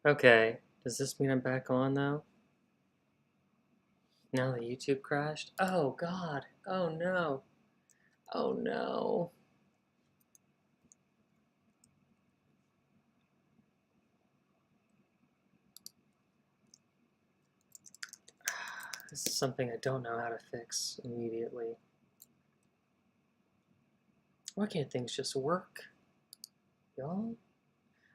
Okay, does this mean I'm back on though? Now that YouTube crashed? Oh God, oh no, oh no. This is something I don't know how to fix immediately. Why can't things just work, y'all?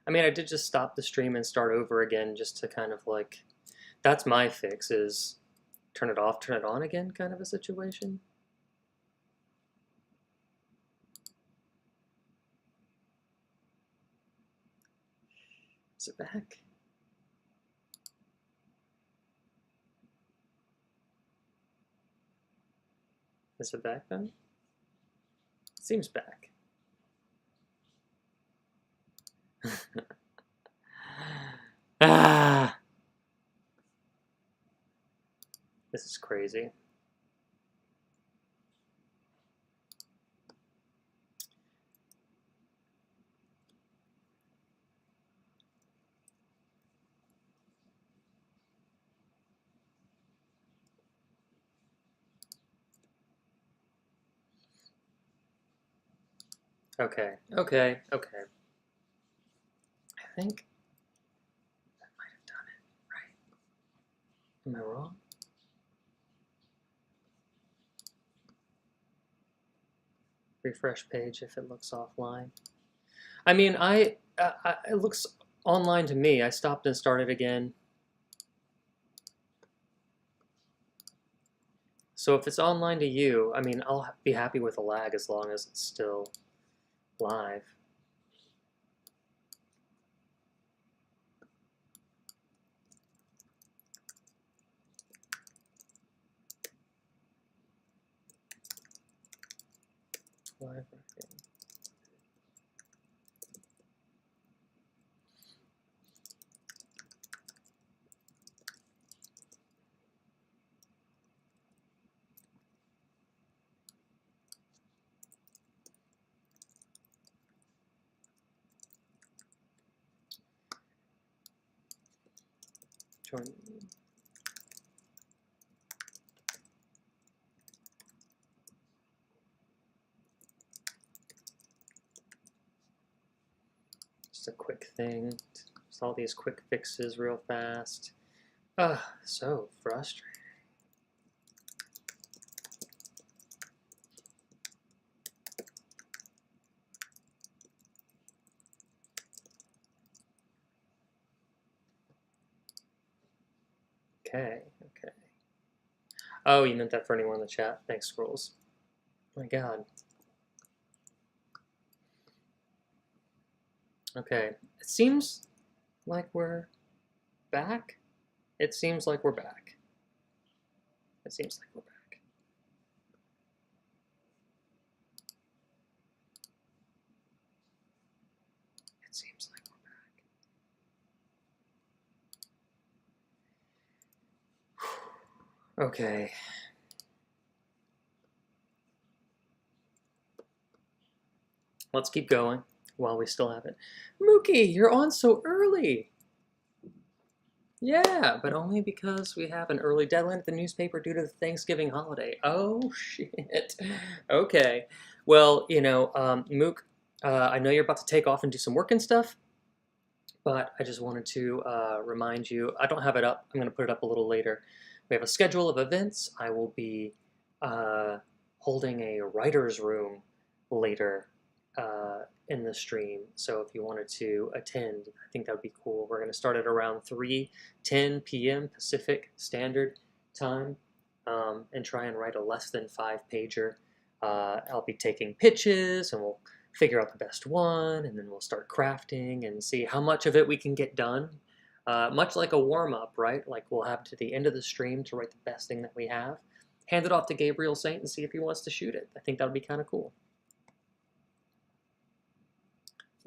I mean, I did just stop the stream and start over again just to kind of like, that's my fix is turn it off, turn it on again kind of a situation. Is it back? Is it back then? It seems back. Ah! This is crazy. Okay, okay, okay. I think I might have done it right. Am I wrong? Refresh page if it looks offline. I mean, it looks online to me. I stopped and started again. So if it's online to you, I mean, I'll be happy with a lag as long as it's still live. Live recording. Join. Just a quick thing. Just all these quick fixes real fast. Ugh, so frustrating. Okay, okay. Oh, you meant that for anyone in the chat. Thanks, Scrolls. Oh my God. Okay. It seems like we're back. It seems like we're back. It seems like we're back. It seems like we're back. Okay. Let's keep going while we still have it. Mookie, you're on so early. Yeah, but only because we have an early deadline at the newspaper due to the Thanksgiving holiday. Oh, shit. Okay. Well, Mook, I know you're about to take off and do some work and stuff, but I just wanted to remind you, I don't have it up. I'm going to put it up a little later. We have a schedule of events. I will be uh, holding a writer's room later in the stream. So if you wanted to attend, I think that would be cool. We're going to start at around 3:10 p.m. Pacific Standard Time and try and write a less than 5-pager. I'll be taking pitches and we'll figure out the best one, and then we'll start crafting and see how much of it we can get done. Much like a warm-up, right? Like we'll have to the end of the stream to write the best thing that we have. Hand it off to Gabriel Saint and see if he wants to shoot it. I think that would be kind of cool.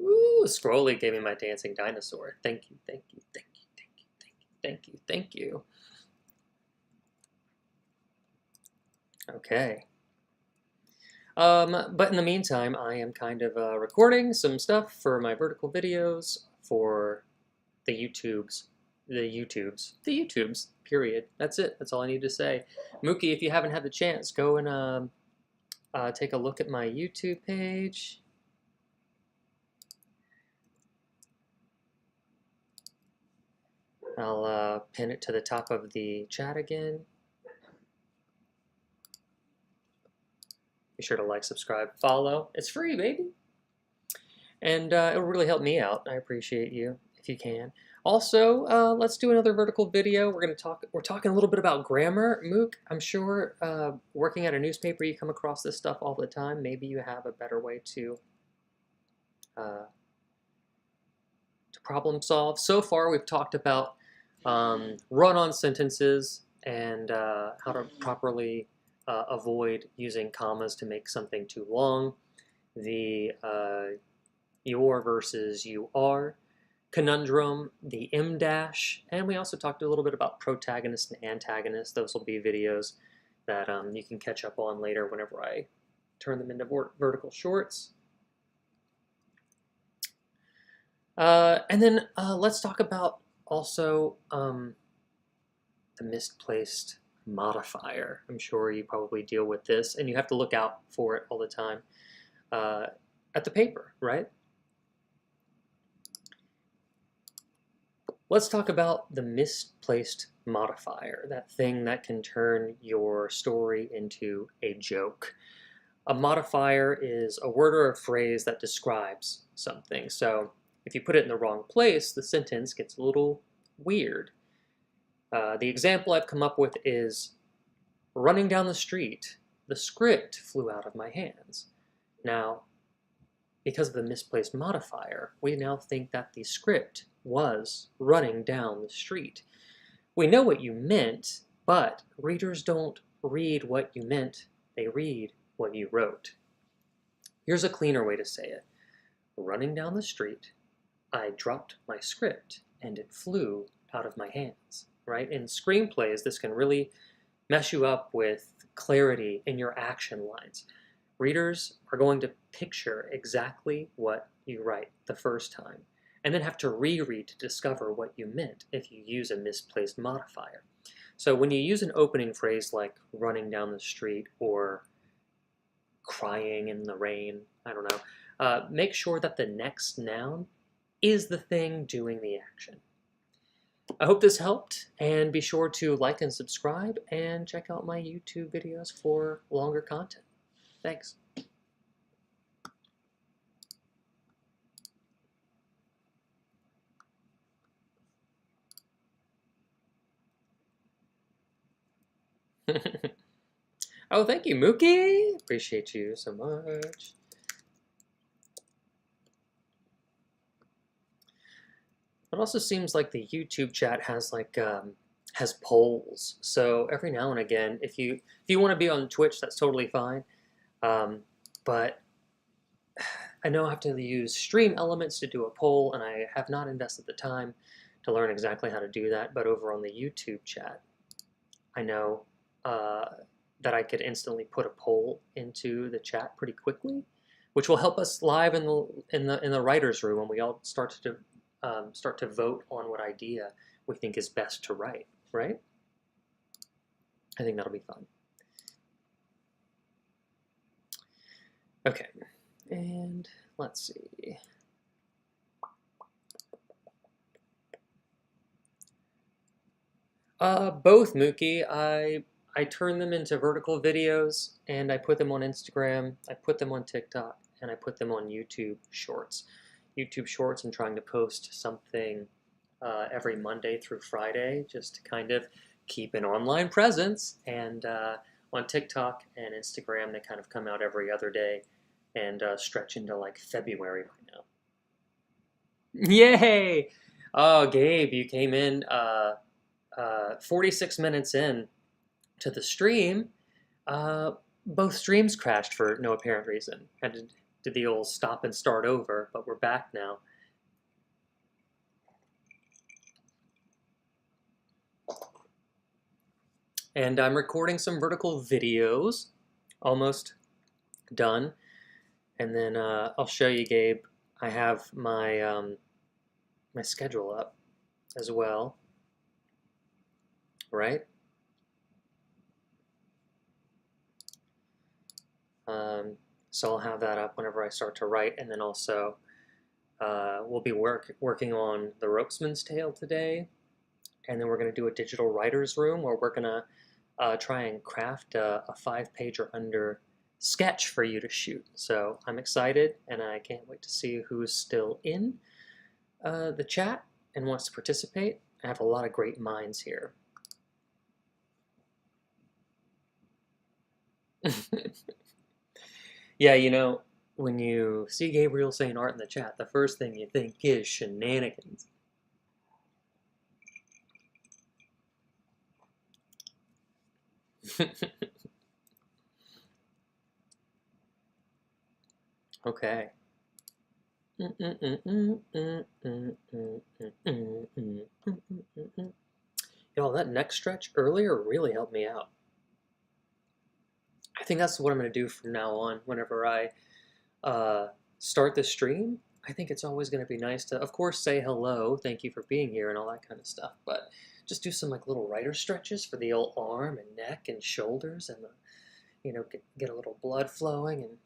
Ooh, Scrolly gave me my dancing dinosaur. Thank you, thank you, thank you, thank you, thank you, thank you, thank you. Okay. But in the meantime, I am kind of recording some stuff for my vertical videos for the YouTubes, period. That's it. That's all I need to say. Mookie, if you haven't had the chance, go and take a look at my YouTube page. I'll pin it to the top of the chat again. Be sure to like, subscribe, follow. It's free, baby. And it'll really help me out. I appreciate you if you can. Also, let's do another vertical video. We're talking a little bit about grammar. Mook, I'm sure working at a newspaper, you come across this stuff all the time. Maybe you have a better way to problem solve. So far, we've talked about run-on sentences and how to properly avoid using commas to make something too long. The your versus you are conundrum, the em dash, and we also talked a little bit about protagonist and antagonist. Those will be videos that you can catch up on later whenever I turn them into vertical shorts. And then let's talk about also the misplaced modifier. I'm sure you probably deal with this, and you have to look out for it all the time at the paper, right? Let's talk about the misplaced modifier, that thing that can turn your story into a joke. A modifier is a word or a phrase that describes something. So if you put it in the wrong place, the sentence gets a little weird. The example I've come up with is, running down the street, the script flew out of my hands. Now, because of the misplaced modifier, we now think that the script was running down the street. We know what you meant, but readers don't read what you meant, they read what you wrote. Here's a cleaner way to say it. Running down the street, I dropped my script and it flew out of my hands, right? In screenplays, this can really mess you up with clarity in your action lines. Readers are going to picture exactly what you write the first time, and then have to reread to discover what you meant if you use a misplaced modifier. So when you use an opening phrase like running down the street or crying in the rain, I don't know, make sure that the next noun is the thing doing the action. I hope this helped, and be sure to like and subscribe, and check out my YouTube videos for longer content. Thanks. Oh, thank you, Mookie. Appreciate you so much. It also seems like the YouTube chat has like has polls. So every now and again, if you want to be on Twitch, that's totally fine. But I know I have to use Stream Elements to do a poll, and I have not invested the time to learn exactly how to do that. But over on the YouTube chat, I know that I could instantly put a poll into the chat pretty quickly, which will help us live in the writers' room when we all start to vote on what idea we think is best to write. Right? I think that'll be fun. Okay, and let's see. Both, Mookie. I turn them into vertical videos, and I put them on Instagram, I put them on TikTok, and I put them on YouTube Shorts. YouTube Shorts, I'm trying to post something every Monday through Friday, just to kind of keep an online presence. And on TikTok and Instagram, they kind of come out every other day and stretch into like February by now. Yay! Oh, Gabe, you came in 46 minutes in to the stream. Both streams crashed for no apparent reason. Had to do the old stop and start over, but we're back now. And I'm recording some vertical videos, almost done. And then I'll show you, Gabe. I have my my schedule up. as well, right? So I'll have that up whenever I start to write, and then also we'll be working on The Ropesman's Tale today, and then we're going to do a digital writer's room where we're going to try and craft a 5-page or under sketch for you to shoot. So I'm excited, and I can't wait to see who's still in the chat and wants to participate. I have a lot of great minds here. Yeah, you know, when you see Gabriel saying art in the chat, the first thing you think is shenanigans. Okay. Y'all, that neck stretch earlier really helped me out. I think that's what I'm going to do from now on whenever I start the stream. I think it's always going to be nice to, of course, say hello, thank you for being here, and all that kind of stuff, but just do some like little writer stretches for the old arm and neck and shoulders, and you know, get a little blood flowing. And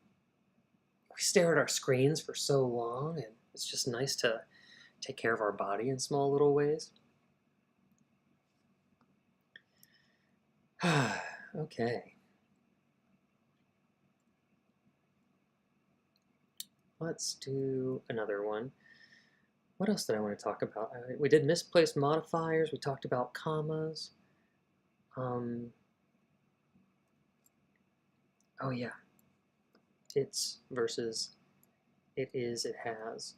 we stare at our screens for so long, and it's just nice to take care of our body in small little ways. Okay. Let's do another one. What else did I want to talk about? We did misplaced modifiers. We talked about commas. Oh yeah. It's versus it is, it has.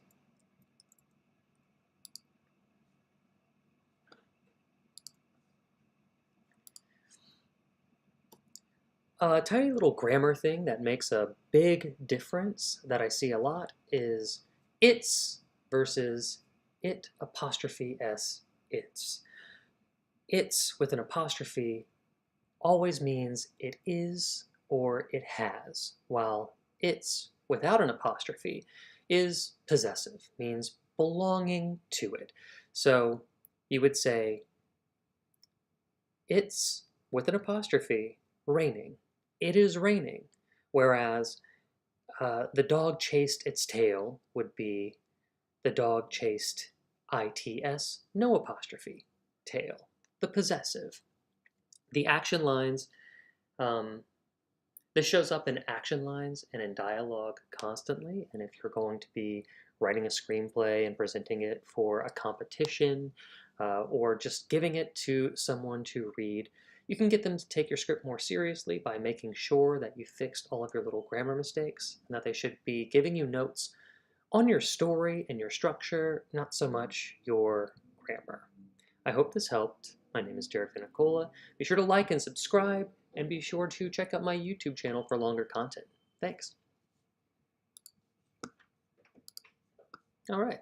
A tiny little grammar thing that makes a big difference that I see a lot is it's versus it apostrophe s, its. It's with an apostrophe always means it is or it has, while it's without an apostrophe is possessive, means belonging to it. So you would say it's with an apostrophe raining. It is raining. Whereas the dog chased its tail would be the dog chased its, no apostrophe, tail, the possessive. The action lines, this shows up in action lines and in dialogue constantly, and if you're going to be writing a screenplay and presenting it for a competition or just giving it to someone to read, you can get them to take your script more seriously by making sure that you fixed all of your little grammar mistakes and that they should be giving you notes on your story and your structure, not so much your grammar. I hope this helped. My name is Derek Vinicola. Be sure to like and subscribe, and be sure to check out my YouTube channel for longer content. Thanks. All right.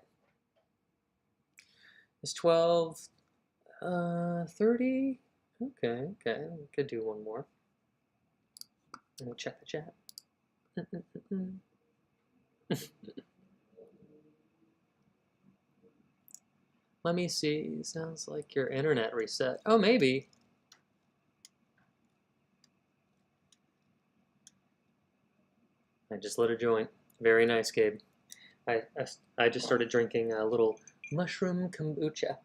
It's 12:30. Okay. We could do one more. Let me check the chat. Let me see. Sounds like your internet reset. Oh, maybe. I just lit a joint. Very nice, Gabe. I just started drinking a little mushroom kombucha.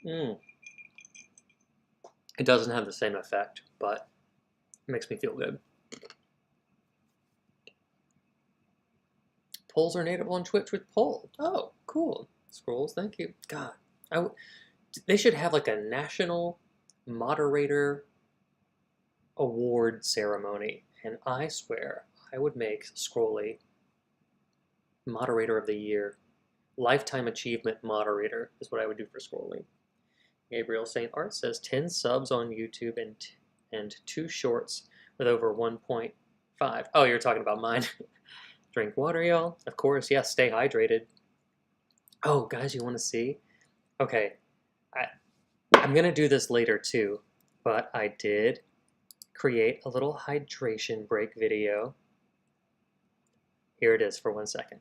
It doesn't have the same effect, but it makes me feel good. Polls are native on Twitch with Poll. Oh, cool. Scrolls, thank you. God, they should have like a national moderator award ceremony, and I swear I would make Scrolly moderator of the year. Lifetime achievement moderator is what I would do for Scrolly. Gabriel St. Art says 10 subs on YouTube and 2 shorts with over 1.5. Oh, you're talking about mine. Drink water, y'all. Of course, yes, stay hydrated. Oh, guys, you want to see? Okay, I'm going to do this later too, but I did create a little hydration break video. Here it is for 1 second.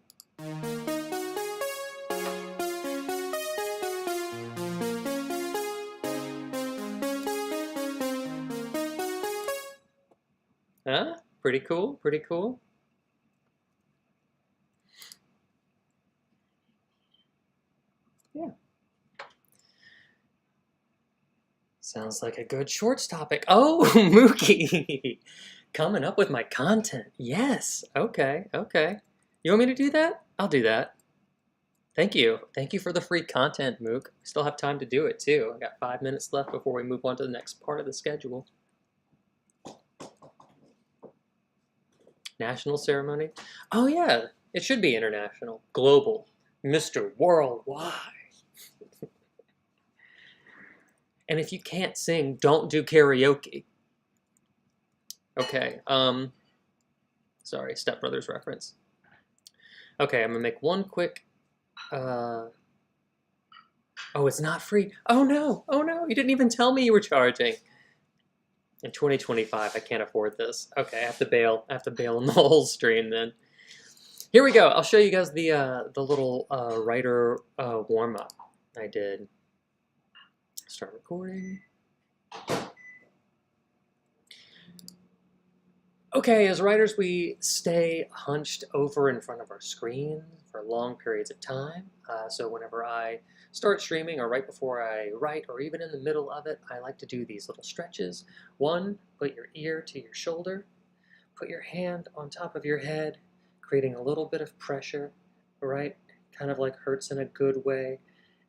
Huh? Pretty cool, pretty cool. Yeah. Sounds like a good shorts topic. Oh, Mookie! Coming up with my content. Yes. Okay, okay. You want me to do that? I'll do that. Thank you. Thank you for the free content, Mook. We still have time to do it, too. I got 5 minutes left before we move on to the next part of the schedule. National ceremony? Oh, yeah. It should be international. Global. Mr. Worldwide. And if you can't sing, don't do karaoke. Okay, sorry, Step Brothers reference. Okay, I'm gonna make one quick, oh, it's not free. Oh no, you didn't even tell me you were charging. In 2025, I can't afford this. Okay, I have to bail on the whole stream then. Here we go, I'll show you guys the little writer warm-up I did. Start recording. Okay, as writers, we stay hunched over in front of our screen for long periods of time. So whenever I start streaming or right before I write or even in the middle of it, I like to do these little stretches. One, put your ear to your shoulder, put your hand on top of your head, creating a little bit of pressure, right? Kind of like hurts in a good way.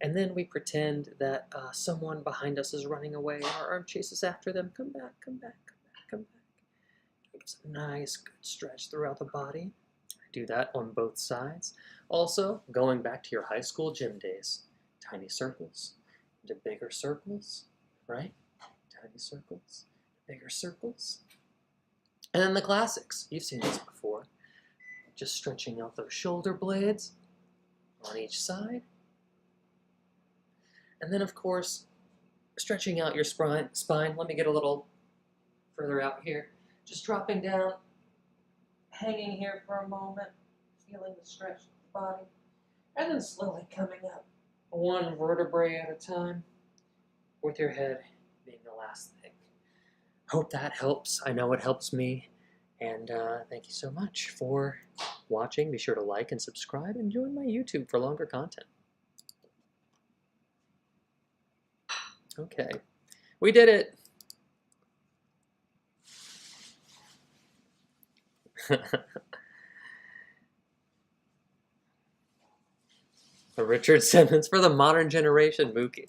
And then we pretend that someone behind us is running away and our arm chases after them. Come back, come back, come back, come back. It's a nice, good stretch throughout the body. Do that on both sides. Also, going back to your high school gym days. Tiny circles into bigger circles, right? Tiny circles, bigger circles. And then the classics. You've seen this before. Just stretching out those shoulder blades on each side. And then, of course, stretching out your spine. Let me get a little further out here. Just dropping down, hanging here for a moment, feeling the stretch of the body, and then slowly coming up, one vertebrae at a time, with your head being the last thing. Hope that helps. I know it helps me. And thank you so much for watching. Be sure to like and subscribe and join my YouTube for longer content. Okay, we did it. Richard Simmons for the modern generation, Mookie.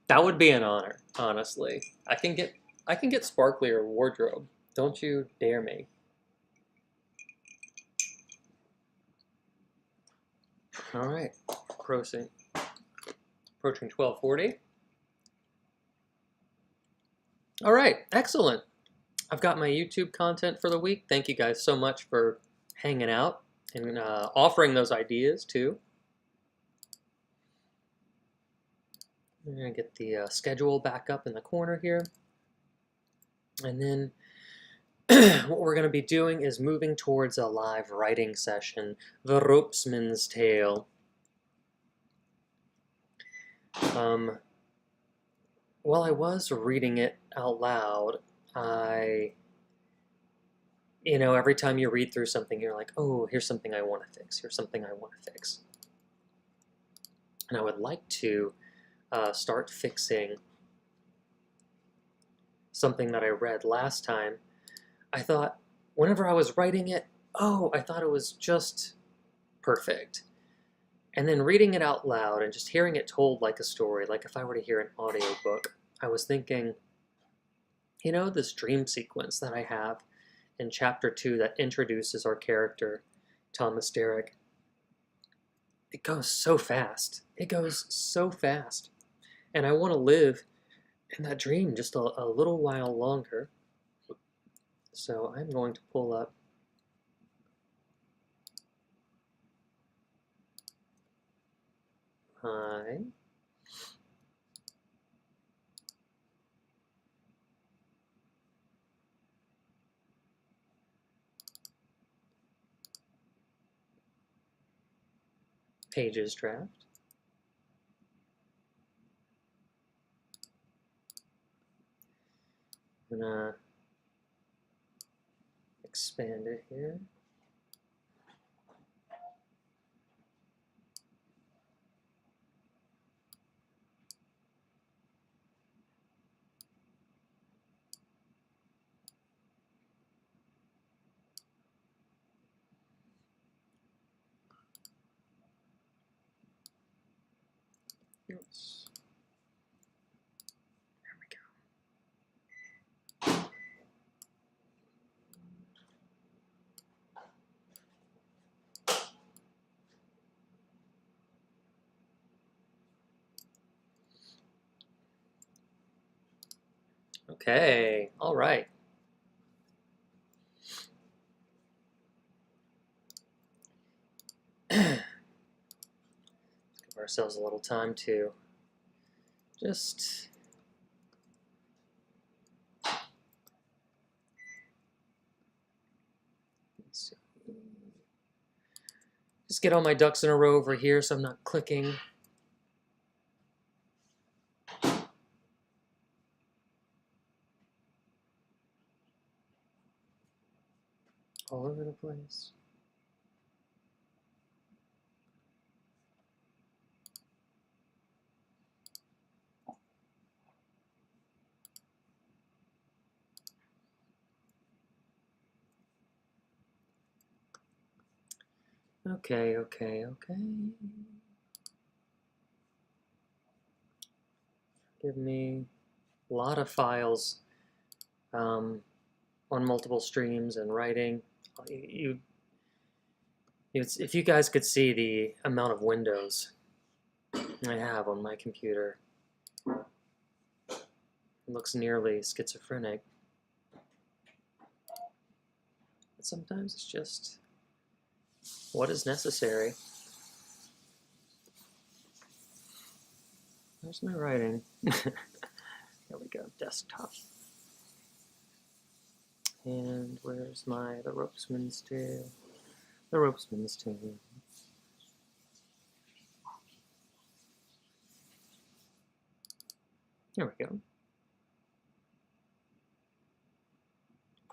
That would be an honor, honestly. I can get sparklier wardrobe. Don't you dare me. All right, approaching 12:40. All right, excellent. I've got my YouTube content for the week. Thank you guys so much for hanging out and offering those ideas too. I'm gonna get the schedule back up in the corner here. And then what we're gonna be doing is moving towards a live writing session, The Ropesman's Tale. While I was reading it out loud, every time you read through something, you're like, oh, here's something I want to fix. Here's something I want to fix. And I would like to start fixing something that I read last time. I thought, whenever I was writing it, I thought it was just perfect. And then reading it out loud and just hearing it told like a story, like if I were to hear an audiobook, I was thinking, this dream sequence that I have in chapter 2 that introduces our character, Thomas Derrick, it goes so fast. It goes so fast. And I want to live in that dream just a little while longer. So I'm going to pull up my Pages draft. I'm gonna expand it here. Oops. There we go. Okay, all right. Give ourselves a little time to just get all my ducks in a row over here so I'm not clicking. All over the place. Okay. Give me a lot of files on multiple streams and writing. If you guys could see the amount of windows I have on my computer, it looks nearly schizophrenic. But sometimes it's just what is necessary. There's my writing. There we go, desktop. And where's the ropesman's tail? The ropesman's tail. There we go.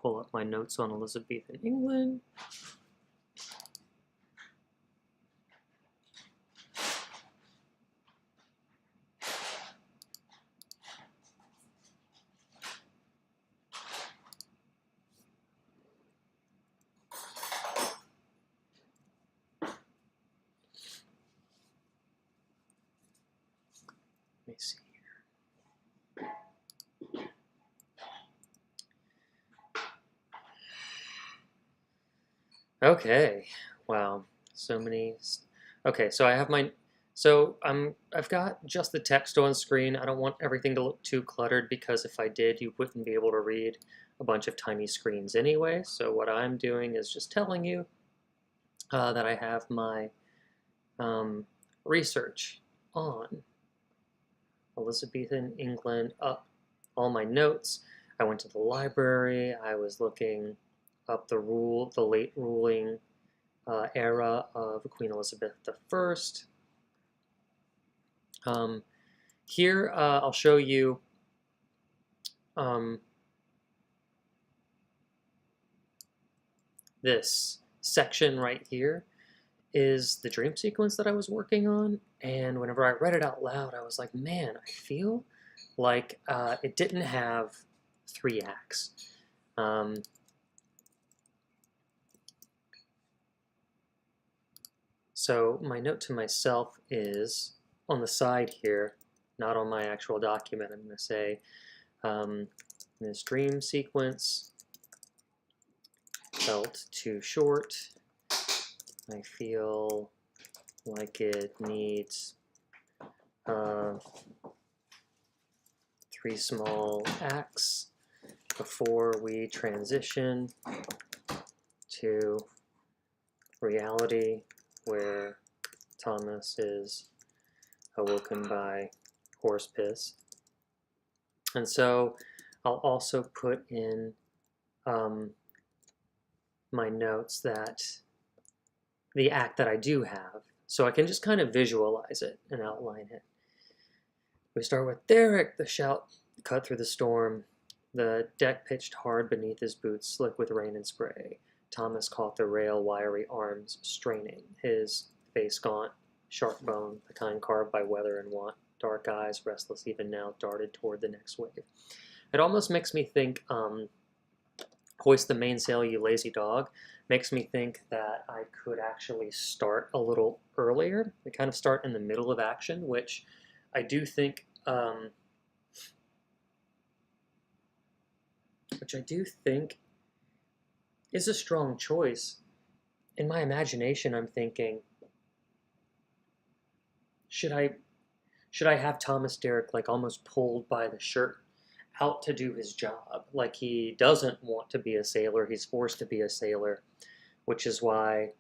Pull up my notes on Elizabethan England. Let me see here. Okay, wow, so many. Okay, so I have I've got just the text on screen. I don't want everything to look too cluttered because if I did, you wouldn't be able to read a bunch of tiny screens anyway. So what I'm doing is just telling you that I have my research on Elizabethan England up, all my notes. I went to the library. I was looking up the late ruling era of Queen Elizabeth I. Here I'll show you this section right here is the dream sequence that I was working on, and whenever I read it out loud, I was like, man, I feel like it didn't have 3 acts. So my note to myself is on the side here, not on my actual document. I'm going to say this dream sequence felt too short. I feel like it needs 3 small acts before we transition to reality where Thomas is awoken by horse piss. And so I'll also put in my notes that the act that I do have, so I can just kind of visualize it and outline it. We start with Derek, the shout cut through the storm. The deck pitched hard beneath his boots, slick with rain and spray. Thomas caught the rail, wiry arms straining, his face gaunt, sharp bone, the kind carved by weather and want. Dark eyes, restless even now, darted toward the next wave. It almost makes me think, hoist the mainsail, you lazy dog. Makes me think that I could actually start a little earlier. We kind of start in the middle of action, which I do think, is a strong choice. In my imagination, I'm thinking, should I have Thomas Derrick like almost pulled by the shirt out to do his job? Like he doesn't want to be a sailor, he's forced to be a sailor, which is why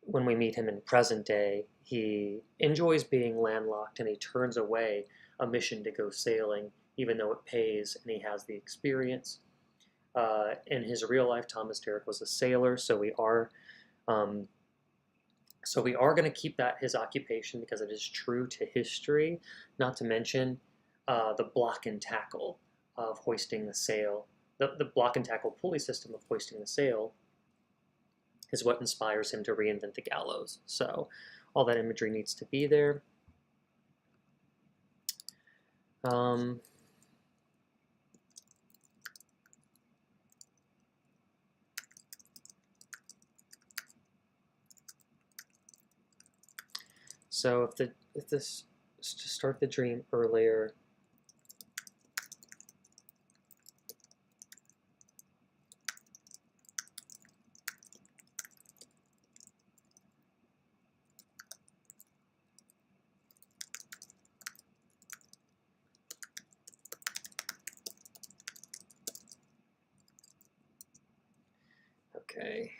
when we meet him in present day, he enjoys being landlocked and he turns away a mission to go sailing, even though it pays and he has the experience. In his real life, Thomas Derrick was a sailor, um, so we are going to keep that his occupation because it is true to history. Not to mention the block and tackle of hoisting the sail. The block and tackle pulley system of hoisting the sail is what inspires him to reinvent the gallows. So all that imagery needs to be there. So if this is to start the dream earlier, okay.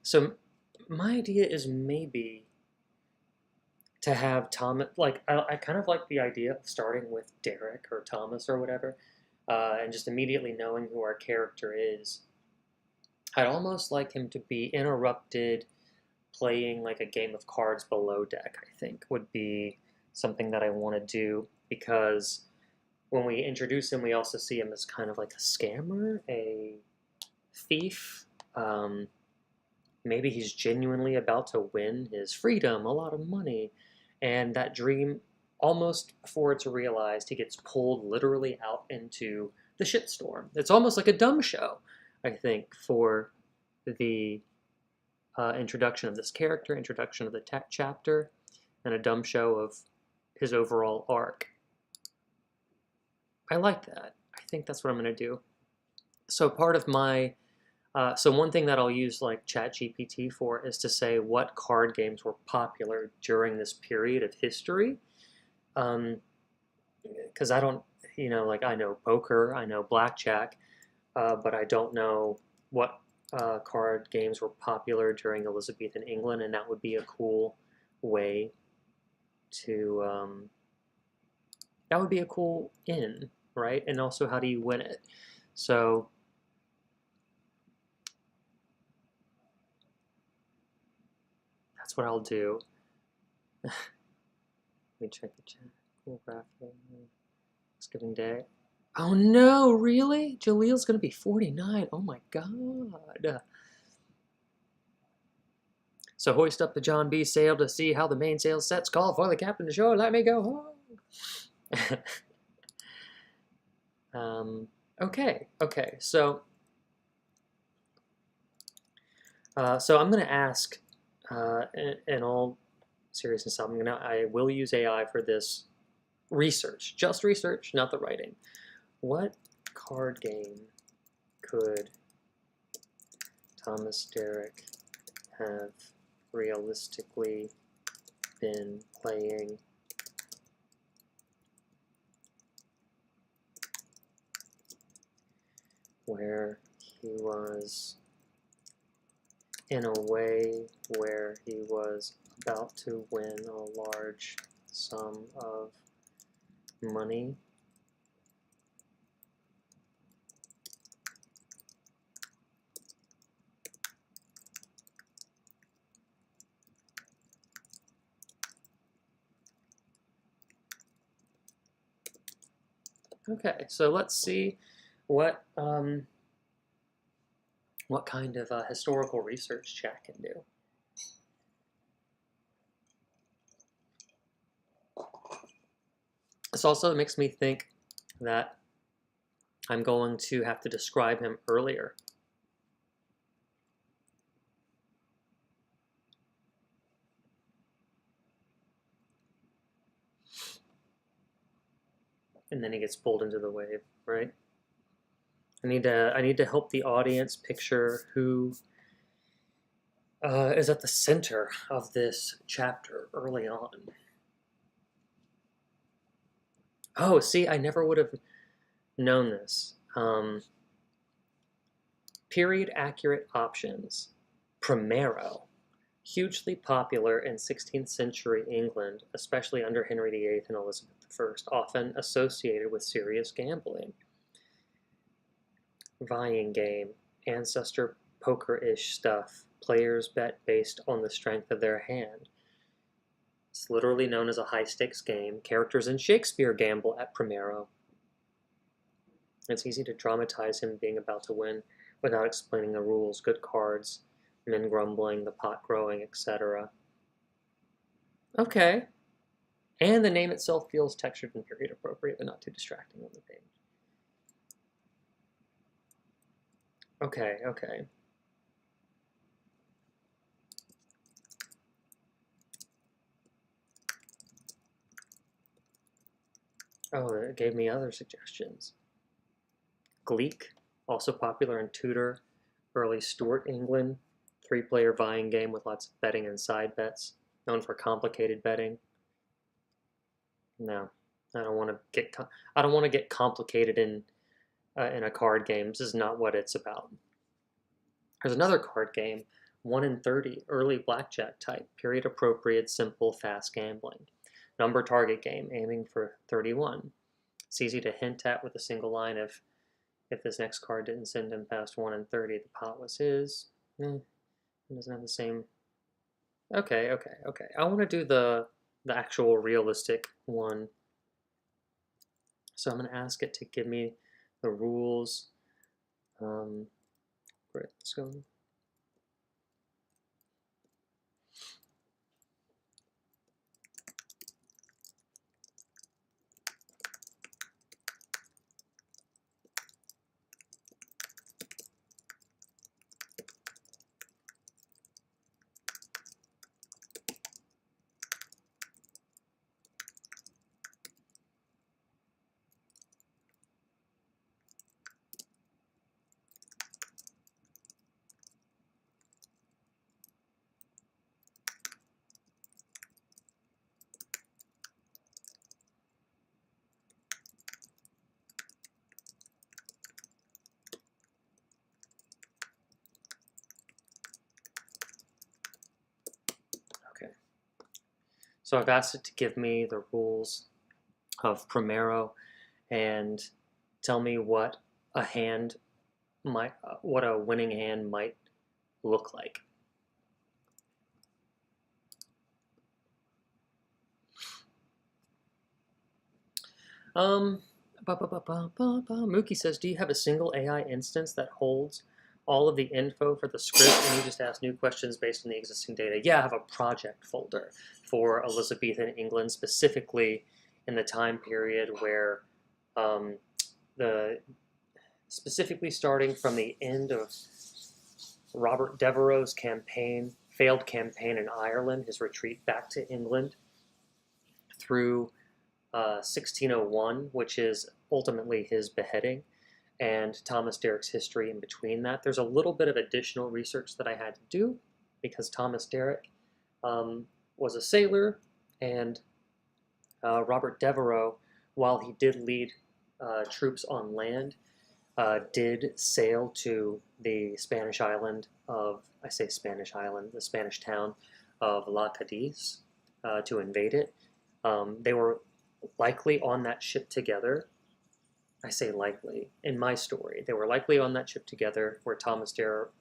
So my idea is maybe to have Thomas, like, I kind of like the idea of starting with Derek or Thomas or whatever, and just immediately knowing who our character is. I'd almost like him to be interrupted playing like a game of cards below deck, I think, would be something that I want to do because when we introduce him, we also see him as kind of like a scammer, a thief. Maybe he's genuinely about to win his freedom, a lot of money, and that dream, almost before it's realized, he gets pulled literally out into the shitstorm. It's almost like a dumb show, I think, for the introduction of this character, introduction of the tech chapter, and a dumb show of his overall arc. I like that. I think that's what I'm going to do. So part of my so one thing that I'll use like ChatGPT for is to say what card games were popular during this period of history. Because I don't, like I know poker, I know blackjack, but I don't know what card games were popular during Elizabethan England, and that would be a cool way to, that would be a cool in, right? And also, how do you win it? So that's what I'll do. Let me check the chat. Cool graphic. Thanksgiving Day. Oh no, really? Jalil's gonna be 49. Oh my god. So hoist up the John B. sail to see how the mainsail sets. Call for the captain to shore. Let me go home. Okay. So, I'm gonna ask, in all seriousness, I will use AI for this research, just research, not the writing. What card game could Thomas Derrick have realistically been playing where he was in a way where he was about to win a large sum of money? Okay, so let's see what kind of historical research chat can do. This also makes me think that I'm going to have to describe him earlier. And then he gets pulled into the wave, right? I need to help the audience picture who is at the center of this chapter early on. Oh, see, I never would have known this. Period accurate options. Primero. Hugely popular in 16th century England, especially under Henry VIII and Elizabeth I, often associated with serious gambling. Vying game, ancestor poker-ish stuff. Players bet based on the strength of their hand. It's literally known as a high-stakes game. Characters in Shakespeare gamble at Primero. It's easy to dramatize him being about to win without explaining the rules. Good cards, men grumbling, the pot growing, etc. Okay. And the name itself feels textured and period appropriate, but not too distracting on the page. Okay, okay. Oh, it gave me other suggestions. Gleek, also popular in Tudor, early Stuart England, 3-player vying game with lots of betting and side bets, known for complicated betting. No, I don't want to get complicated in a card game. This is not what it's about. There's another card game, 1 in 30, early blackjack type, period appropriate, simple, fast gambling. Number target game, aiming for 31. It's easy to hint at with a single line if this next card didn't send him past 1 in 30, the pot was his. It doesn't have the same. Okay. I want to do the actual realistic one. So I'm going to ask it to give me the rules. Great, let's go. Okay. So I've asked it to give me the rules of Primero and tell me what a hand might, what a winning hand might look like. Mookie says, do you have a single AI instance that holds all of the info for the script and you just ask new questions based on the existing data? Yeah, I have a project folder for Elizabethan England, specifically in the time period where specifically starting from the end of Robert Devereux's failed campaign in Ireland, his retreat back to England, through 1601, which is ultimately his beheading, and Thomas Derrick's history in between that. There's a little bit of additional research that I had to do because Thomas Derrick was a sailor, and Robert Devereux, while he did lead troops on land, did sail to the Spanish island of, I say Spanish island, the Spanish town of La Cadiz to invade it. They were likely on that ship together. I say likely, in my story. They were likely on that ship together where Thomas Derrick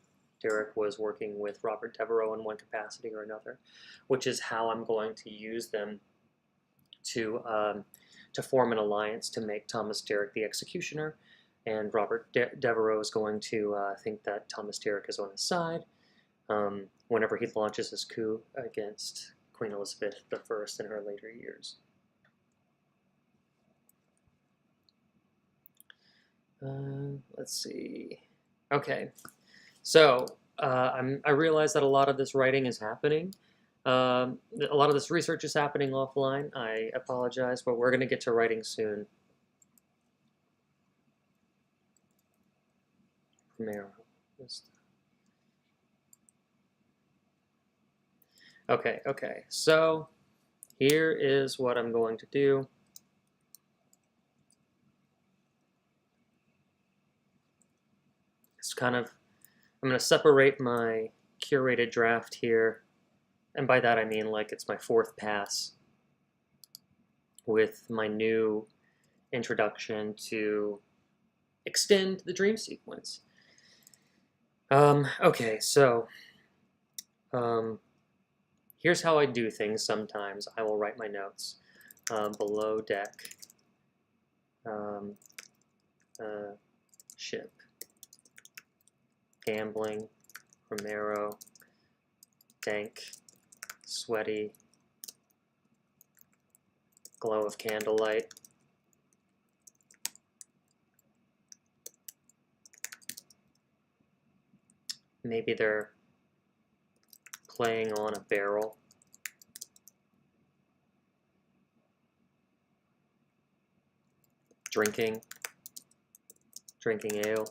was working with Robert Devereux in one capacity or another, which is how I'm going to use them to to form an alliance to make Thomas Derrick the executioner, and Robert Devereux is going to think that Thomas Derrick is on his side whenever he launches his coup against Queen Elizabeth I in her later years. Let's see. Okay, so I realize that a lot of this writing is happening. A lot of this research is happening offline. I apologize, but we're going to get to writing soon. Primero. Okay, so here is what I'm going to do. It's kind of, I'm going to separate my curated draft here, and by that I mean like it's my fourth pass with my new introduction to extend the dream sequence. Okay, so here's how I do things sometimes. I will write my notes. Below deck, ship, gambling, Romero, dank, sweaty, glow of candlelight. Maybe they're playing on a barrel. Drinking ale.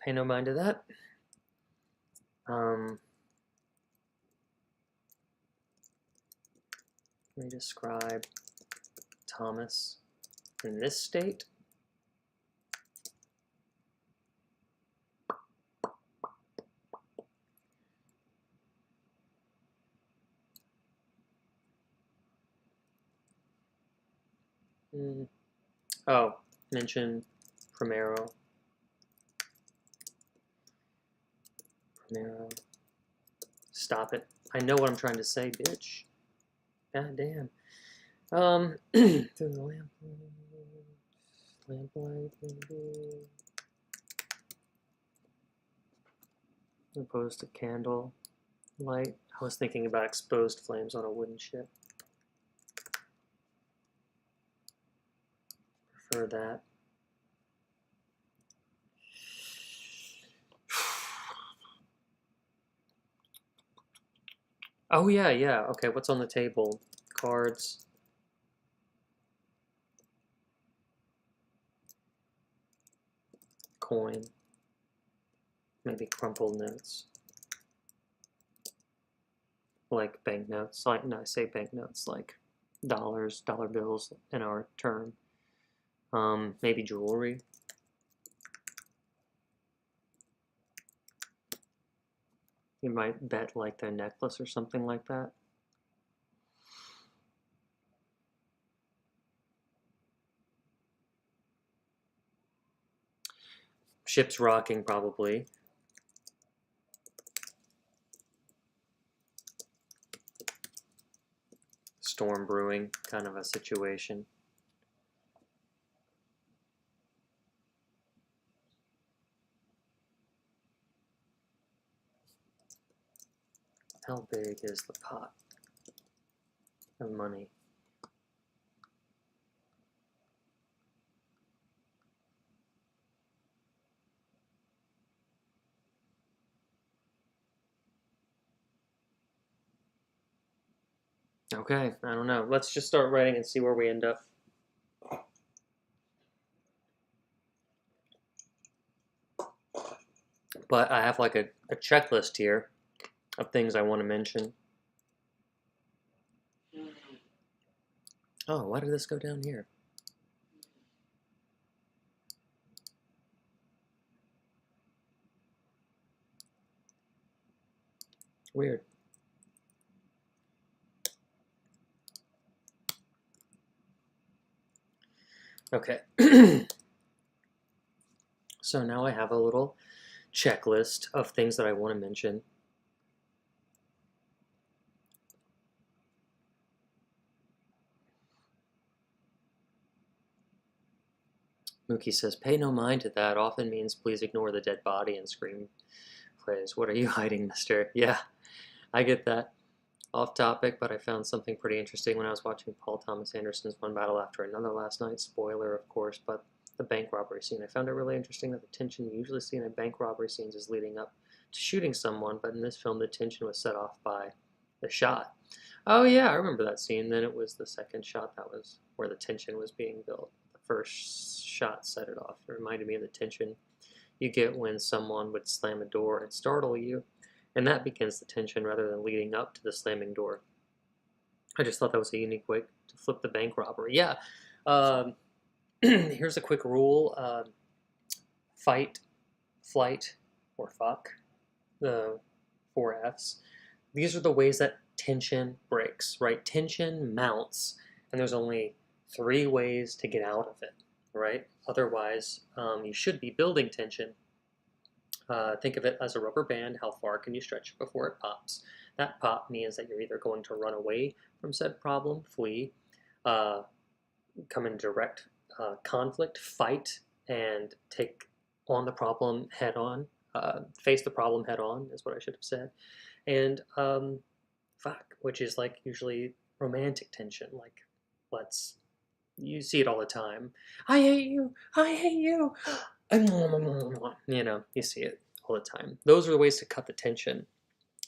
Pay no mind to that. Let me describe Thomas in this state. Oh, mention Primero. Stop it. I know what I'm trying to say, bitch. God damn. Through the lamplight, opposed to candle light. I was thinking about exposed flames on a wooden ship. Prefer that. Oh yeah. Okay, what's on the table? Cards. Coin. Maybe crumpled notes. Like banknotes. Like, no, I say banknotes like dollars, dollar bills in our term. Maybe jewelry. You might bet like their necklace or something like that. Ship's rocking, probably. Storm brewing, kind of a situation. How big is the pot of money? Okay, I don't know. Let's just start writing and see where we end up. But I have like a checklist here of things I want to mention. Oh, why did this go down here? Weird. Okay. So now I have a little checklist of things that I want to mention. Mookie says, pay no mind to that. Often means please ignore the dead body in screenplays. What are you hiding, mister? Yeah, I get that. Off topic, but I found something pretty interesting when I was watching Paul Thomas Anderson's One Battle After Another last night. Spoiler, of course, but the bank robbery scene. I found it really interesting that the tension you usually see in bank robbery scenes is leading up to shooting someone, but in this film the tension was set off by the shot. Oh yeah, I remember that scene. Then it was the second shot that was where the tension was being built. The first shot set it off. It reminded me of the tension you get when someone would slam a door and startle you, and that begins the tension rather than leading up to the slamming door. I just thought that was a unique way to flip the bank robbery. Yeah. Here's a quick rule. Fight, flight, or fuck, the 4 Fs. These are the ways that tension breaks, right? Tension mounts, and there's only 3 ways to get out of it, right? Otherwise, you should be building tension. Think of it as a rubber band. How far can you stretch it before it pops? That pop means that you're either going to run away from said problem, flee, come in direct conflict, fight, and take on the problem head on, face the problem head on, is what I should have said. And fuck, which is like usually romantic tension, like you see it all the time. I hate you, I hate you, you know, you see it all the time. Those are the ways to cut the tension.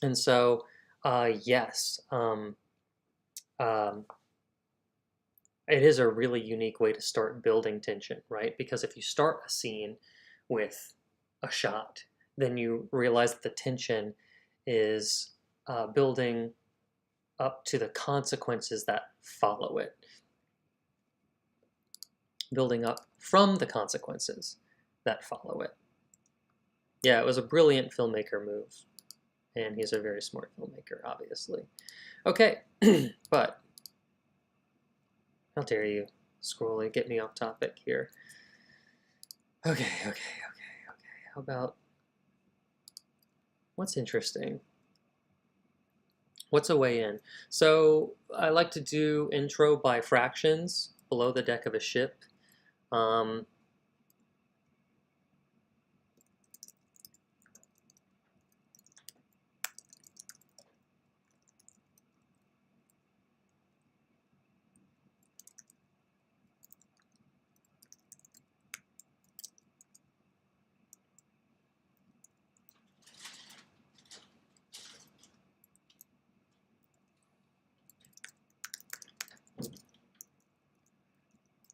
And so, yes, it is a really unique way to start building tension, right? Because if you start a scene with a shot, then you realize that the tension is building up to the consequences that follow it, building up from the consequences that follow it. Yeah, it was a brilliant filmmaker move, and he's a very smart filmmaker, obviously. Okay, but how dare you, Scrolly, get me off topic here. Okay. How about, what's interesting? What's a way in? So I like to do intro by fractions below the deck of a ship.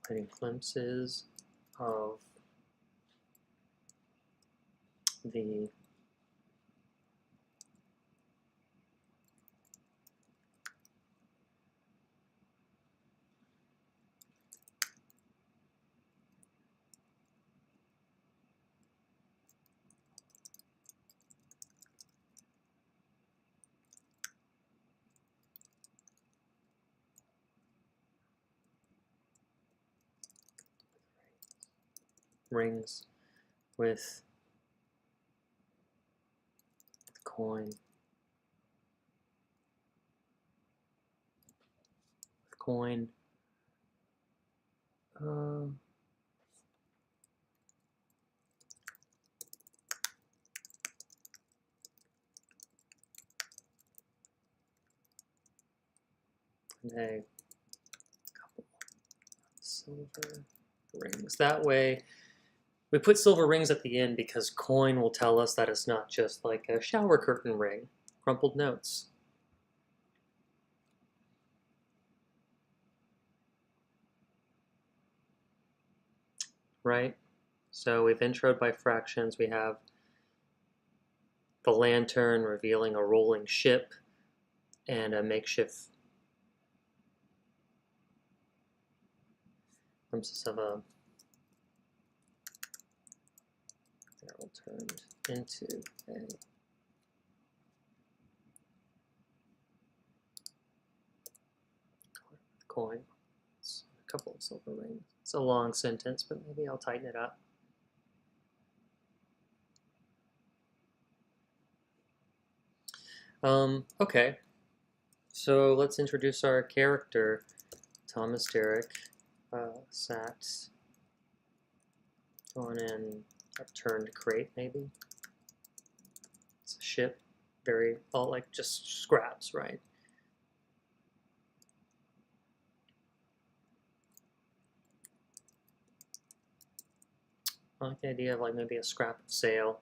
Getting glimpses of the rings with the coin. Coin. And a couple silver rings. That way, we put silver rings at the end because coin will tell us that it's not just like a shower curtain ring. Crumpled notes. Right? So we've introed by fractions. We have the lantern revealing a rolling ship and a makeshift glimpses of a barrel turned into a coin. It's a couple of silver rings. It's a long sentence, but maybe I'll tighten it up. Okay. So let's introduce our character, Thomas Derrick, sat on an upturned crate, maybe. It's a ship, very, all like just scraps, right? I like the idea of like maybe a scrap of sail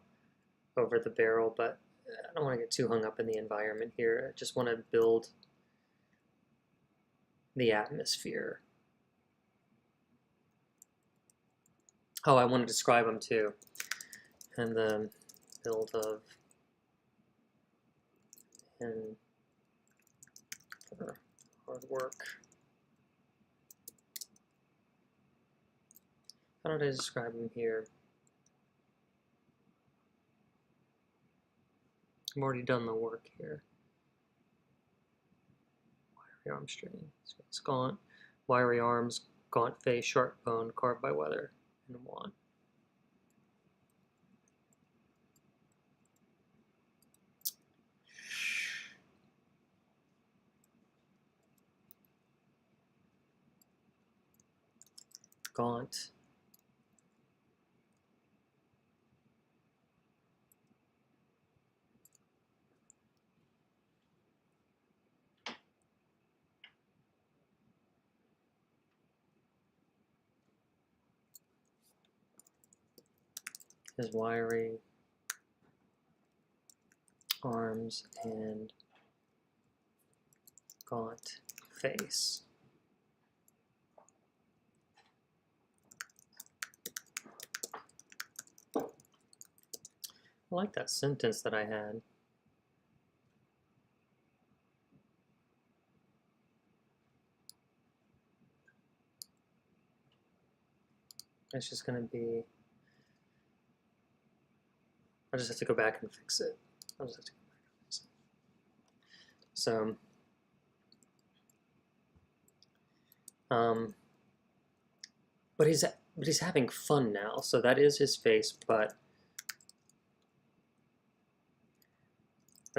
over the barrel, but I don't want to get too hung up in the environment here. I just want to build the atmosphere. Oh, I want to describe them too. And the build of and for hard work. How did I describe him here? I've already done the work here. Wiry arm string. It's gaunt. Wiry arms, gaunt face, sharp bone, carved by weather, and want. Gaunt. His wiry arms and gaunt face. I like that sentence that I had. It's just going to be, I just have to go back and fix it. I'll just have to go back and fix it. So, but he's having fun now. So that is his face, but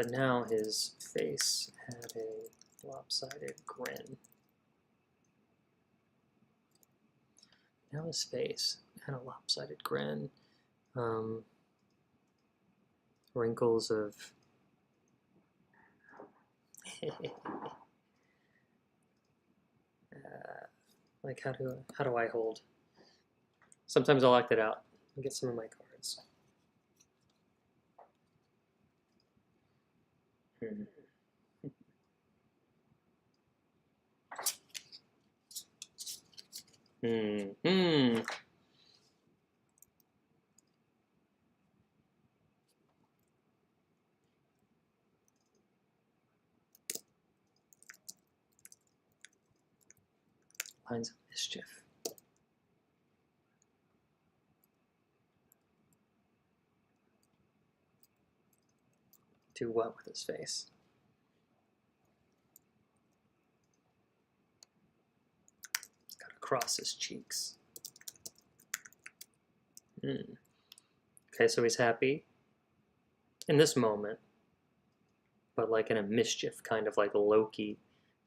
now his face had a lopsided grin. Now his face had a lopsided grin. Wrinkles of like how do I hold? Sometimes I'll act it out and get some of my cards. Lines of mischief. Do what with his face? Got to cross his cheeks. Okay, so he's happy in this moment, but like in a mischief kind of like Loki,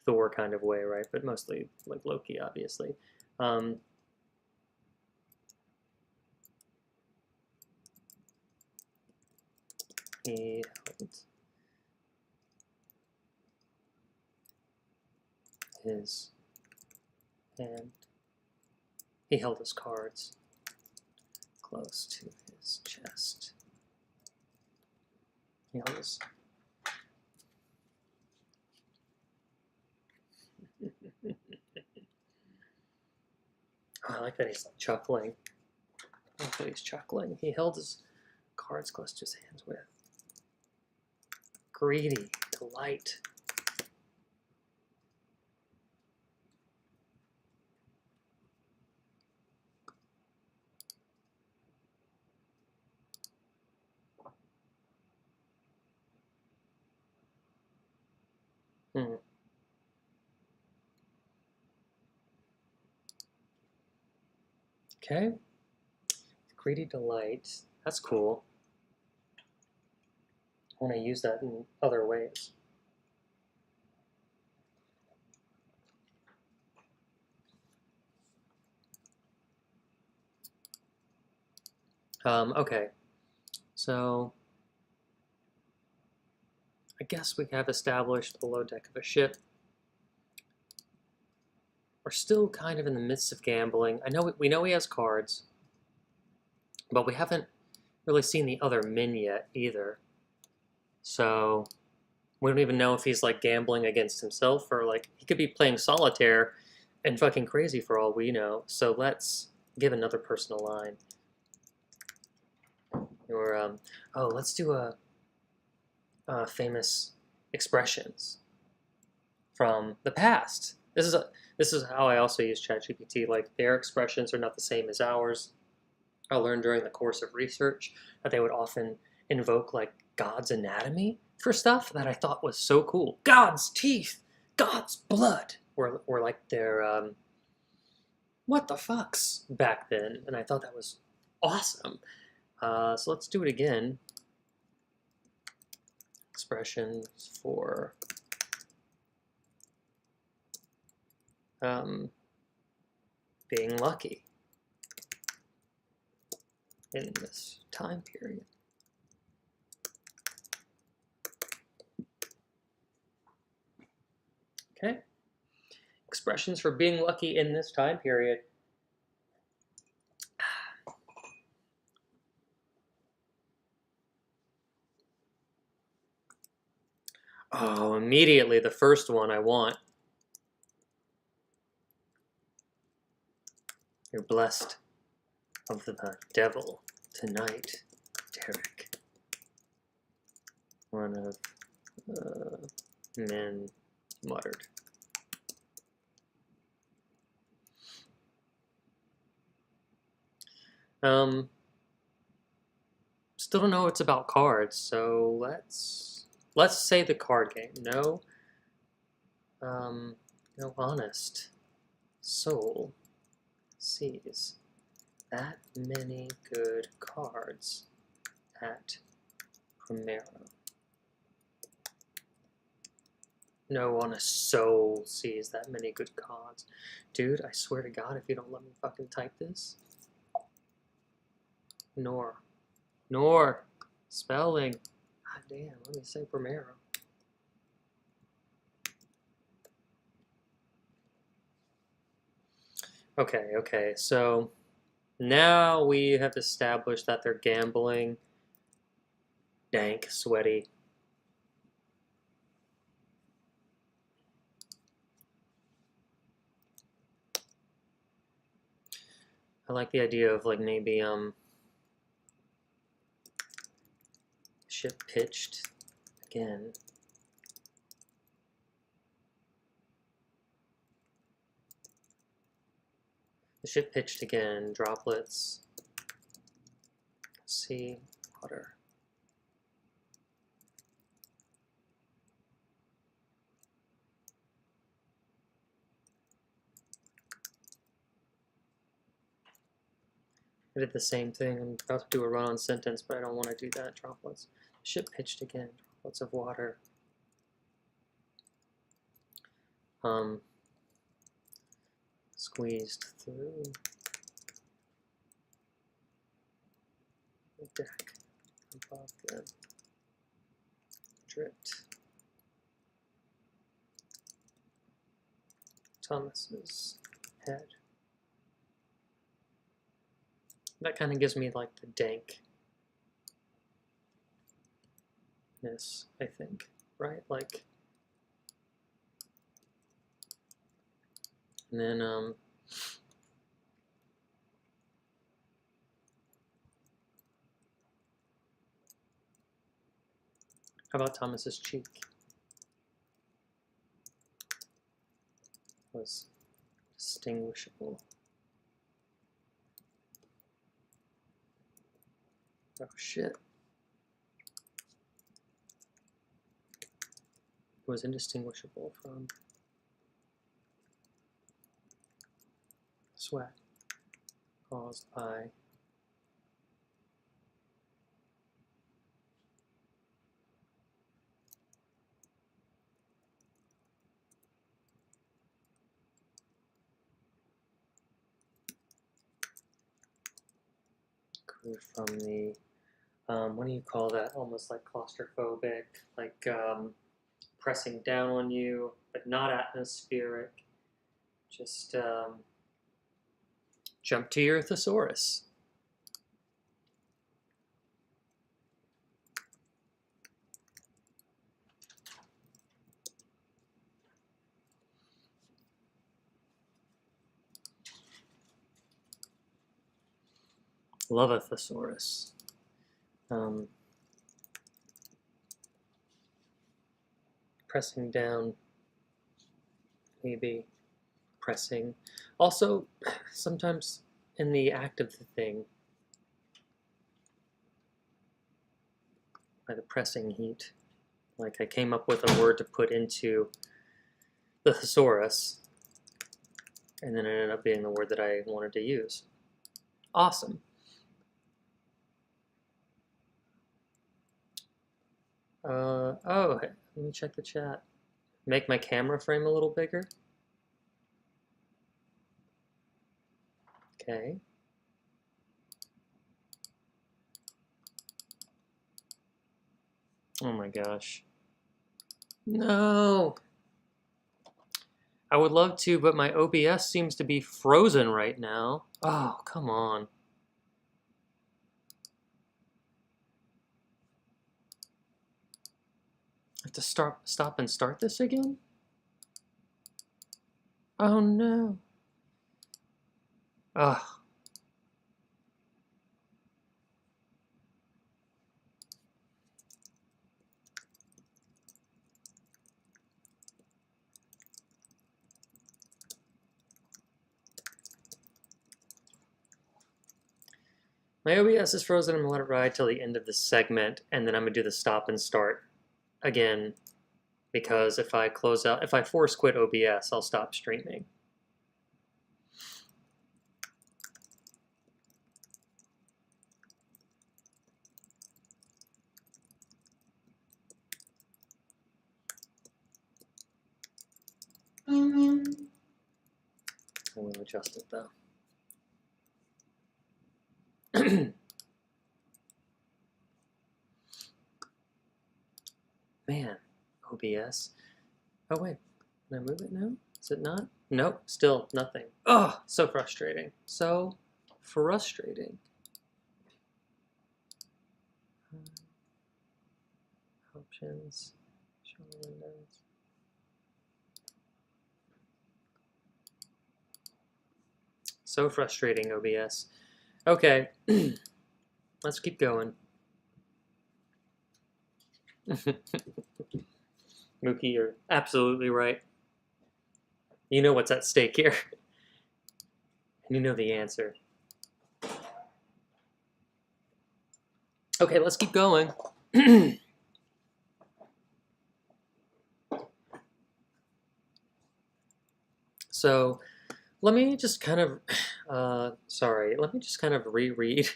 Thor kind of way, right? But mostly like Loki, obviously. He held his hand. He held his cards close to his chest. He held his. Oh, I like that he's like chuckling. I like that he's chuckling. He held his cards close to his hands with greedy delight. Okay. Greedy delight. That's cool. I want to use that in other ways. Okay, so I guess we have established the below deck of a ship. We're still kind of in the midst of gambling. We know he has cards, but we haven't really seen the other min yet either. So we don't even know if he's like gambling against himself or like he could be playing solitaire and fucking crazy for all we know. So let's give another person a line. Or oh, let's do a famous expressions from the past. This is how I also use ChatGPT. Like their expressions are not the same as ours. I learned during the course of research that they would often invoke like God's anatomy for stuff that I thought was so cool. God's teeth, God's blood were like their what the fucks back then, and I thought that was awesome. So let's do it again. Expressions for being lucky in this time period. Okay. Expressions for being lucky in this time period. Oh, immediately the first one I want. You're blessed of the devil tonight, Derek. One of the men muttered. Still don't know it's about cards, so let's say the card game. No honest soul sees that many good cards at Primero. No honest soul sees that many good cards. Dude, I swear to God, if you don't let me fucking type this. Nor. Spelling. God damn, let me say Primero. Okay, so now we have established that they're gambling. Dank, sweaty. I like the idea of like maybe ship pitched again. The ship pitched again, droplets, sea, water. I did the same thing. I'm about to do a run-on sentence, but I don't want to do that. Droplets. Ship pitched again, droplets of water. Squeezed through the deck above them. Dripped. Thomas's head. That kind of gives me like the dankness, I think, right? Like, and then how about Thomas's cheek? Was distinguishable. Oh shit. It was indistinguishable from sweat caused by from the, what do you call that? Almost like claustrophobic, like pressing down on you, but not atmospheric. Just jump to your thesaurus. Love a thesaurus. Pressing down, maybe pressing. Also, sometimes in the act of the thing, by the pressing heat, like I came up with a word to put into the thesaurus, and then it ended up being the word that I wanted to use. Awesome. Oh, let me check the chat. Make my camera frame a little bigger. Okay. Oh my gosh. No. I would love to, but my OBS seems to be frozen right now. Oh, come on. I have to stop and start this again? Oh no. Ugh. My OBS is frozen. I'm gonna let it ride till the end of this segment, and then I'm gonna do the stop and start again, because if I force quit OBS, I'll stop streaming. I'm gonna adjust it though. Man, OBS. Oh wait, can I move it now? Is it not? Nope, still nothing. Oh, so frustrating. So frustrating. Options, show windows. So frustrating, OBS. Okay, let's keep going. Mookie, you're absolutely right. You know what's at stake here. And you know the answer. Okay, let's keep going. So let me just kind of, let me just kind of reread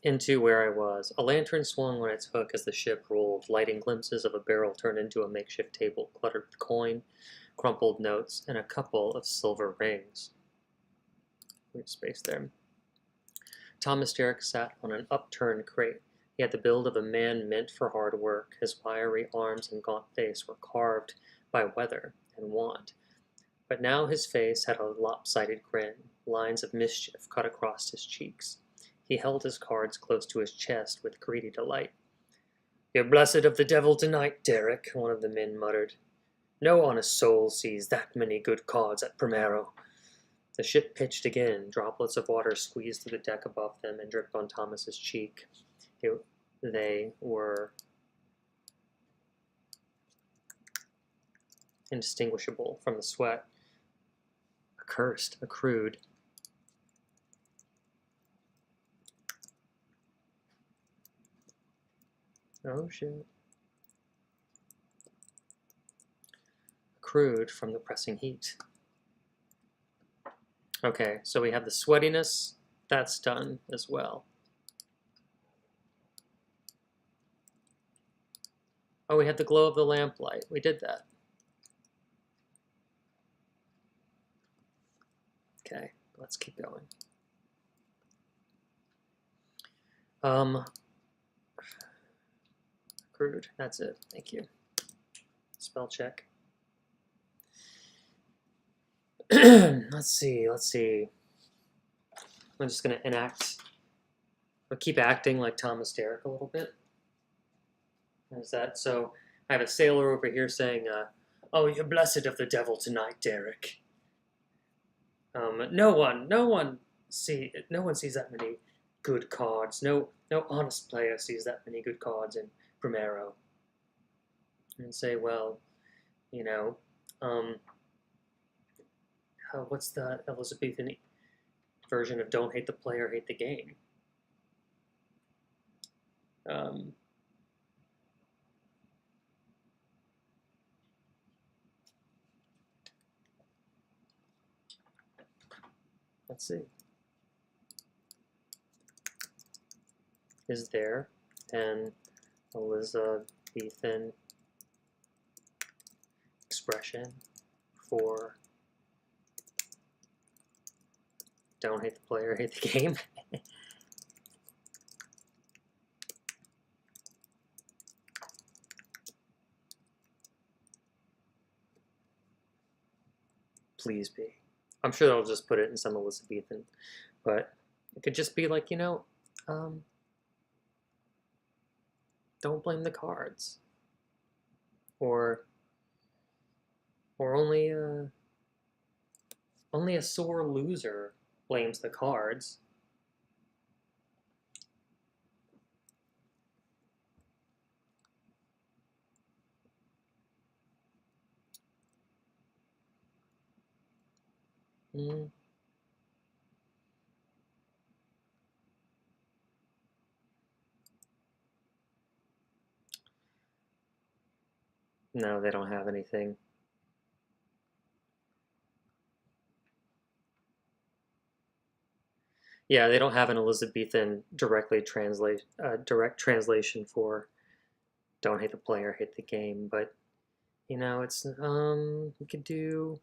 into where I was. A lantern swung on its hook as the ship rolled, lighting glimpses of a barrel turned into a makeshift table cluttered with coin, crumpled notes, and a couple of silver rings. Weird space there. Thomas Derrick sat on an upturned crate. He had the build of a man meant for hard work. His wiry arms and gaunt face were carved by weather and want. But now his face had a lopsided grin, lines of mischief cut across his cheeks. He held his cards close to his chest with greedy delight. "You're blessed of the devil tonight, Derrick," one of the men muttered. "No honest soul sees that many good cards at Primero." The ship pitched again. Droplets of water squeezed through the deck above them and dripped on Thomas's cheek. They were indistinguishable from the sweat. Accursed, accrued. Oh shit. Accrued from the pressing heat. Okay, so we have the sweatiness. That's done as well. Oh, we had the glow of the lamplight. We did that. Okay, let's keep going. Um, crude. That's it. Thank you. Spell check. Let's see. I'm just gonna enact. I'll keep acting like Thomas Derrick a little bit. Is that so? I have a sailor over here saying, "Oh, you're blessed of the devil tonight, Derrick." No one sees that many good cards. No honest player sees that many good cards in Primero. And say, well, you know, um, what's the Elizabethan version of "Don't hate the player, hate the game"? Um, let's see. Is there an Elizabethan expression for "Don't hate the player, hate the game"? Please be. I'm sure they'll just put it in some Elizabethan, but it could just be like, don't blame the cards, or only a sore loser blames the cards. Mm. No, they don't have anything. Yeah, they don't have an Elizabethan direct translation for "Don't hate the player, hate the game." But it's we could do.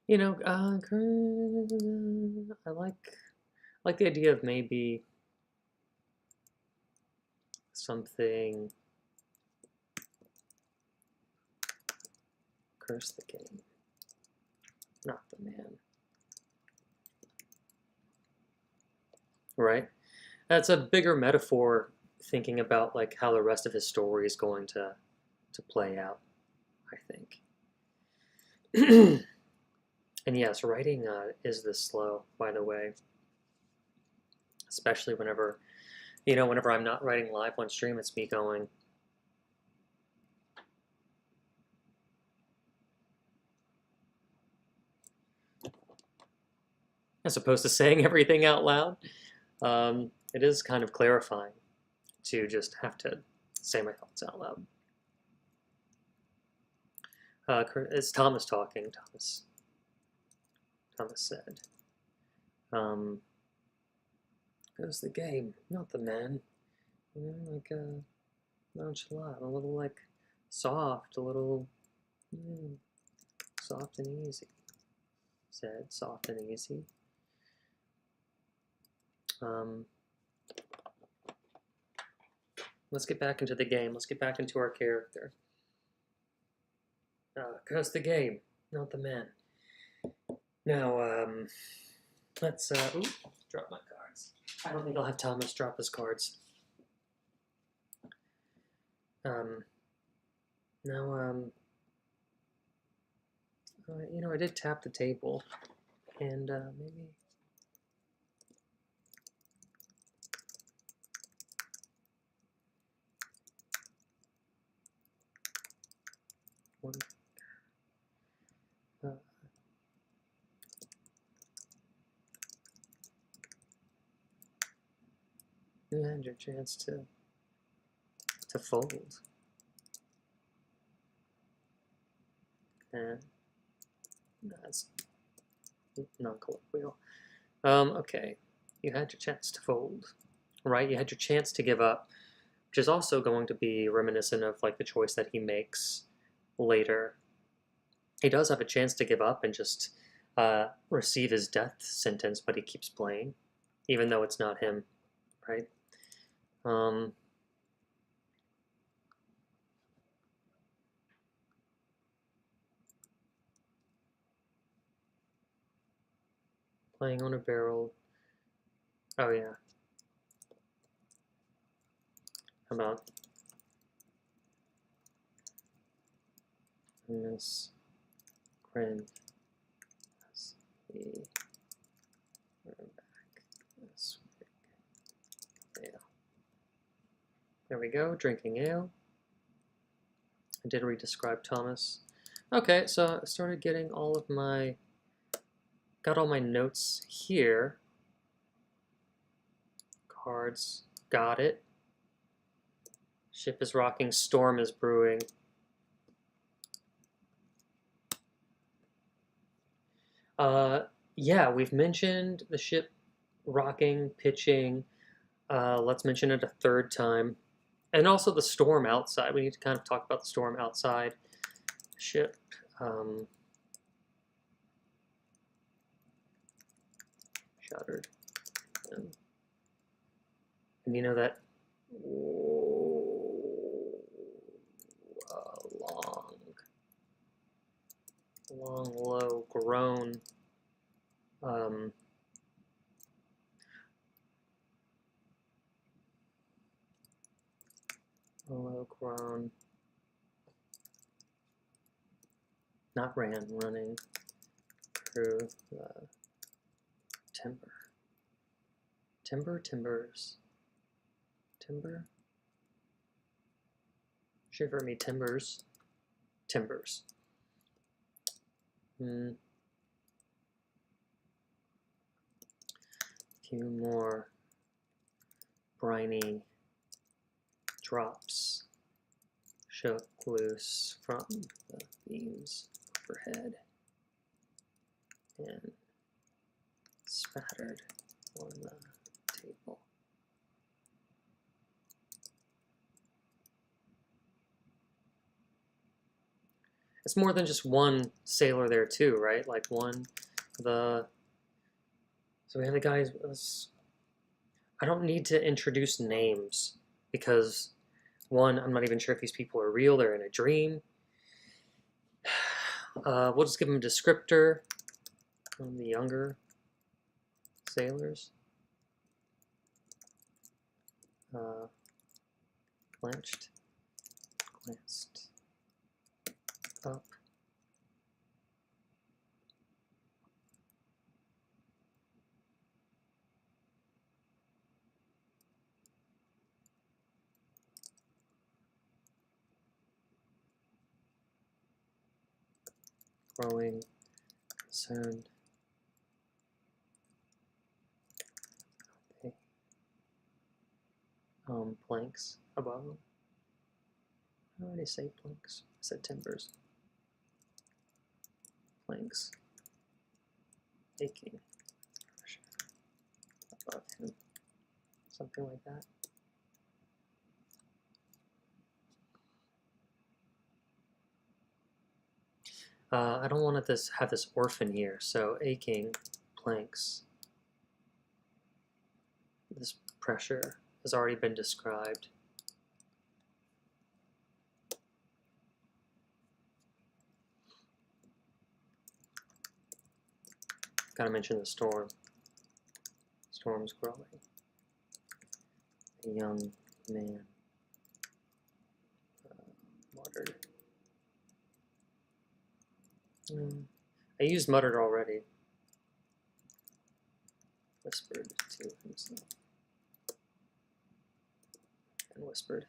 I like the idea of maybe something. Curse the game, not the man. Right? That's a bigger metaphor, thinking about like how the rest of his story is going to play out, I think. And yes, writing is this slow, by the way, especially whenever I'm not writing live on stream, it's me going. As opposed to saying everything out loud. It is kind of clarifying to just have to say my thoughts out loud. It's Thomas talking. Thomas said, "Goes the game, not the man. Like nonchalant, a little like soft, a little soft and easy." Said soft and easy. Let's get back into the game. Let's get back into our character. Curse the game, not the man. Now, let's, drop my cards. I don't think I'll have Thomas drop his cards. I did tap the table, and maybe... One. You had your chance to fold. And that's non-colloquial. Okay, you had your chance to fold, right? You had your chance to give up, which is also going to be reminiscent of like the choice that he makes later He does have a chance to give up and just receive his death sentence, but he keeps playing, even though it's not him, right? Um, playing on a barrel. Oh yeah. How about Miss Grin as the back this week? Yeah. There we go, drinking ale. I did re-describe Thomas. Okay, so I started getting all of my, got all my notes here. Cards, got it. Ship is rocking, storm is brewing. Yeah, we've mentioned the ship rocking, pitching. Let's mention it a third time. And also the storm outside. We need to kind of talk about the storm outside. Ship. Shuttered. And you know that long, low groan. Low groan. Not ran, running through the timber. Timbers. Timber? Shiver me timbers. Timbers. Few more briny drops shook loose from the beams overhead and spattered on the table. It's more than just one sailor there too, right? Like so we have the guys, I don't need to introduce names because one, I'm not even sure if these people are real, they're in a dream. We'll just give them a descriptor from the younger sailors. Glanced up. Growing, concerned. Okay. Planks above them. I already say planks. I said timbers. Planks. Aching. Above him. Something like that. I don't want to have this orphan here, so aching, planks. This pressure has already been described. Gotta mention the storm. Storm's growing. A young man muttered. I used muttered already. Whispered to himself. And whispered.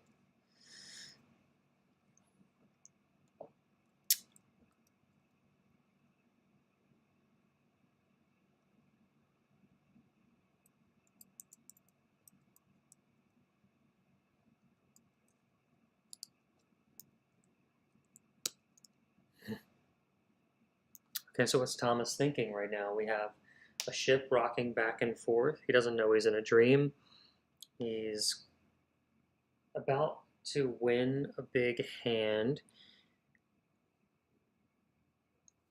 Okay, so what's Thomas thinking right now? We have a ship rocking back and forth. He doesn't know he's in a dream. He's about to win a big hand.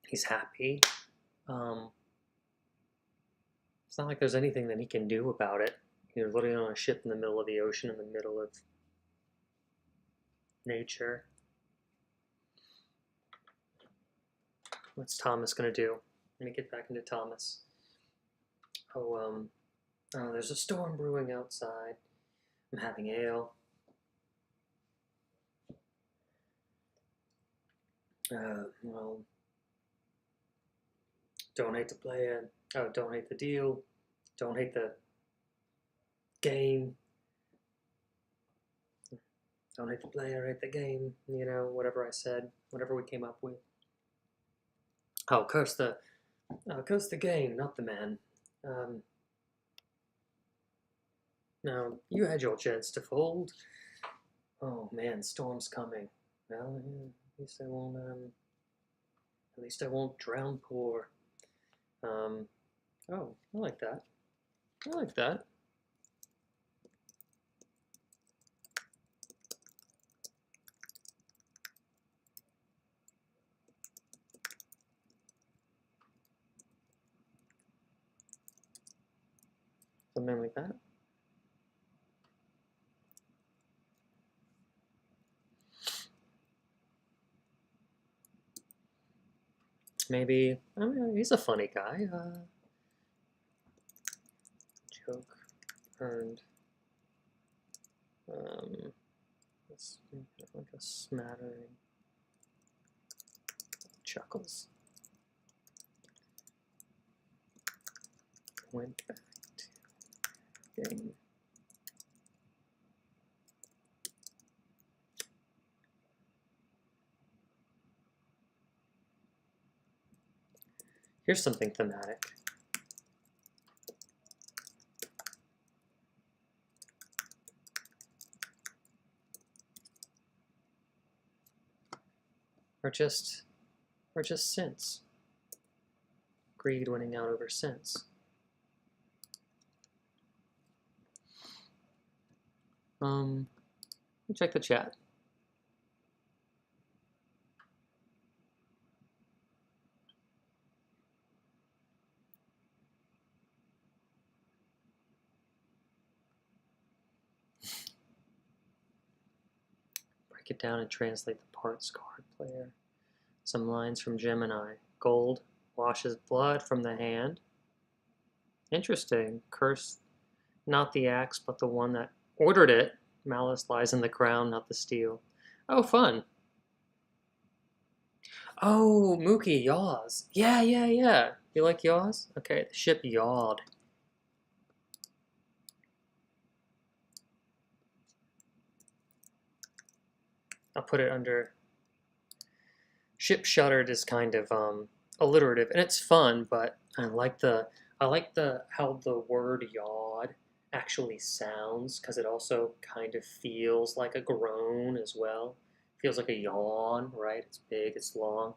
He's happy. It's not like there's anything that he can do about it. You're literally on a ship in the middle of the ocean, in the middle of nature. What's Thomas gonna do? Let me get back into Thomas. Oh, there's a storm brewing outside. I'm having ale. Well, don't hate the player. Oh, don't hate the deal. Don't hate the game. Don't hate the player, hate the game. You know, whatever I said, whatever we came up with. Oh, curse the game, not the man. Now, you had your chance to fold. Oh man, storm's coming. Well, yeah, at least I won't drown poor. Oh, I like that. I like that. Something like that. Maybe, I mean, he's a funny guy. Joke earned. Let's make it like a smattering. Chuckles. Went back to game. Here's something thematic. Or just sense. Greed winning out over sense. Check the chat. Break it down and translate the parts card player. Some lines from Gemini. Gold washes blood from the hand. Interesting. Curse not the axe, but the one that ordered it. Malice lies in the crown, not the steel. Oh, fun. Oh, Mookie, yaws. Yeah. You like yaws? Okay, the ship yawed. I'll put it under... Ship shuddered is kind of alliterative, and it's fun, but I like how the word yawed actually sounds, because it also kind of feels like a groan as well. Feels like a yawn, right? It's big, it's long.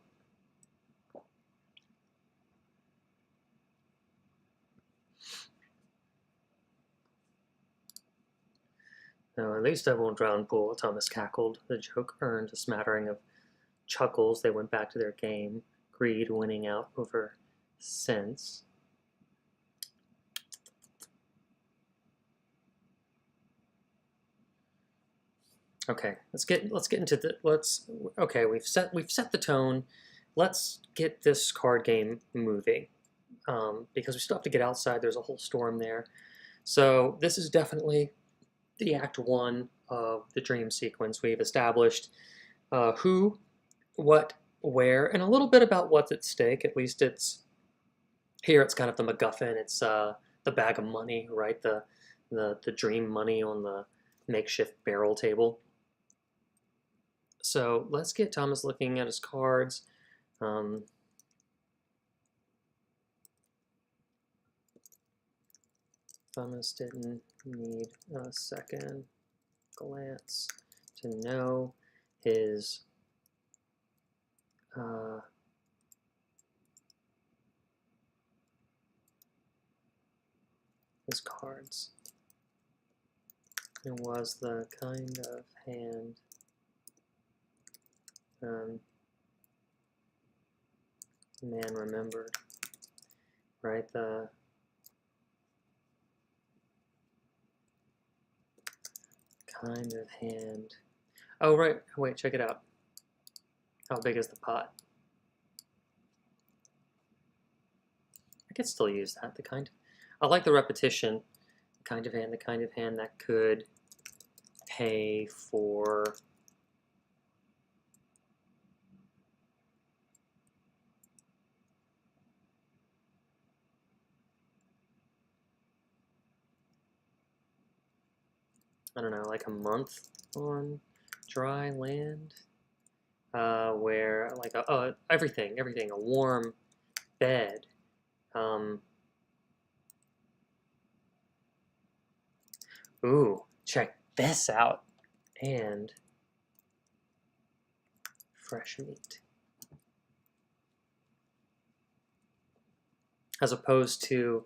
No, at least I won't drown pool, Thomas cackled. The joke earned a smattering of chuckles. They went back to their game, greed winning out over sense. Okay, let's get into the okay, we've set the tone. Let's get this card game moving. Because we still have to get outside. There's a whole storm there. So this is definitely the act one of the dream sequence. We've established who, what, where, and a little bit about what's at stake. At least it's here. It's kind of the MacGuffin. It's the bag of money, right? The dream money on the makeshift barrel table. So let's get Thomas looking at his cards. Thomas didn't need a second glance to know his cards. It was the kind of hand Man remembered. Right, the kind of hand. Oh, right. Wait, check it out. How big is the pot? I could still use that. The kind. I like the repetition. The kind of hand. The kind of hand that could pay for. I don't know, like a month on dry land, where like everything, a warm bed. Ooh, check this out, and fresh meat, as opposed to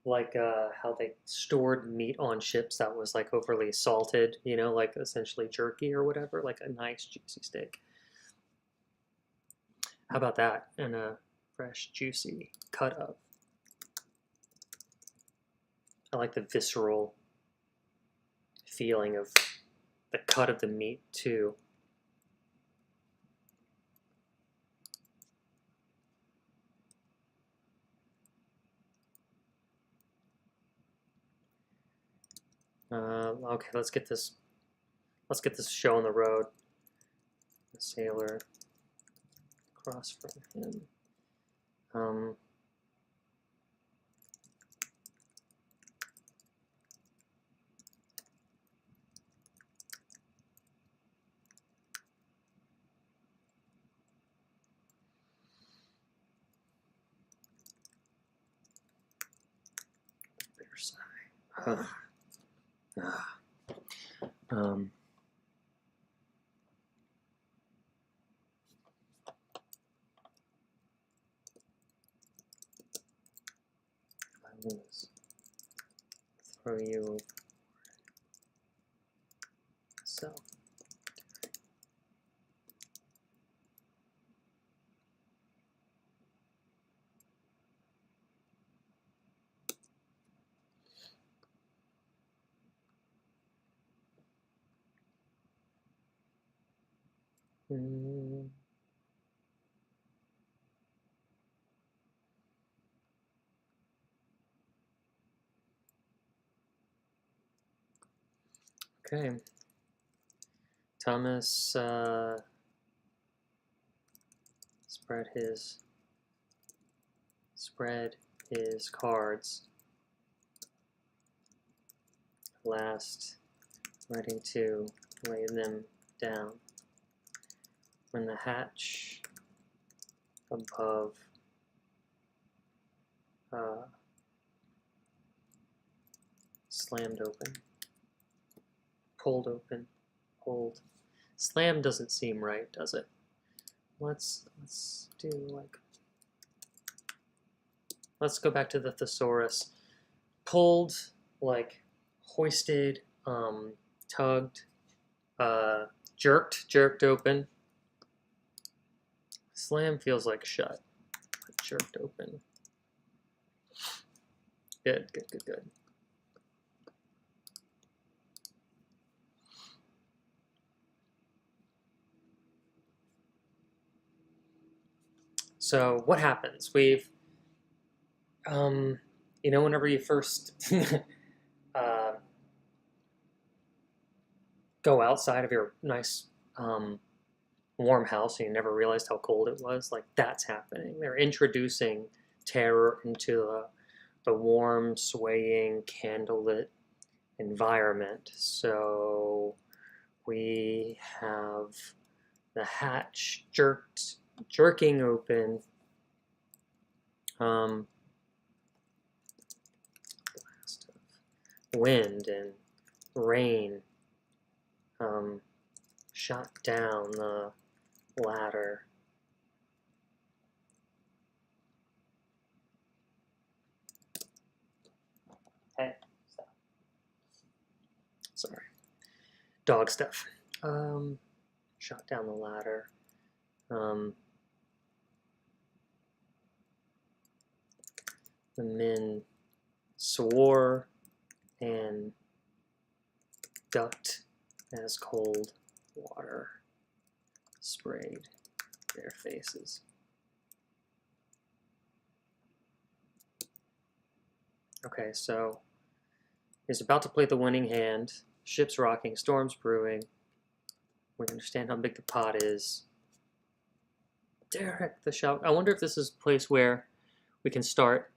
like how they stored meat on ships that was like overly salted, you know, like essentially jerky or whatever, like a nice juicy steak. How about that? And a fresh juicy cut of. I like the visceral feeling of the cut of the meat too. Okay, let's get this show on the road. The sailor across from him. Bitter sigh. Um, I lose. Throw you over. So. Okay. Thomas spread his cards. Last, ready to lay them down. When the hatch above slammed open, pulled open, pulled. Slam doesn't seem right, does it? Let's do like. Let's go back to the thesaurus. Pulled, like hoisted, tugged, jerked open. Slam feels like shut. Jerked open. Good. So what happens? We've, whenever you first go outside of your nice warm house and you never realized how cold it was, like that's happening. They're introducing terror into the warm, swaying, candlelit environment. So we have the hatch jerking open. Blast of wind and rain shot down the ladder. Hey, stop. Sorry. Dog stuff. Shot down the ladder. The men swore and ducked as cold water sprayed their faces. Okay, so he's about to play the winning hand. Ship's rocking, storm's brewing. We understand how big the pot is. Derek the shout. I wonder if this is a place where we can start.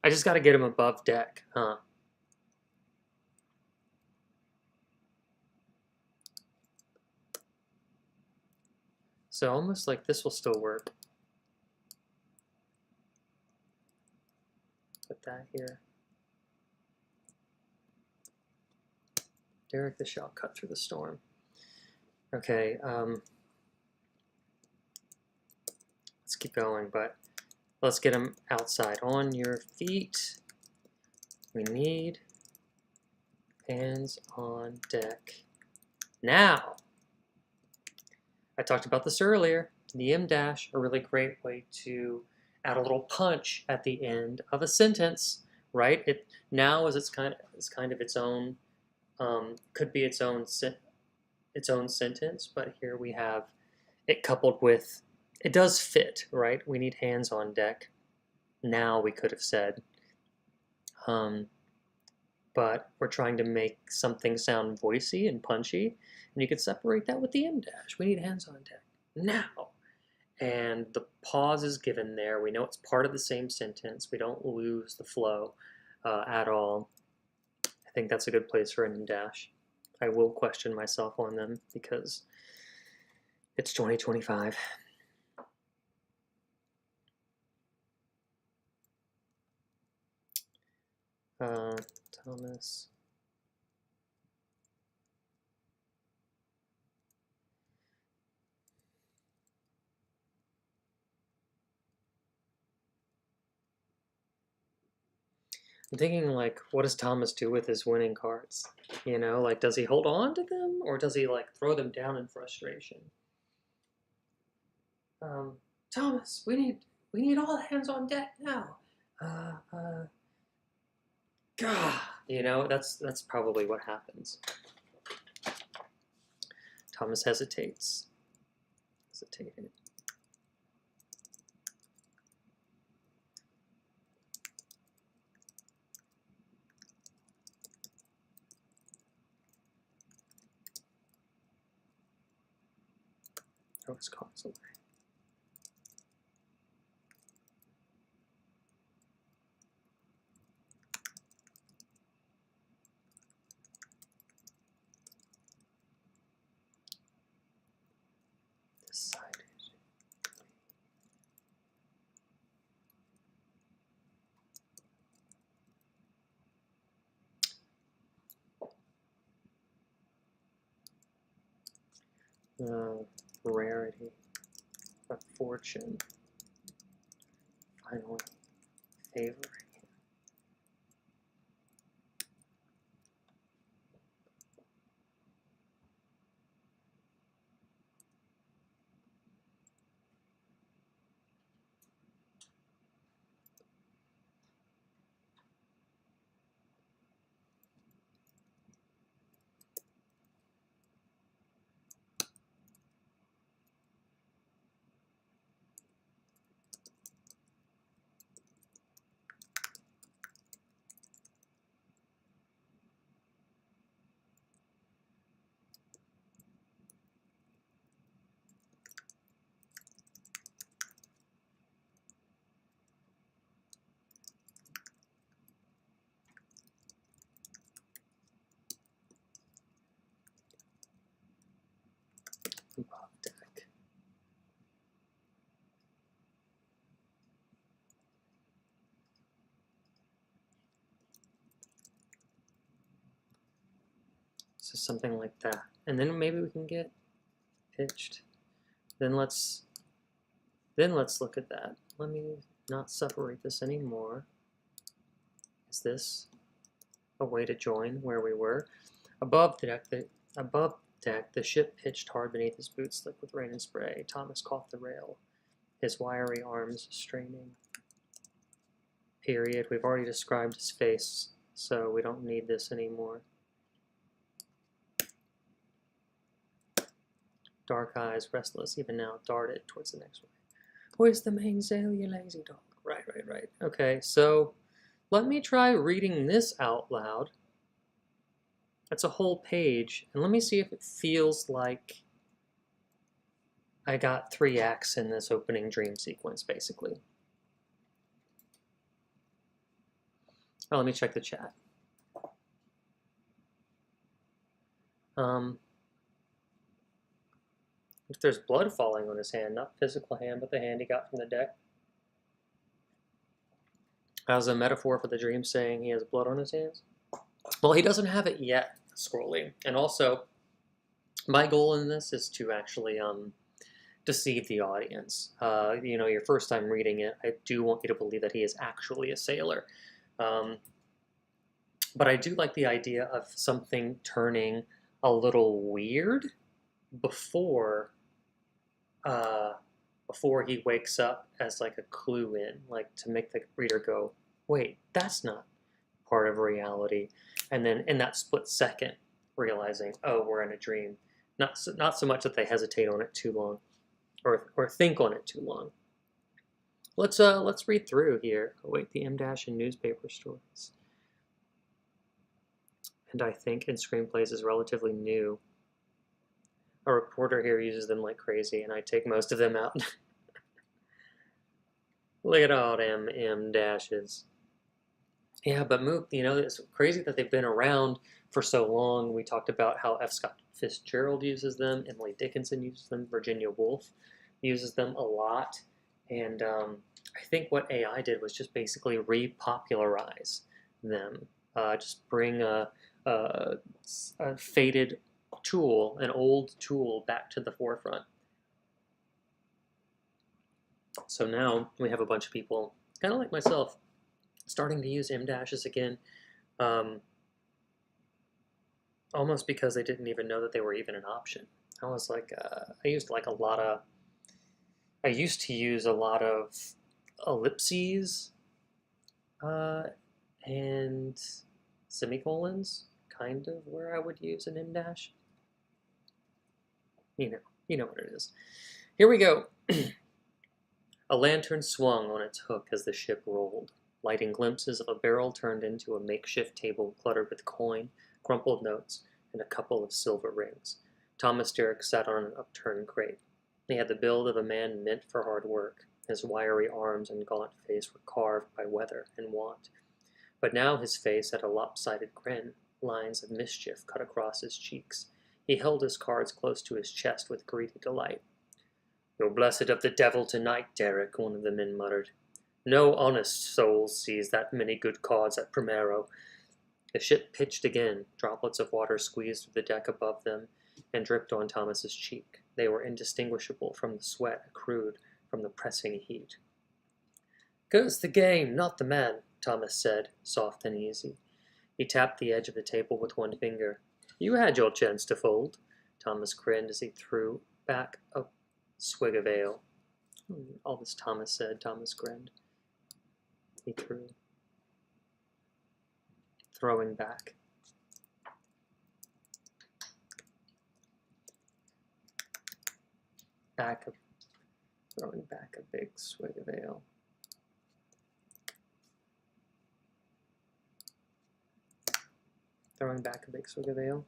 I just got to get him above deck, huh? So almost like this will still work. Put that here. Derek the shell cut through the storm. Okay, let's keep going, but let's get him outside. On your feet. We need hands on deck. Now, I talked about this earlier. The em dash, a really great way to add a little punch at the end of a sentence, right? It now is kind of its own, could be its own sentence, but here we have it coupled with, it does fit, right? We need hands on deck. Now we could have said, but we're trying to make something sound voicey and punchy, and you could separate that with the em dash. We need hands on deck now. And the pause is given there. We know it's part of the same sentence. We don't lose the flow at all. I think that's a good place for an em dash. I will question myself on them because it's 2025. Thomas. I'm thinking, like, what does Thomas do with his winning cards? You know, like, does he hold on to them or does he, like, throw them down in frustration? Thomas, we need all hands on deck now. Gah, you know, that's probably what happens. Thomas hesitated. Throw his cards away. Decided. The rarity of fortune finally favoring him. Above deck. So something like that. And then maybe we can get pitched. Then let's look at that. Let me not separate this anymore. Is this a way to join where we were? Above deck, the ship pitched hard beneath his boots, slick with rain and spray. Thomas coughed the rail. His wiry arms straining. Period. We've already described his face, so we don't need this anymore. Dark eyes, restless even now, darted towards the next one. Where's the mainsail, you lazy dog? Right. Okay, so let me try reading this out loud. That's a whole page, and let me see if it feels like I got 3 acts in this opening dream sequence, basically. Oh, let me check the chat. If there's blood falling on his hand, not physical hand, but the hand he got from the deck. As a metaphor for the dream saying he has blood on his hands? Well, he doesn't have it yet, Scrolly. And also, my goal in this is to actually deceive the audience. You know, your first time reading it, I do want you to believe that he is actually a sailor. But I do like the idea of something turning a little weird before he wakes up as like a clue in, like to make the reader go, wait, that's not part of reality. And then in that split second, realizing, oh, we're in a dream. Not so much that they hesitate on it too long, or think on it too long. Let's read through here. Await the M-dash in newspaper stories. And I think in screenplays is relatively new. A reporter here uses them like crazy, and I take most of them out. Look at all them M-dashes. Yeah, but Mook, you know, it's crazy that they've been around for so long. We talked about how F. Scott Fitzgerald uses them, Emily Dickinson uses them, Virginia Woolf uses them a lot. And I think what AI did was just basically repopularize them. Just bring a faded tool, an old tool, back to the forefront. So now we have a bunch of people, kind of like myself, starting to use M-dashes again, almost because they didn't even know that they were even an option. I was like, I used to use a lot of ellipses and semicolons, kind of where I would use an M-dash. You know what it is. Here we go. A lantern swung on its hook as the ship rolled, lighting glimpses of a barrel turned into a makeshift table cluttered with coin, crumpled notes, and a couple of silver rings. Thomas Derrick sat on an upturned crate. He had the build of a man meant for hard work. His wiry arms and gaunt face were carved by weather and want. But now his face had a lopsided grin, lines of mischief cut across his cheeks. He held his cards close to his chest with greedy delight. "You're blessed of the devil tonight, Derrick," one of the men muttered. "No honest soul sees that many good cards at Primero." The ship pitched again. Droplets of water squeezed through the deck above them and dripped on Thomas's cheek. They were indistinguishable from the sweat accrued from the pressing heat. "Curse the game, not the man," Thomas said, soft and easy. He tapped the edge of the table with one finger. "You had your chance to fold." Thomas grinned as he threw back a swig of ale. All this Thomas said, Thomas grinned. He threw. Throwing back. Throwing back a big swig of ale. Throwing back a big swig of ale.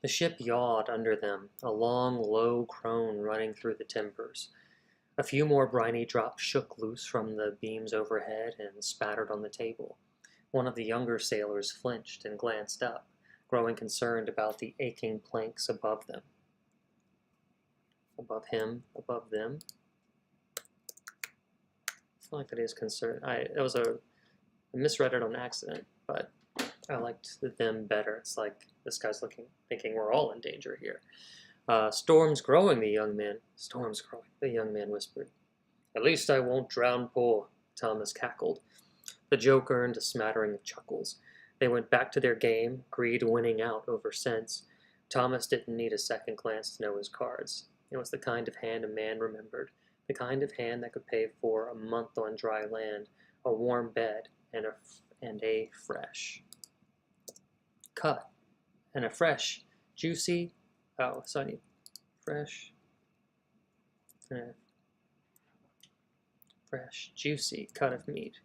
The ship yawed under them, a long, low groan running through the timbers. A few more briny drops shook loose from the beams overhead and spattered on the table. One of the younger sailors flinched and glanced up, growing concerned about the aching planks above them. Above him, above them. I feel like that is concerned. I misread it on accident, but I liked them better. It's like this guy's thinking we're all in danger here. "Storm's growing," the young man. "Storm's growing," the young man whispered. "At least I won't drown poor," Thomas cackled. The joke earned a smattering of chuckles. They went back to their game, greed winning out over sense. Thomas didn't need a second glance to know his cards. It was the kind of hand a man remembered, the kind of hand that could pay for a month on dry land, a warm bed, and a fresh cut, and a fresh, juicy, so I need fresh, and a fresh, juicy cut of meat.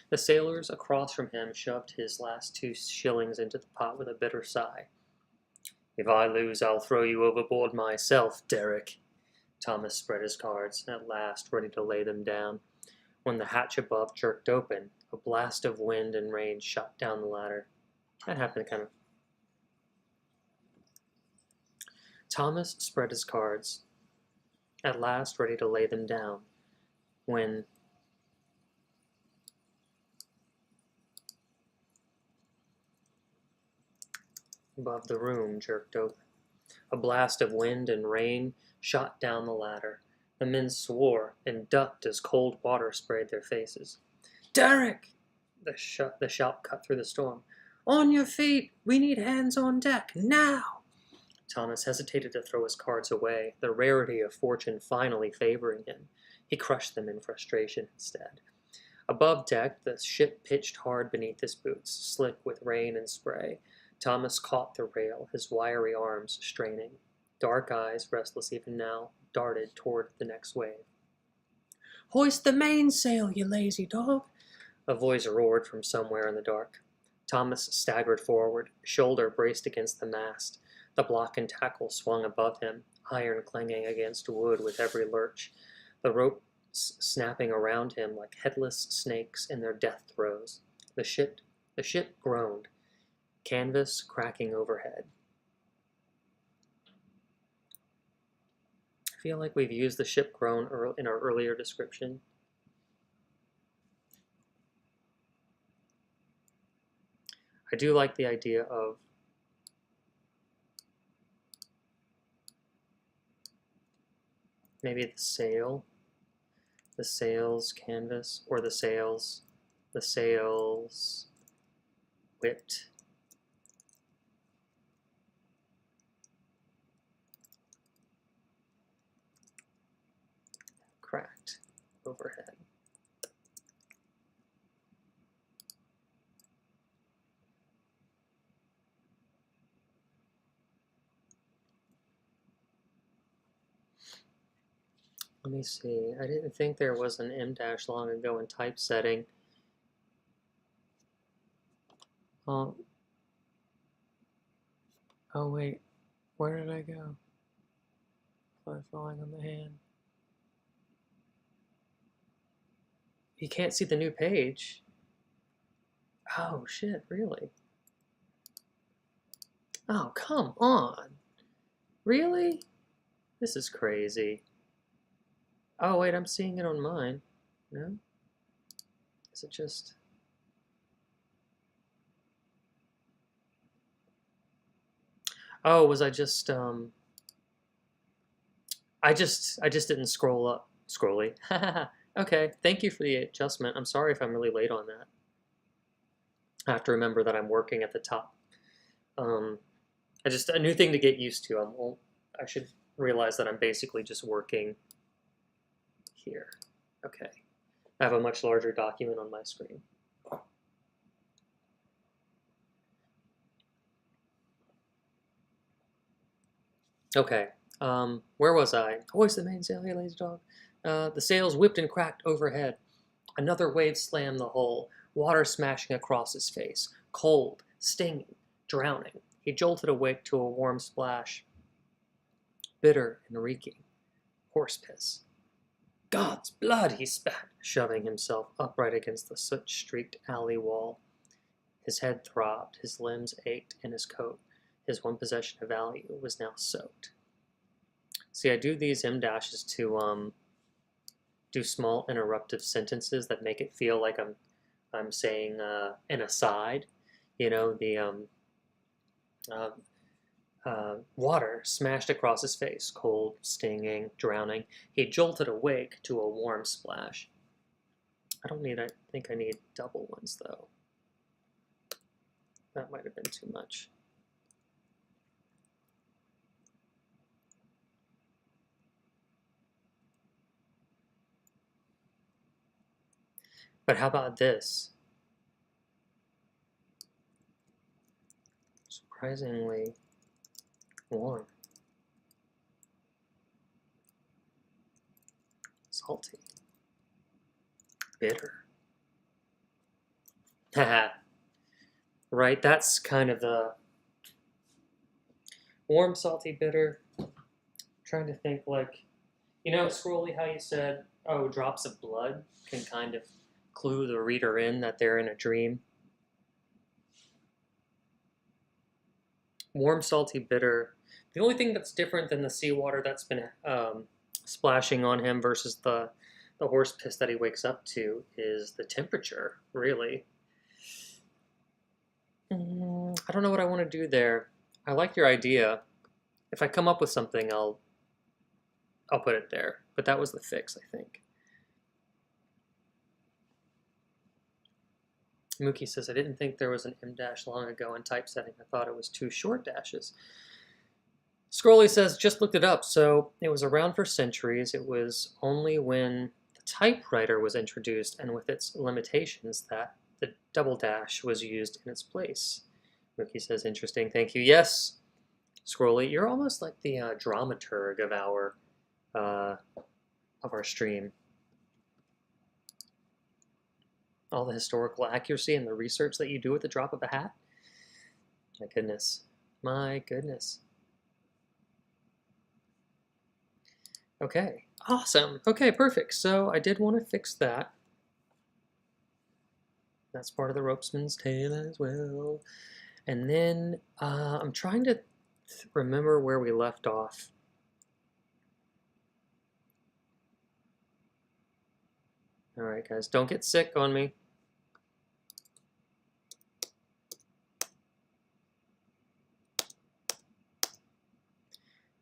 The sailors across from him shoved his last 2 shillings into the pot with a bitter sigh. "If I lose, I'll throw you overboard myself, Derek." Thomas spread his cards, at last ready to lay them down, when the hatch above jerked open. A blast of wind and rain shot down the ladder. That happened kind of. Thomas spread his cards, at last ready to lay them down, when above the room jerked open. A blast of wind and rain shot down the ladder. The men swore and ducked as cold water sprayed their faces. "Derek!" The shout cut through the storm. "On your feet! We need hands on deck, now!" Thomas hesitated to throw his cards away, the rarity of fortune finally favoring him. He crushed them in frustration instead. Above deck, the ship pitched hard beneath his boots, slick with rain and spray. Thomas caught the rail, his wiry arms straining. Dark eyes, restless even now, darted toward the next wave. "Hoist the mainsail, you lazy dog!" a voice roared from somewhere in the dark. Thomas staggered forward, shoulder braced against the mast. The block and tackle swung above him, iron clanging against wood with every lurch. The ropes snapping around him like headless snakes in their death throes. The ship groaned, canvas cracking overhead. I feel like we've used the ship groan in our earlier description. I do like the idea of maybe the sails canvas, or the sails whipped. Cracked overhead. Let me see. I didn't think there was an M- long ago in typesetting. Oh wait, where did I go? Fly falling on the hand. You can't see the new page. Oh shit, really? Oh, come on. Really? This is crazy. Oh wait, I'm seeing it on mine. No? Is it just... Oh, was I just I just didn't scroll up. Scrolly. Okay, thank you for the adjustment. I'm sorry if I'm really late on that. I have to remember that I'm working at the top. A new thing to get used to. I should realize that I'm basically just working here. Okay. I have a much larger document on my screen. Okay. Where was I? Hoist the mainsail, you lazy dog. The sails whipped and cracked overhead. Another wave slammed the hull, water smashing across his face. Cold, stinging, drowning. He jolted awake to a warm splash. Bitter and reeking. Horse piss. "God's blood," he spat, shoving himself upright against the soot-streaked alley wall. His head throbbed, his limbs ached, and his coat, his one possession of value, was now soaked. See, I do these M-dashes to do small interruptive sentences that make it feel like I'm saying an aside. You know, the water smashed across his face, cold, stinging, drowning. He jolted awake to a warm splash. I think I need double ones though. That might have been too much. But how about this? Surprisingly warm. Salty. Bitter. Haha. Right, that's kind of the warm, salty, bitter. Trying to think like, Scrolly, how you said, oh, drops of blood can kind of clue the reader in that they're in a dream. Warm, salty, bitter. The only thing that's different than the seawater that's been splashing on him versus the horse piss that he wakes up to is the temperature, really. I don't know what I want to do there. I like your idea. If I come up with something, I'll put it there. But that was the fix, I think. Mookie says, I didn't think there was an M dash long ago in typesetting. I thought it was 2 short dashes. Scrolly says, just looked it up. So it was around for centuries. It was only when the typewriter was introduced and with its limitations that the double dash was used in its place. Mookie says, interesting. Thank you. Yes, Scrolly, you're almost like the dramaturg of our stream. All the historical accuracy and the research that you do at the drop of a hat. My goodness. My goodness. Okay, awesome. Okay, perfect. So I did want to fix that. That's part of the ropesman's tale as well. And then I'm trying to remember where we left off. All right, guys, don't get sick on me.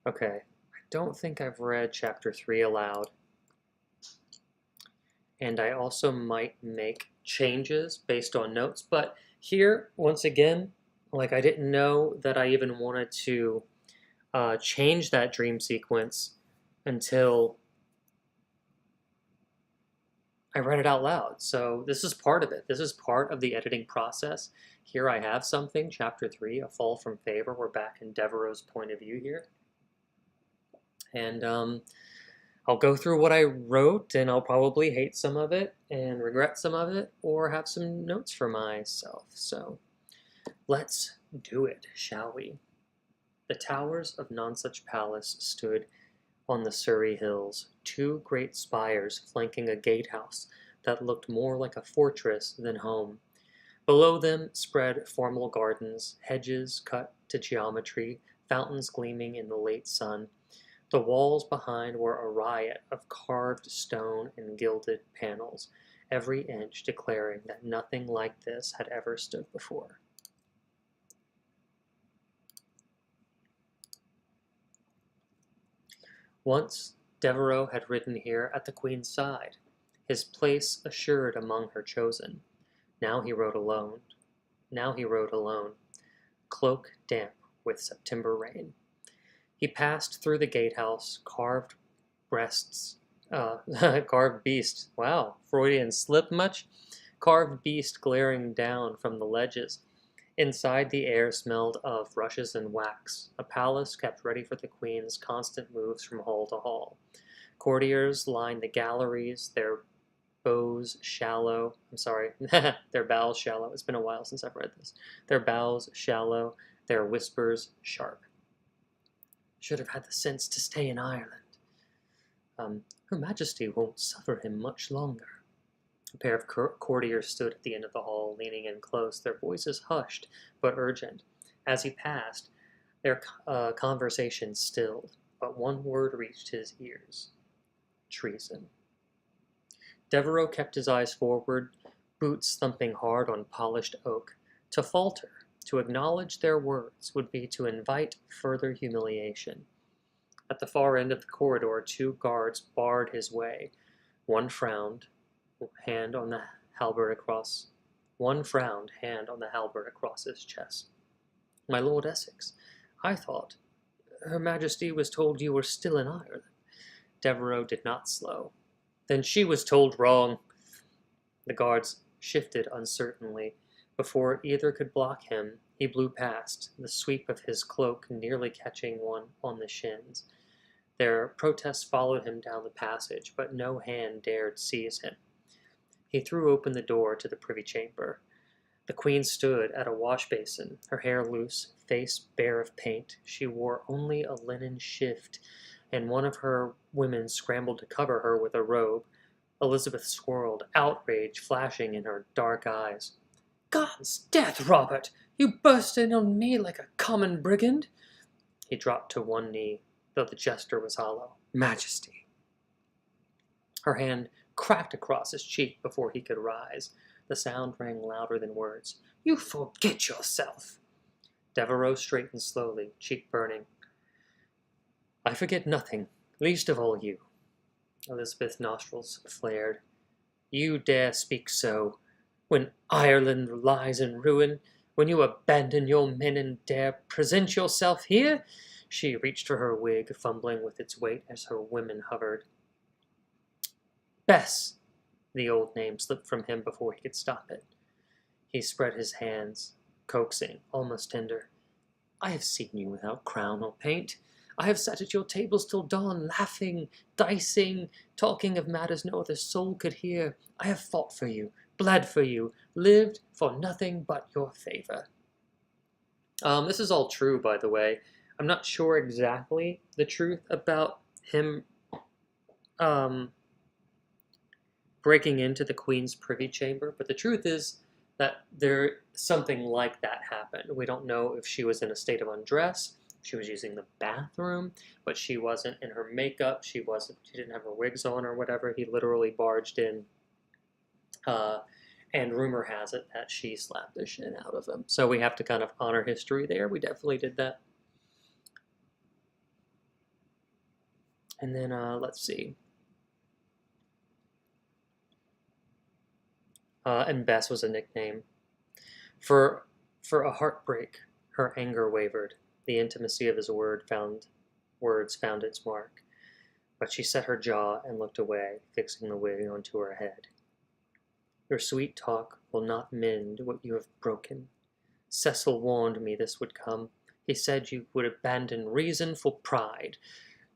Okay, I don't think I've read chapter 3 aloud. And I also might make changes based on notes. But here, once again, like I didn't know that I even wanted to change that dream sequence until I read it out loud. So this is part of it. This is part of the editing process. Here I have something, chapter 3, A Fall from Favor. We're back in Devereaux's point of view here. And I'll go through what I wrote, and I'll probably hate some of it and regret some of it, or have some notes for myself. So let's do it, shall we? The towers of Nonsuch Palace stood on the Surrey hills, 2 great spires flanking a gatehouse that looked more like a fortress than home. Below them spread formal gardens, hedges cut to geometry, fountains gleaming in the late sun. The walls behind were a riot of carved stone and gilded panels, every inch declaring that nothing like this had ever stood before. Once Devereux had ridden here at the Queen's side, his place assured among her chosen. Now he rode alone, cloak damp with September rain. He passed through the gatehouse, carved beast. Wow, Freudian slip much? Carved beast glaring down from the ledges. Inside, the air smelled of rushes and wax, a palace kept ready for the Queen's constant moves from hall to hall. Courtiers lined the galleries, their bows shallow. Their bows shallow. It's been a while since I've read this. Their bows shallow, their whispers sharp. Should have had the sense to stay in Ireland. Her Majesty won't suffer him much longer. A pair of courtiers stood at the end of the hall, leaning in close, their voices hushed but urgent. As he passed, their conversation stilled, but one word reached his ears. Treason. Devereux kept his eyes forward, boots thumping hard on polished oak. To falter, to acknowledge their words, would be to invite further humiliation. At the far end of the corridor, 2 guards barred his way. One frowned, hand on the halberd across his chest. My Lord Essex, I thought Her Majesty was told you were still in Ireland. Devereux did not slow. Then she was told wrong. The guards shifted uncertainly. Before either could block him, he blew past, the sweep of his cloak nearly catching one on the shins. Their protests followed him down the passage, but no hand dared seize him. He threw open the door to the privy chamber. The queen stood at a wash basin, her hair loose, face bare of paint. She wore only a linen shift, and one of her women scrambled to cover her with a robe. Elizabeth swirled, outrage flashing in her dark eyes. "God's death, Robert! You burst in on me like a common brigand!" He dropped to one knee, though the gesture was hollow. "Majesty!" Her hand cracked across his cheek before he could rise. The sound rang louder than words. "You forget yourself!" Devereux straightened slowly, cheek burning. "I forget nothing, least of all you." Elizabeth's nostrils flared. "You dare speak so, when Ireland lies in ruin, when you abandon your men and dare present yourself here?" She reached for her wig, fumbling with its weight as her women hovered. "Bess!" The old name slipped from him before he could stop it. He spread his hands, coaxing, almost tender. "I have seen you without crown or paint. I have sat at your tables till dawn, laughing, dicing, talking of matters no other soul could hear. I have fought for you, bled for you, lived for nothing but your favor." This is all true, by the way. I'm not sure exactly the truth about him breaking into the Queen's privy chamber, but the truth is that something like that happened. We don't know if she was in a state of undress, she was using the bathroom, but she wasn't in her makeup, she didn't have her wigs on or whatever. He literally barged in, and rumor has it that she slapped the shit out of him. So we have to kind of honor history there. We definitely did that. And then, let's see. And Bess was a nickname. For a heartbreak, her anger wavered. The intimacy of his words found its mark. But she set her jaw and looked away, fixing the wig onto her head. "Your sweet talk will not mend what you have broken. Cecil warned me this would come. He said you would abandon reason for pride."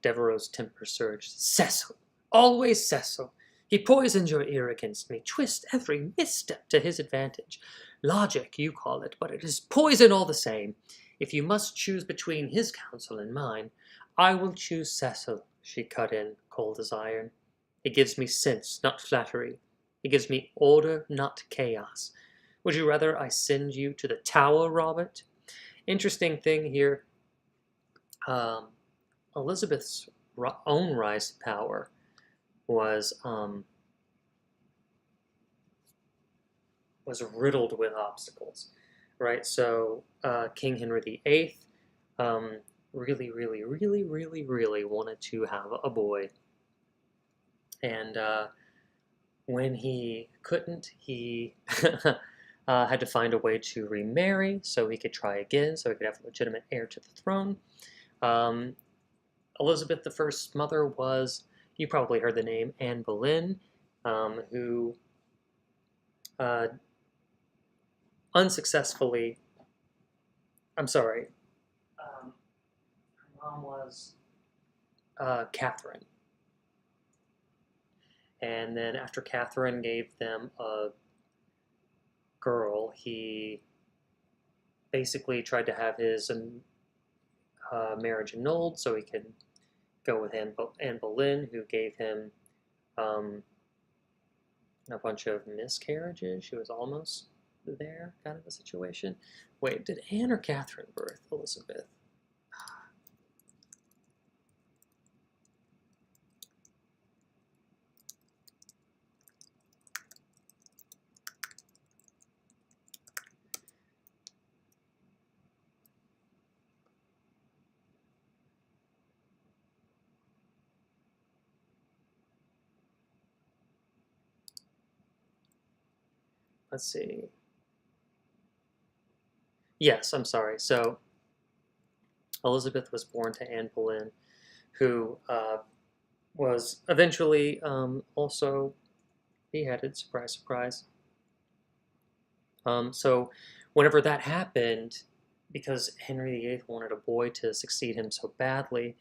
Devereux's temper surged. "Cecil! Always Cecil! He poisons your ear against me, twists every misstep to his advantage. Logic, you call it, but it is poison all the same. If you must choose between his counsel and mine, I will choose Cecil," she cut in, cold as iron. "He gives me sense, not flattery. He gives me order, not chaos. Would you rather I send you to the Tower, Robert?" Interesting thing here, Elizabeth's own rise to power was riddled with obstacles, right? So King Henry VIII really, really, really, really, really wanted to have a boy, and when he couldn't, he had to find a way to remarry so he could try again, so he could have a legitimate heir to the throne. Elizabeth I's mother was, you probably heard the name, Anne Boleyn, who unsuccessfully, I'm sorry, her mom was Catherine. And then after Catherine gave them a girl, he basically tried to have his marriage annulled so he could go with Anne Boleyn, who gave him a bunch of miscarriages. She was almost there, kind of a situation. Wait, did Anne or Catherine birth Elizabeth? Let's see. Yes, I'm sorry. So Elizabeth was born to Anne Boleyn, who was eventually also beheaded, surprise, surprise. So whenever that happened, because Henry VIII wanted a boy to succeed him so badly,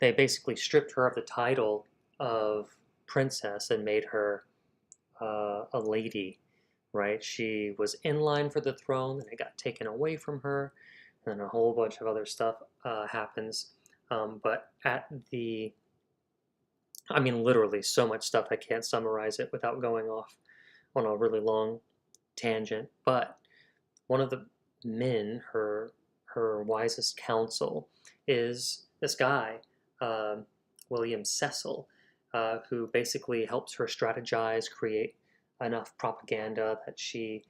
they basically stripped her of the title of princess and made her a lady, right? She was in line for the throne, and it got taken away from her, and then a whole bunch of other stuff happens. But at the, I mean, literally so much stuff, I can't summarize it without going off on a really long tangent. But one of the men, her wisest counsel, is this guy, uh, William Cecil, who basically helps her strategize, create enough propaganda that she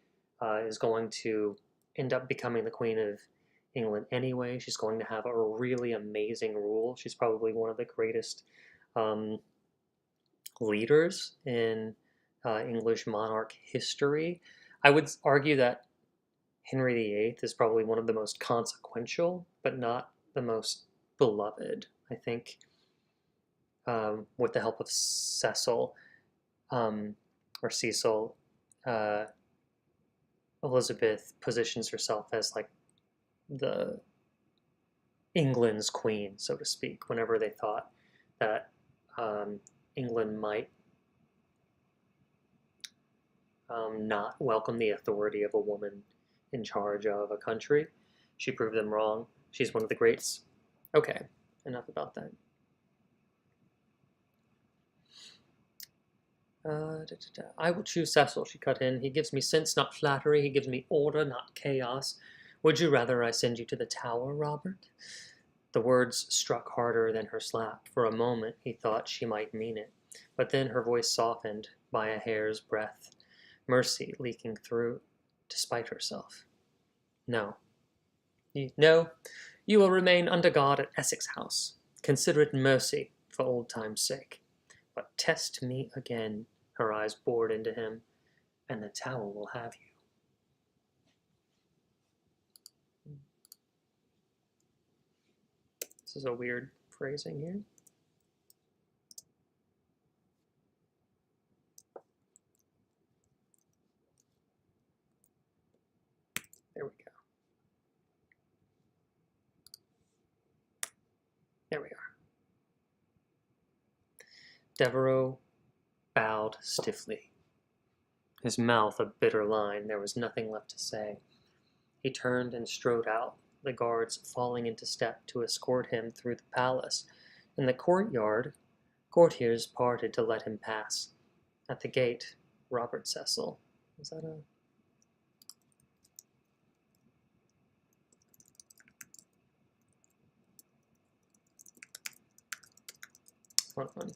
is going to end up becoming the Queen of England anyway. She's going to have a really amazing rule. She's probably one of the greatest um, leaders in English monarch history. I would argue that Henry VIII is probably one of the most consequential, but not the most beloved. I think with the help of Cecil, or Cecil, uh, Elizabeth positions herself as like the England's queen, so to speak, whenever they thought that England might not welcome the authority of a woman in charge of a country. She proved them wrong. She's one of the greats. Okay, enough about that. I will choose Cecil, she cut in. He gives me sense, not flattery. He gives me order, not chaos. Would you rather I send you to the Tower, Robert? The words struck harder than her slap. For a moment he thought she might mean it, but then her voice softened by a hair's breadth, mercy leaking through despite herself. No. No, you will remain under guard at Essex House. Consider it mercy for old time's sake. But test me again, her eyes bored into him, and the Tower will have you. This is a weird phrasing here. There we go. There we are. Devereux bowed stiffly, his mouth a bitter line. There was nothing left to say. He turned and strode out, the guards falling into step to escort him through the palace. In the courtyard, courtiers parted to let him pass. At the gate, Robert Cecil. Is that a... Hold on.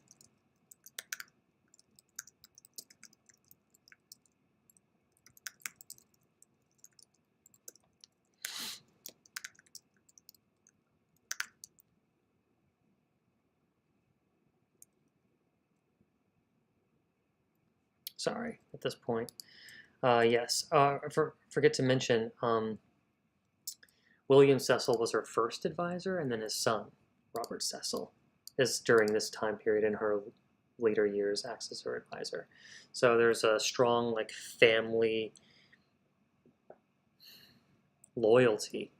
Sorry, at this point. Yes, forget to mention, William Cecil was her first advisor, and then his son, Robert Cecil, is during this time period in her later years acts as her advisor. So there's a strong like family loyalty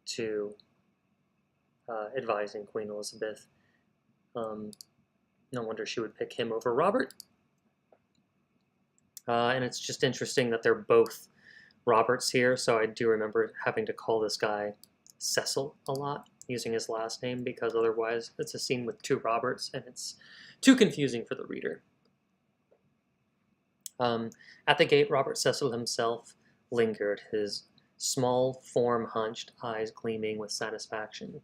to advising Queen Elizabeth. No wonder she would pick him over Robert. And it's just interesting that they're both Roberts here, so I do remember having to call this guy Cecil a lot, using his last name, because otherwise it's a scene with two Roberts, and it's too confusing for the reader. At the gate, Robert Cecil himself lingered, his small form hunched, eyes gleaming with satisfaction.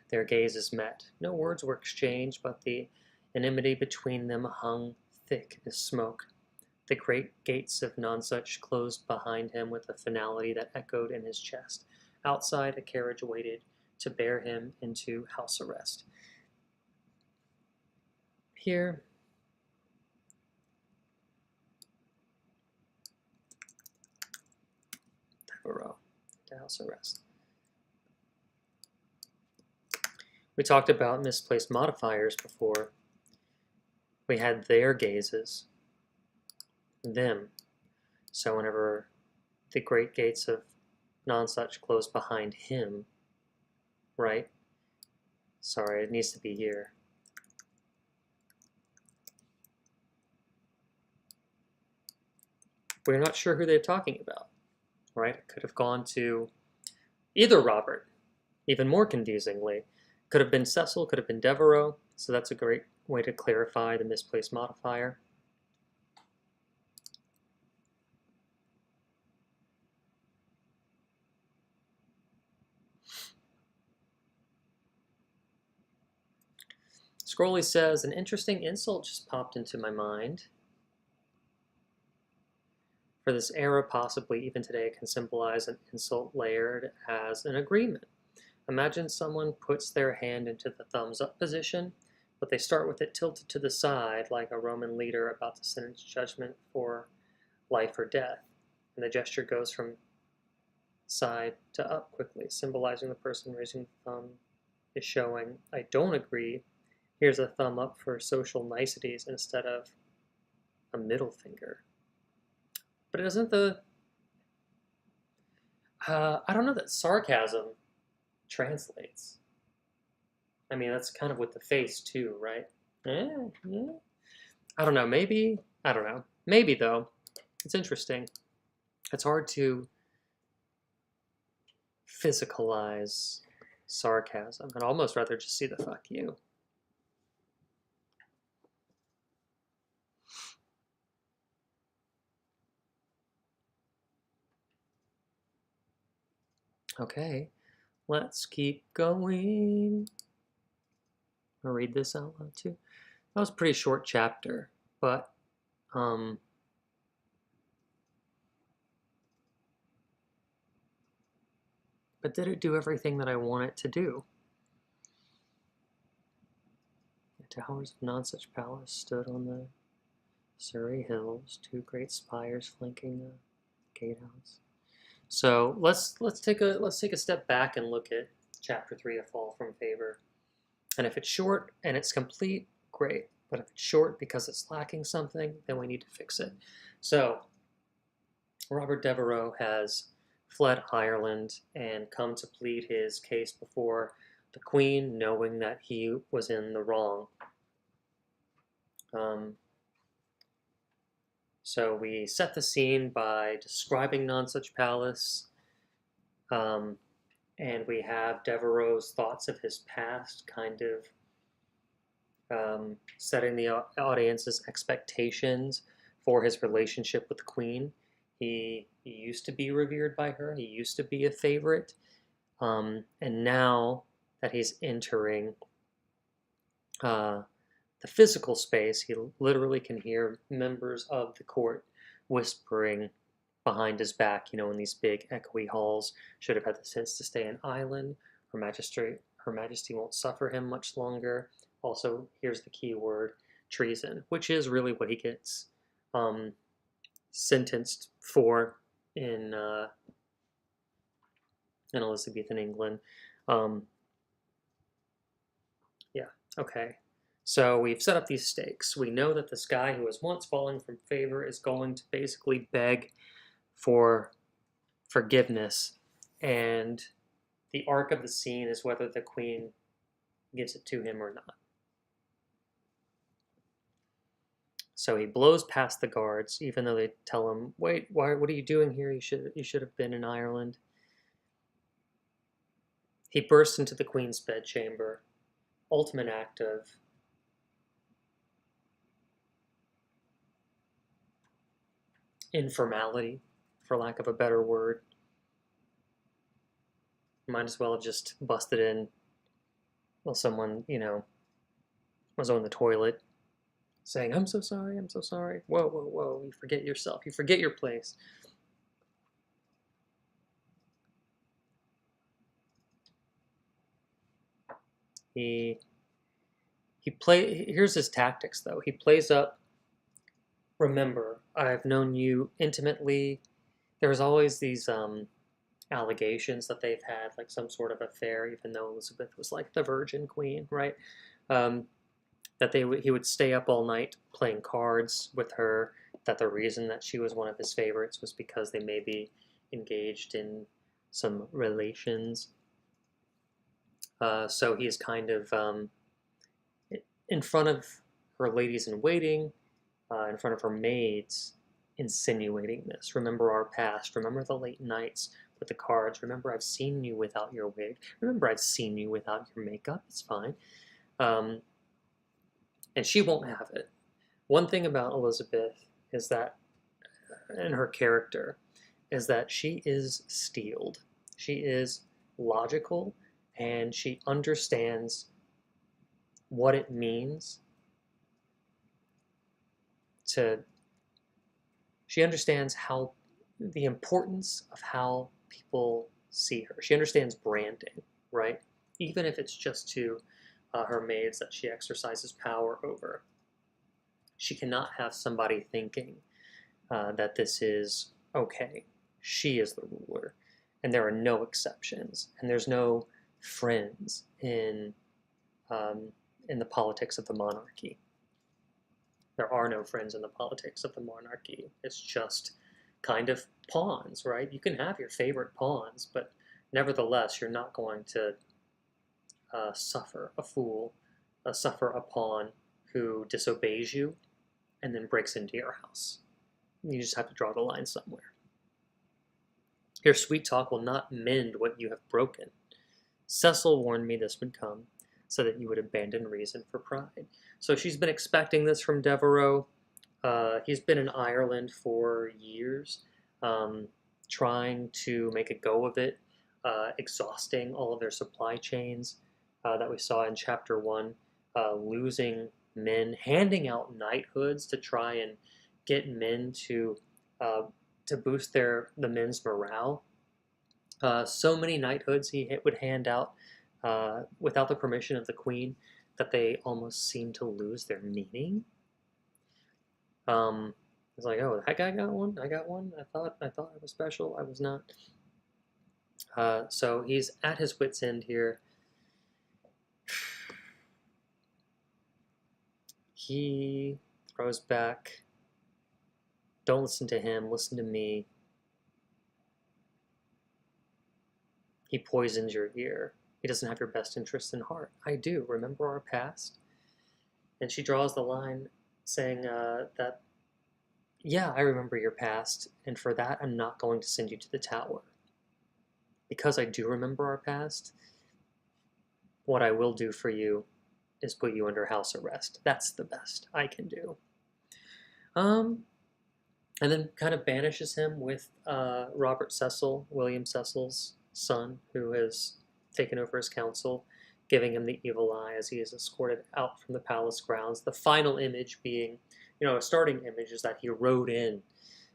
Their gazes met. No words were exchanged, but the enmity between them hung thick as smoke. The great gates of Nonsuch closed behind him with a finality that echoed in his chest. Outside, a carriage waited to bear him into house arrest. Here, Devereux, to house arrest. We talked about misplaced modifiers before. We had their gazes. them. So whenever the great gates of Nonsuch close behind him, right? Sorry, it needs to be here. We're not sure who they're talking about, right? It could have gone to either Robert, even more confusingly. Could have been Cecil, could have been Devereaux, so that's a great way to clarify the misplaced modifier. Scrolly says, an interesting insult just popped into my mind. For this era, possibly even today, can symbolize an insult layered as an agreement. Imagine someone puts their hand into the thumbs up position, but they start with it tilted to the side like a Roman leader about to sentence judgment for life or death. And the gesture goes from side to up quickly, symbolizing the person raising the thumb is showing, I don't agree. Here's a thumb up for social niceties instead of a middle finger. But isn't the, I don't know that sarcasm translates. I mean, that's kind of with the face too, right? Yeah. I don't know, maybe, I don't know. Maybe though, it's interesting. It's hard to physicalize sarcasm. I'd almost rather just see the fuck you. Okay, let's keep going. I'll read this out loud too. That was a pretty short chapter, but did it do everything that I want it to do? The towers of Nonsuch Palace stood on the Surrey Hills, two great spires flanking the gatehouse. So let's take a step back and look at chapter 3 of Fall from Favor. And if it's short and it's complete, great. But if it's short because it's lacking something, then we need to fix it. So Robert Devereux has fled Ireland and come to plead his case before the Queen, knowing that he was in the wrong. So we set the scene by describing Nonsuch Palace, and we have Devereux's thoughts of his past, kind of setting the audience's expectations for his relationship with the Queen. He used to be revered by her. He used to be a favorite, and now that he's entering the physical space, he literally can hear members of the court whispering behind his back, in these big echoey halls. Should have had the sense to stay an island. Her Majesty won't suffer him much longer. Also, here's the key word, treason, which is really what he gets sentenced for in Elizabethan England. Yeah, okay. So we've set up these stakes. We know that this guy who was once falling from favor is going to basically beg for forgiveness, and the arc of the scene is whether the Queen gives it to him or not. So he blows past the guards, even though they tell him, "Wait, what are you doing here? You should have been in Ireland." He bursts into the Queen's bedchamber. Ultimate act of informality, for lack of a better word. Might as well have just busted in while someone, was on the toilet saying, I'm so sorry, I'm so sorry. Whoa, whoa, whoa, you forget yourself. You forget your place. Here's his tactics, though. He plays up, remember, I've known you intimately. There's always these allegations that they've had like some sort of affair, even though Elizabeth was like the virgin queen, right? That he would stay up all night playing cards with her, that the reason that she was one of his favorites was because they may be engaged in some relations. So he's kind of in front of her ladies in waiting, in front of her maids, insinuating this. Remember our past. Remember the late nights with the cards. Remember I've seen you without your wig. Remember I've seen you without your makeup. It's fine. And she won't have it. One thing about Elizabeth is that, and her character, is that she is steeled. She is logical, and she understands what it means she understands how the importance of how people see her. She understands branding, right? Even if it's just to her maids that she exercises power over. She cannot have somebody thinking that this is okay. She is the ruler, and there are no exceptions, and there's no friends in the politics of the monarchy. There are no friends in the politics of the monarchy. It's just kind of pawns, right? You can have your favorite pawns, but nevertheless, you're not going to suffer a fool, suffer a pawn who disobeys you and then breaks into your house. You just have to draw the line somewhere. Your sweet talk will not mend what you have broken. Cecil warned me this would come, so that you would abandon reason for pride. So she's been expecting this from Devereux. He's been in Ireland for years, trying to make a go of it, exhausting all of their supply chains that we saw in Chapter 1, losing men, handing out knighthoods to try and get men to boost the men's morale. So many knighthoods he would hand out without the permission of the Queen that they almost seem to lose their meaning. It's like, oh, that guy got one. I got one. I thought I was special. I was not. So he's at his wit's end here. He throws back. Don't listen to him. Listen to me. He poisons your ear. He doesn't have your best interests in heart. I do. Remember our past? And she draws the line saying that, yeah, I remember your past, and for that, I'm not going to send you to the tower. Because I do remember our past, what I will do for you is put you under house arrest. That's the best I can do. And then kind of banishes him with Robert Cecil, William Cecil's son, who has taken over his council, giving him the evil eye as he is escorted out from the palace grounds. The final image being, a starting image is that he rode in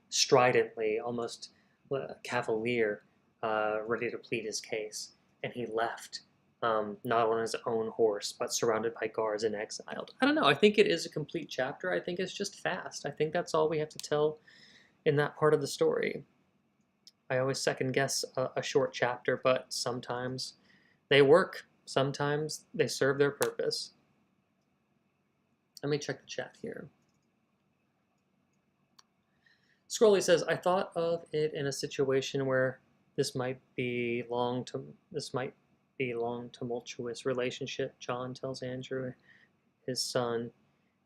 stridently, almost cavalier, ready to plead his case. And he left, not on his own horse, but surrounded by guards and exiled. I don't know. I think it is a complete chapter. I think it's just fast. I think that's all we have to tell in that part of the story. I always second guess a short chapter, but sometimes they work. Sometimes they serve their purpose. Let me check the chat here. Scrolly says, I thought of it in a situation where this might be long tumultuous relationship. John tells Andrew, his son,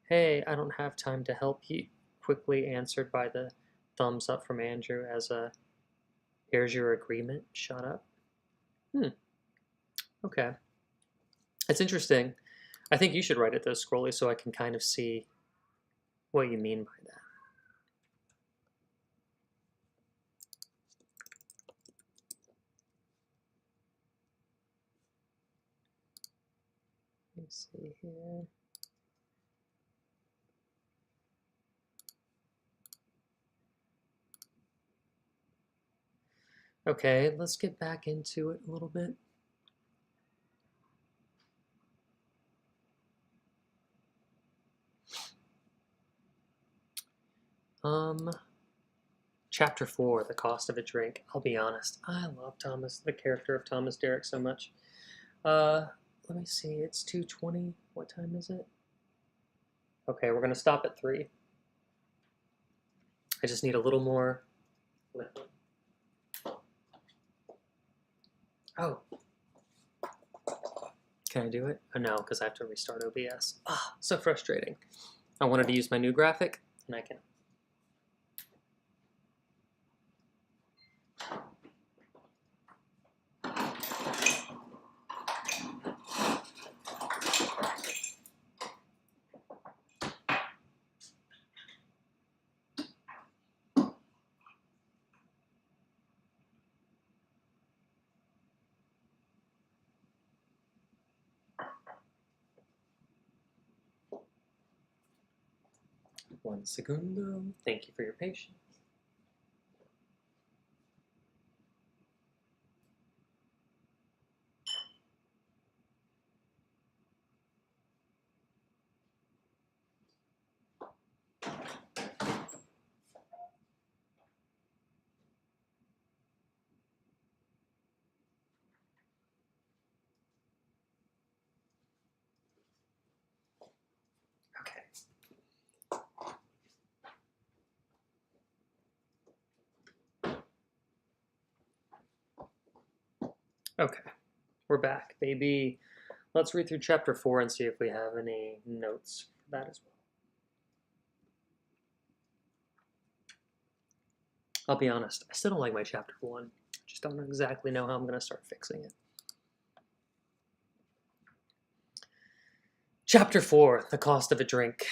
hey, I don't have time to help you. Quickly answered by the thumbs up from Andrew as a, here's your agreement, shut up. Okay. It's interesting. I think you should write it though, Scrolly, so I can kind of see what you mean by that. Let me see here. Okay, let's get back into it a little bit. Chapter 4, The Cost of a Drink. I'll be honest, I love the character of Thomas Derrick so much. Let me see, it's 2:20. What time is it? Okay, we're going to stop at 3. I just need a little more liquid. Oh, can I do it? Oh, no, because I have to restart OBS. Ah, so frustrating. I wanted to use my new graphic, and I can. One segundo. Thank you for your patience. Okay. Okay, we're back, baby. Let's read through chapter 4 and see if we have any notes for that as well. I'll be honest, I still don't like my chapter 1. I just don't exactly know how I'm going to start fixing it. Chapter 4, The Cost of a Drink.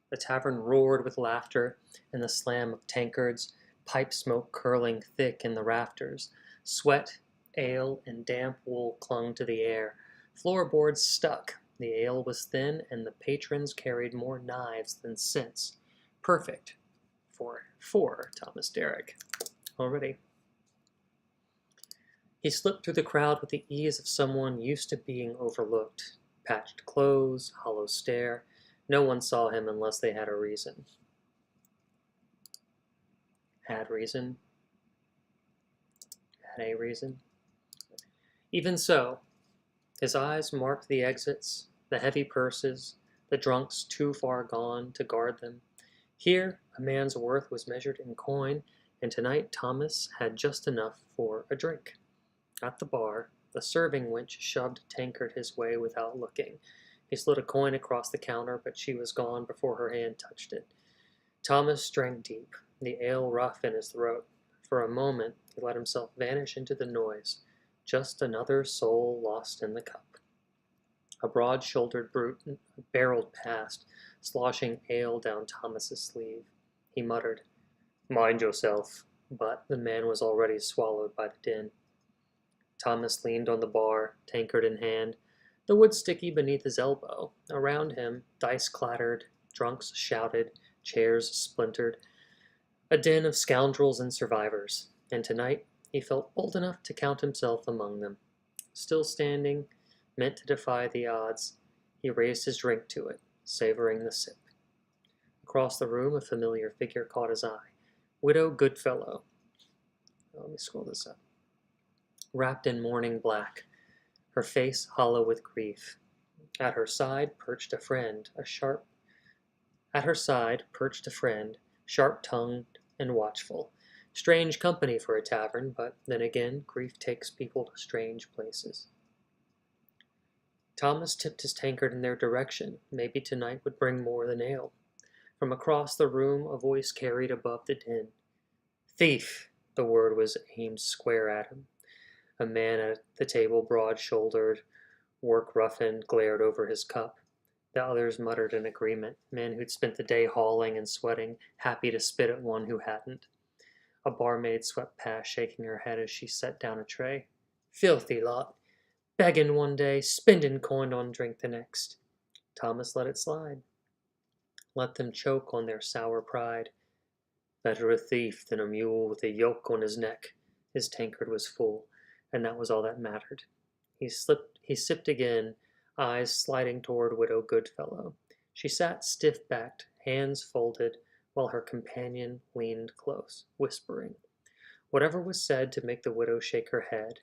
The tavern roared with laughter and the slam of tankards, pipe smoke curling thick in the rafters. Sweat, ale, and damp wool clung to the air. Floorboards stuck. The ale was thin, and the patrons carried more knives than sense. Perfect for Thomas Derrick. Already. He slipped through the crowd with the ease of someone used to being overlooked. Patched clothes, hollow stare. No one saw him unless they had a reason. Had reason? Had a reason? Even so, his eyes marked the exits, the heavy purses, the drunks too far gone to guard them. Here, a man's worth was measured in coin, and tonight Thomas had just enough for a drink. At the bar, the serving wench shoved a tankard his way without looking. He slid a coin across the counter, but she was gone before her hand touched it. Thomas drank deep, the ale rough in his throat. For a moment, he let himself vanish into the noise. Just another soul lost in the cup. A broad-shouldered brute barreled past, sloshing ale down Thomas's sleeve. He muttered, "Mind yourself," but the man was already swallowed by the din. Thomas leaned on the bar, tankard in hand, the wood sticky beneath his elbow. Around him, dice clattered, drunks shouted, chairs splintered. A din of scoundrels and survivors, and tonight he felt old enough to count himself among them. Still standing, meant to defy the odds, he raised his drink to it, savoring the sip. Across the room, a familiar figure caught his eye. Widow Goodfellow. Let me scroll this up. Wrapped in mourning black, her face hollow with grief. At her side perched a friend, sharp-tongued and watchful. Strange company for a tavern, but then again, grief takes people to strange places. Thomas tipped his tankard in their direction. Maybe tonight would bring more than ale. From across the room, a voice carried above the din. "Thief!" The word was aimed square at him. A man at the table, broad-shouldered, work-roughened, glared over his cup. The others muttered in agreement, men who'd spent the day hauling and sweating, happy to spit at one who hadn't. A barmaid swept past, shaking her head as she set down a tray. "Filthy lot. Begging one day, spending coin on drink the next." Thomas let it slide. Let them choke on their sour pride. Better a thief than a mule with a yoke on his neck. His tankard was full, and that was all that mattered. He sipped again, eyes sliding toward Widow Goodfellow. She sat stiff-backed, hands folded, while her companion leaned close, whispering. Whatever was said to make the widow shake her head,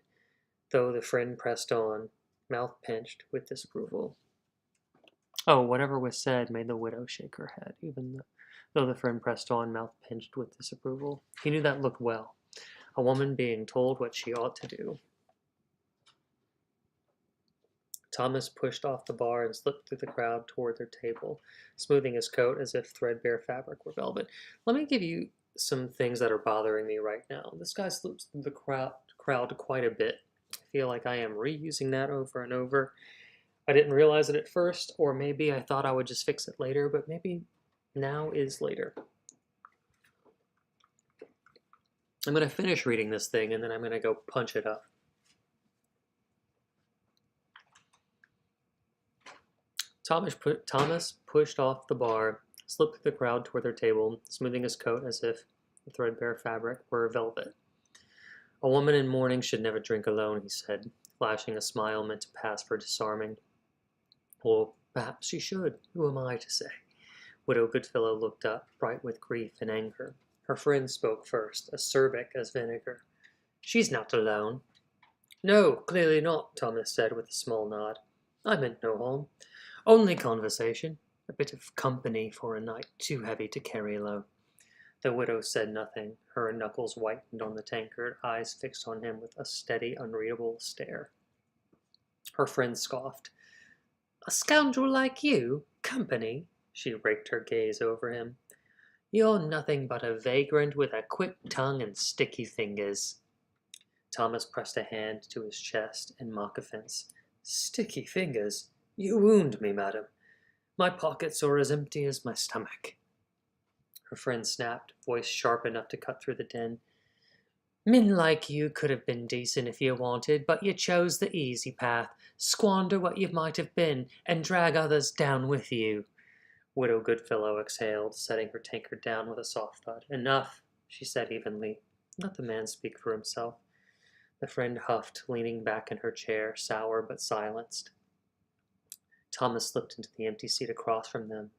though the friend pressed on, mouth pinched with disapproval. Oh, whatever was said made the widow shake her head, even though the friend pressed on, mouth pinched with disapproval. He knew that looked well. A woman being told what she ought to do. Thomas pushed off the bar and slipped through the crowd toward their table, smoothing his coat as if threadbare fabric were velvet. Let me give you some things that are bothering me right now. This guy slips through the crowd quite a bit. I feel like I am reusing that over and over. I didn't realize it at first, or maybe I thought I would just fix it later, but maybe now is later. I'm going to finish reading this thing, and then I'm going to go punch it up. Thomas pushed off the bar, slipped through the crowd toward their table, smoothing his coat as if the threadbare fabric were velvet. A woman in mourning should never drink alone, he said, flashing a smile meant to pass for disarming. Or perhaps she should. Who am I to say? Widow Goodfellow looked up, bright with grief and anger. Her friend spoke first, acerbic as vinegar. She's not alone. No, clearly not, Thomas said with a small nod. I meant no harm. Only conversation. A bit of company for a night too heavy to carry alone. The widow said nothing. Her knuckles whitened on the tankard, eyes fixed on him with a steady, unreadable stare. Her friend scoffed. A scoundrel like you? Company? She raked her gaze over him. You're nothing but a vagrant with a quick tongue and sticky fingers. Thomas pressed a hand to his chest in mock offense. Sticky fingers? You wound me, madam. My pockets are as empty as my stomach. Her friend snapped, voice sharp enough to cut through the din. Men like you could have been decent if you wanted, but you chose the easy path, squander what you might have been, and drag others down with you. Widow Goodfellow exhaled, setting her tankard down with a soft thud. Enough, she said evenly. Let the man speak for himself. The friend huffed, leaning back in her chair, sour but silenced. Thomas slipped into the empty seat across from them,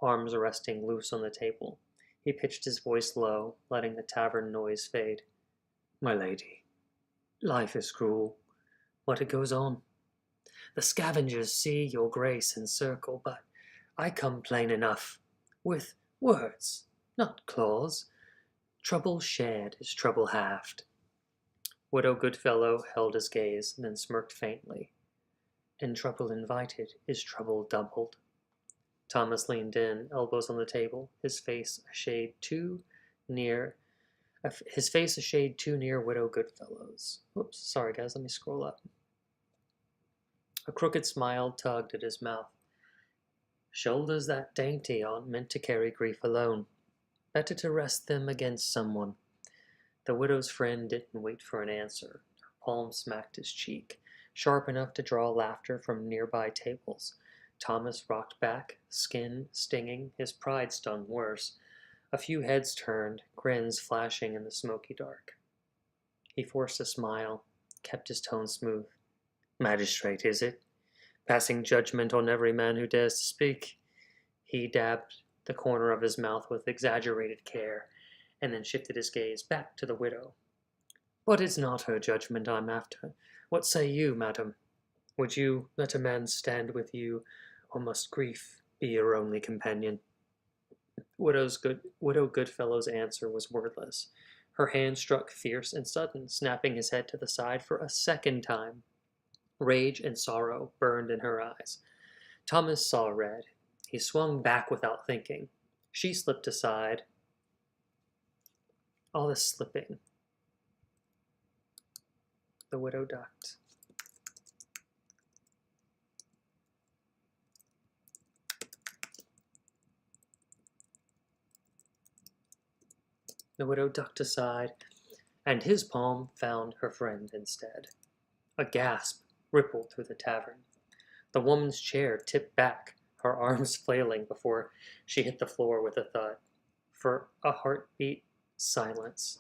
arms resting loose on the table. He pitched his voice low, letting the tavern noise fade. My lady, life is cruel, but it goes on. The scavengers see your grace and circle, but I come plain enough, with words, not claws. Trouble shared is trouble halved. Widow Goodfellow held his gaze, then smirked faintly. And trouble invited is trouble doubled. Thomas leaned in, elbows on the table, his face a shade too near Widow Goodfellow's. Oops, sorry guys, let me scroll up. A crooked smile tugged at his mouth. Shoulders that dainty aren't meant to carry grief alone. Better to rest them against someone. The widow's friend didn't wait for an answer. Her palm smacked his cheek, sharp enough to draw laughter from nearby tables. Thomas rocked back, skin stinging, his pride stung worse. A few heads turned, grins flashing in the smoky dark. He forced a smile, kept his tone smooth. Magistrate, is it? Passing judgment on every man who dares to speak. He dabbed the corner of his mouth with exaggerated care, and then shifted his gaze back to the widow. But it's not her judgment I'm after. What say you, madam? Would you let a man stand with you, or must grief be your only companion? Widow Goodfellow's answer was wordless. Her hand struck fierce and sudden, snapping his head to the side for a second time. Rage and sorrow burned in her eyes. Thomas saw red. He swung back without thinking. She slipped aside. All this slipping. The widow ducked. The widow ducked aside, and his palm found her friend instead. A gasp rippled through the tavern. The woman's chair tipped back, her arms flailing before she hit the floor with a thud. For a heartbeat, silence.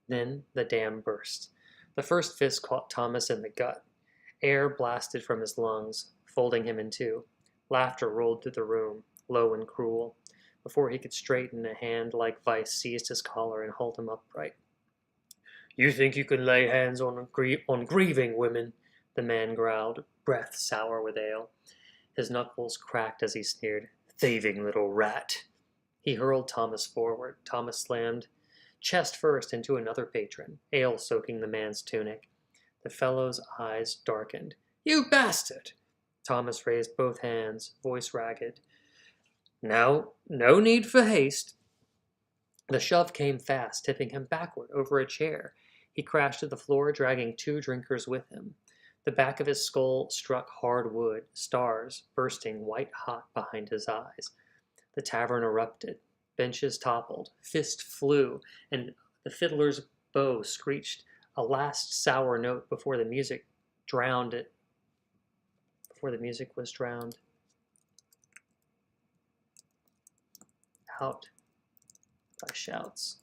Then the dam burst. The first fist caught Thomas in the gut. Air blasted from his lungs, folding him in two. Laughter rolled through the room, low and cruel. Before he could straighten, a hand like vice seized his collar and hauled him upright. You think you can lay hands on grieving women? The man growled, breath sour with ale. His knuckles cracked as he sneered. Thieving little rat. He hurled Thomas forward. Thomas slammed chest first into another patron, ale soaking the man's tunic. The fellow's eyes darkened. "You bastard!" Thomas raised both hands, voice ragged. "Now, no need for haste." The shove came fast, tipping him backward over a chair. He crashed to the floor, dragging two drinkers with him. The back of his skull struck hard wood, stars bursting white hot behind his eyes. The tavern erupted. Benches toppled. Fists flew, and the fiddler's bow screeched a last sour note before the music drowned it. Before the music was drowned out by shouts.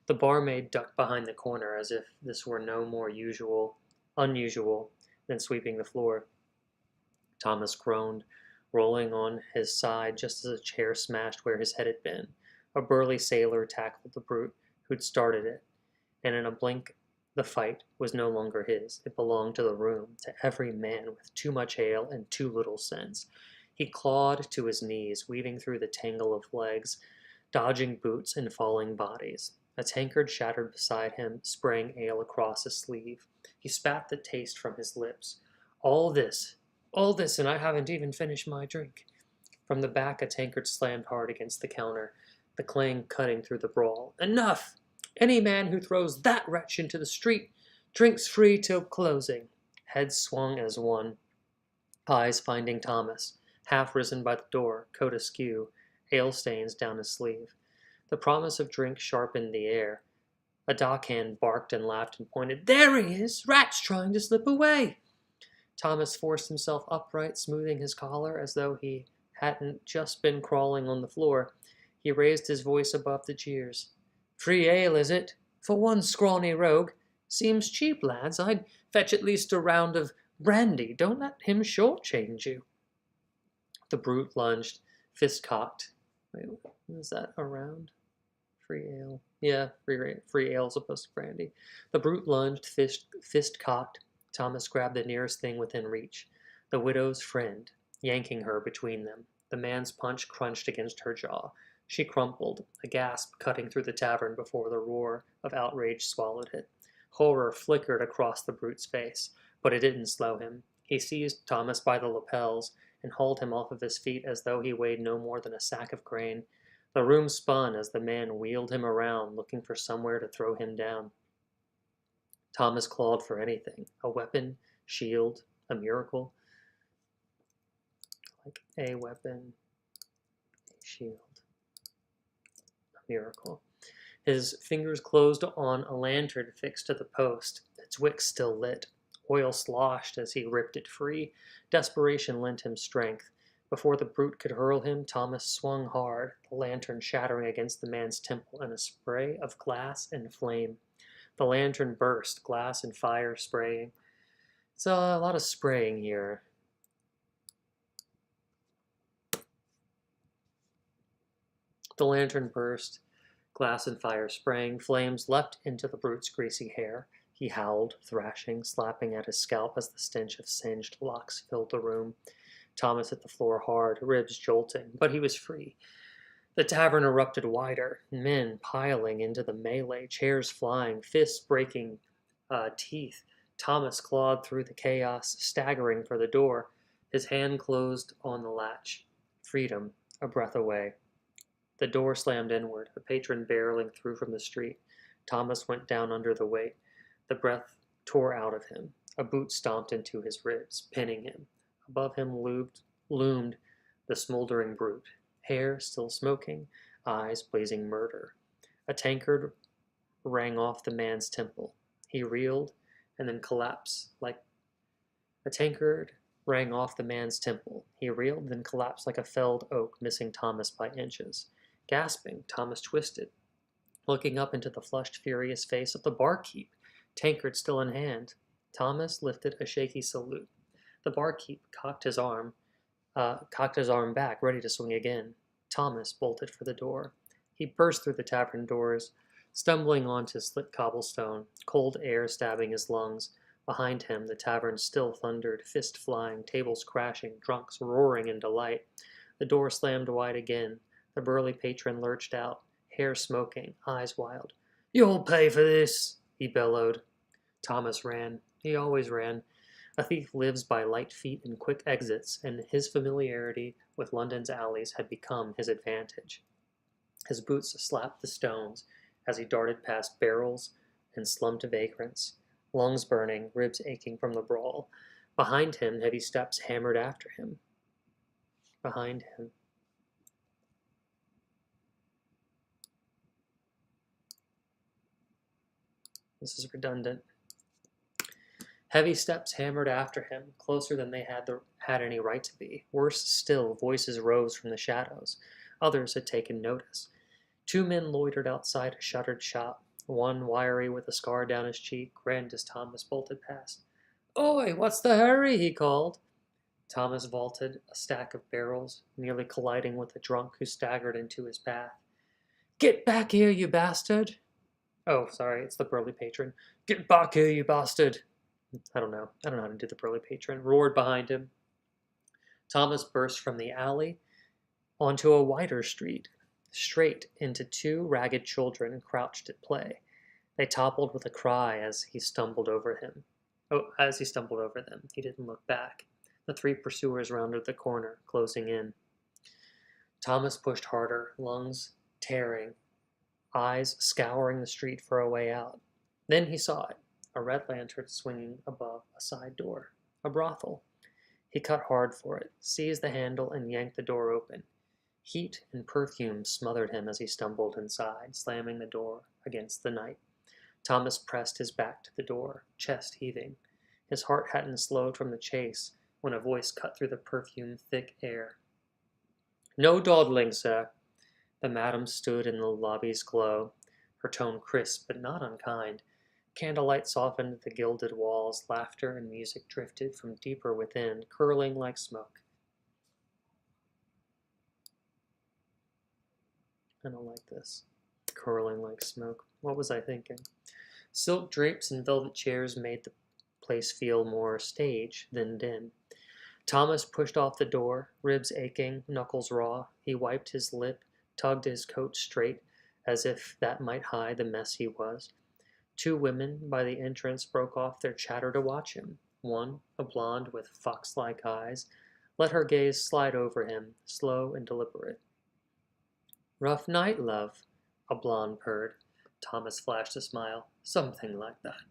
The barmaid ducked behind the corner as if this were no more unusual than sweeping the floor. Thomas groaned, rolling on his side just as a chair smashed where his head had been. A burly sailor tackled the brute who'd started it, and in a blink the fight was no longer his. It belonged to the room, to every man with too much ale and too little sense. He clawed to his knees, weaving through the tangle of legs, dodging boots and falling bodies. A tankard shattered beside him, spraying ale across his sleeve. He spat the taste from his lips. All this, and I haven't even finished my drink." From the back, a tankard slammed hard against the counter, the clang cutting through the brawl. "Enough! Any man who throws that wretch into the street drinks free till closing." Heads swung as one, eyes finding Thomas, half risen by the door, coat askew, ale stains down his sleeve. The promise of drink sharpened the air. A dockhand barked and laughed and pointed. "There he is! Rat's trying to slip away!" Thomas forced himself upright, smoothing his collar as though he hadn't just been crawling on the floor. He raised his voice above the jeers. "Free ale, is it? For one scrawny rogue? Seems cheap, lads. I'd fetch at least a round of brandy. Don't let him short-change you." The brute lunged, fist cocked. Wait, is that a round? Free ale. Yeah, free ale as opposed to brandy. The brute lunged, fist cocked. Thomas grabbed the nearest thing within reach. The widow's friend, yanking her between them. The man's punch crunched against her jaw. She crumpled, a gasp cutting through the tavern before the roar of outrage swallowed it. Horror flickered across the brute's face, but it didn't slow him. He seized Thomas by the lapels and hauled him off of his feet as though he weighed no more than a sack of grain. The room spun as the man wheeled him around, looking for somewhere to throw him down. Thomas clawed for anything. A weapon, shield, a miracle. Like a weapon, a shield, a miracle. His fingers closed on a lantern fixed to the post, its wick still lit. Oil sloshed as he ripped it free. Desperation lent him strength. Before the brute could hurl him, Thomas swung hard, the lantern shattering against the man's temple in a spray of glass and flame. The lantern burst, glass and fire spraying. It's a lot of spraying here. The lantern burst, glass and fire spraying. Flames leapt into the brute's greasy hair. He howled, thrashing, slapping at his scalp as the stench of singed locks filled the room. Thomas hit the floor hard, ribs jolting, but he was free. The tavern erupted wider, men piling into the melee, chairs flying, fists breaking teeth. Thomas clawed through the chaos, staggering for the door. His hand closed on the latch. Freedom, a breath away. The door slammed inward, a patron barreling through from the street. Thomas went down under the weight. The breath tore out of him. A boot stomped into his ribs, pinning him. Above him loomed the smoldering brute, hair still smoking, eyes blazing murder. A tankard rang off the man's temple. He reeled and then collapsed like a tankard rang off the man's temple. He reeled, then collapsed like a felled oak, missing Thomas by inches. Gasping, Thomas twisted, looking up into the flushed, furious face of the barkeep, tankard still in hand. Thomas lifted a shaky salute. The barkeep cocked his arm back, ready to swing again. Thomas bolted for the door. He burst through the tavern doors, stumbling onto slit cobblestone, cold air stabbing his lungs. Behind him, the tavern still thundered, fist flying, tables crashing, drunks roaring in delight. The door slammed wide again. The burly patron lurched out, hair smoking, eyes wild. "You'll pay for this," he bellowed. Thomas ran. He always ran. A thief lives by light feet and quick exits, and his familiarity with London's alleys had become his advantage. His boots slapped the stones as he darted past barrels and slumped vagrants, lungs burning, ribs aching from the brawl. Behind him, heavy steps hammered after him. Behind him. This is redundant. Heavy steps hammered after him, closer than they had any right to be. Worse still, voices rose from the shadows. Others had taken notice. 2 men loitered outside a shuttered shop. One, wiry with a scar down his cheek, grinned as Thomas bolted past. "Oi, what's the hurry?" he called. Thomas vaulted a stack of barrels, nearly colliding with a drunk who staggered into his path. "Get back here, you bastard!" Oh, sorry, it's the burly patron. "Get back here, you bastard!" I don't know how to do the burly patron. Roared behind him. Thomas burst from the alley onto a wider street, straight into 2 ragged children crouched at play. They toppled with a cry as he stumbled over him. As he stumbled over them, he didn't look back. The 3 pursuers rounded the corner, closing in. Thomas pushed harder, lungs tearing, eyes scouring the street for a way out. Then he saw it, a red lantern swinging above a side door, a brothel. He cut hard for it, seized the handle, and yanked the door open. Heat and perfume smothered him as he stumbled inside, slamming the door against the night. Thomas pressed his back to the door, chest heaving. His heart hadn't slowed from the chase when a voice cut through the perfume-thick air. "No dawdling, sir." The madam stood in the lobby's glow, her tone crisp but not unkind. Candlelight softened the gilded walls, laughter and music drifted from deeper within, curling like smoke. I don't like this. Curling like smoke. What was I thinking? Silk drapes and velvet chairs made the place feel more stage than din. Thomas pushed off the door, ribs aching, knuckles raw. He wiped his lip, tugged his coat straight, as if that might hide the mess he was. 2 women by the entrance broke off their chatter to watch him. One, a blonde with fox-like eyes, let her gaze slide over him, slow and deliberate. "Rough night, love," a blonde purred. Thomas flashed a smile. "Something like that."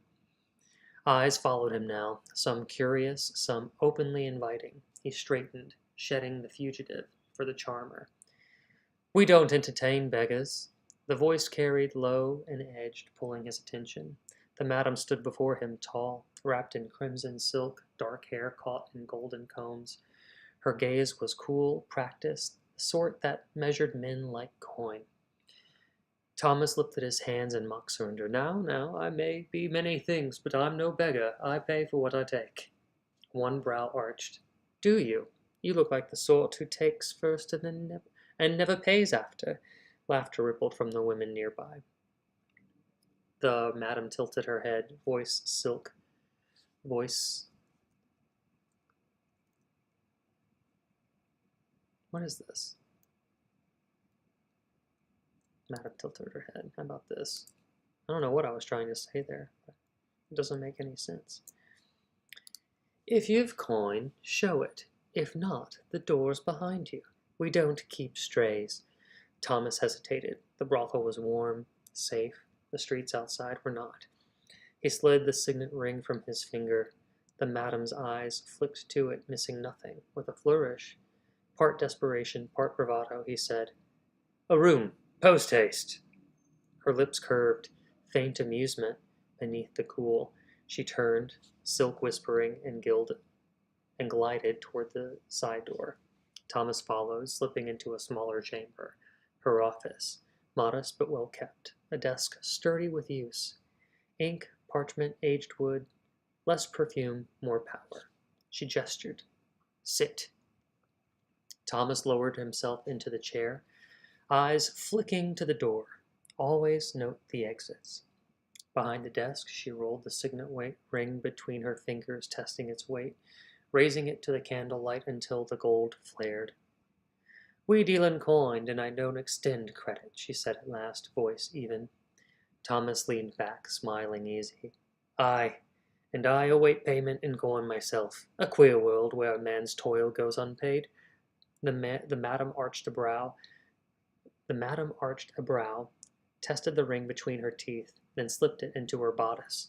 Eyes followed him now, some curious, some openly inviting. He straightened, shedding the fugitive for the charmer. "We don't entertain beggars." The voice carried low and edged, pulling his attention. The madam stood before him, tall, wrapped in crimson silk, dark hair caught in golden combs. Her gaze was cool, practiced, the sort that measured men like coin. Thomas lifted his hands in mock surrender. Now, I may be many things, but I'm no beggar. I pay for what I take." One brow arched. "Do you? You look like the sort who takes first and never pays after." Laughter rippled from the women nearby. The madam tilted her head, voice silk. Voice... What is this? Madam tilted her head. How about this? I don't know what I was trying to say there, but it doesn't make any sense. "If you've coin, show it. If not, the door's behind you. We don't keep strays." Thomas hesitated. The brothel was warm, safe. The streets outside were not. He slid the signet ring from his finger. The madam's eyes flicked to it, missing nothing. With a flourish, part desperation, part bravado, he said, "A room, post-haste." Her lips curved, faint amusement beneath the cool. She turned, silk whispering, and glided toward the side door. Thomas followed, slipping into a smaller chamber. Her office, modest but well kept, a desk sturdy with use. Ink, parchment, aged wood, less perfume, more power. She gestured. "Sit." Thomas lowered himself into the chair, eyes flicking to the door. Always note the exits. Behind the desk, she rolled the signet ring between her fingers, testing its weight, raising it to the candlelight until the gold flared. We deal in coin, and I don't extend credit, she said at last, voice even. Thomas leaned back, smiling easy. Aye, and I await payment in coin myself. A queer world where a man's toil goes unpaid. The madam arched a brow. The madam arched a brow, tested the ring between her teeth, then slipped it into her bodice.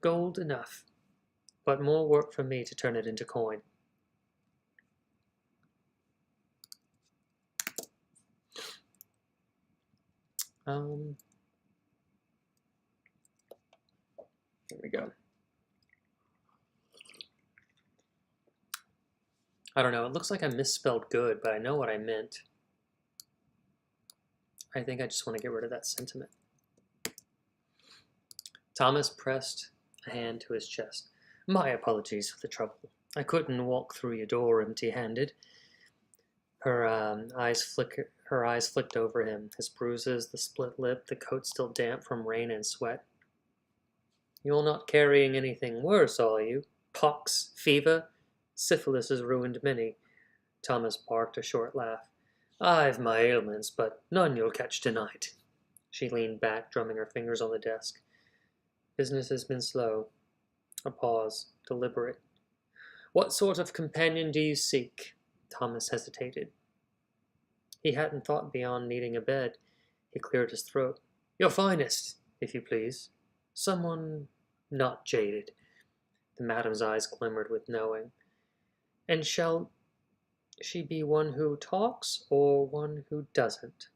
Gold enough, but more work for me to turn it into coin. Here we go. I don't know, it looks like I misspelled good, but I know what I meant. I think I just want to get rid of that sentiment. Thomas pressed a hand to his chest. My apologies for the trouble. I couldn't walk through your door empty-handed. Her eyes flicked over him, his bruises, the split lip, the coat still damp from rain and sweat. You're not carrying anything worse, are you? Pox? Fever? Syphilis has ruined many. Thomas barked a short laugh. I've my ailments, but none you'll catch tonight. She leaned back, drumming her fingers on the desk. Business has been slow. A pause, deliberate. What sort of companion do you seek? Thomas hesitated. He hadn't thought beyond needing a bed. He cleared his throat. Your finest, if you please. Someone not jaded. The madam's eyes glimmered with knowing. And shall she be one who talks or one who doesn't?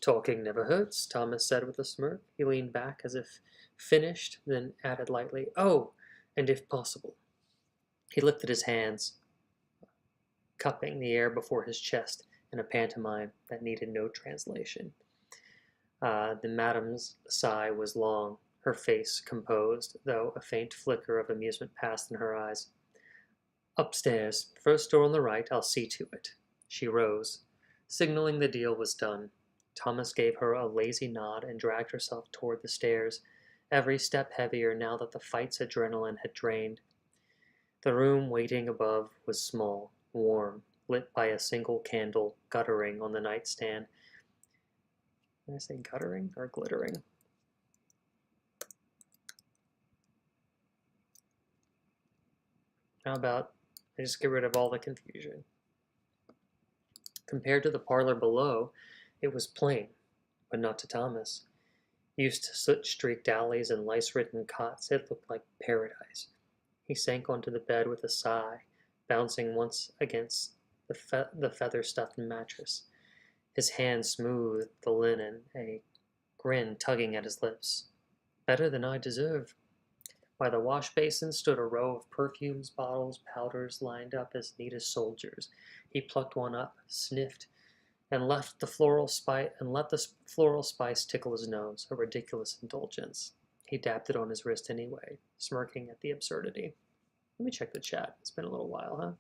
Talking never hurts, Thomas said with a smirk. He leaned back as if finished, then added lightly, oh, and if possible. He lifted his hands, cupping the air before his chest in a pantomime that needed no translation. The madam's sigh was long, her face composed, though a faint flicker of amusement passed in her eyes. Upstairs, first door on the right, I'll see to it. She rose, signaling the deal was done. Thomas gave her a lazy nod and dragged herself toward the stairs, every step heavier now that the fight's adrenaline had drained. The room waiting above was small, warm, lit by a single candle guttering on the nightstand. Did I say guttering or glittering? How about I just get rid of all the confusion? Compared to the parlor below, it was plain, but not to Thomas. Used to soot-streaked alleys and lice-ridden cots, it looked like paradise. He sank onto the bed with a sigh, bouncing once against the feather-stuffed mattress. His hand smoothed the linen, a grin tugging at his lips. Better than I deserve. By the wash basin stood a row of perfumes, bottles, powders lined up as neat as soldiers. He plucked one up, sniffed, and let the floral spice tickle his nose, a ridiculous indulgence. He dabbed it on his wrist anyway, smirking at the absurdity. Let me check the chat. It's been a little while, huh?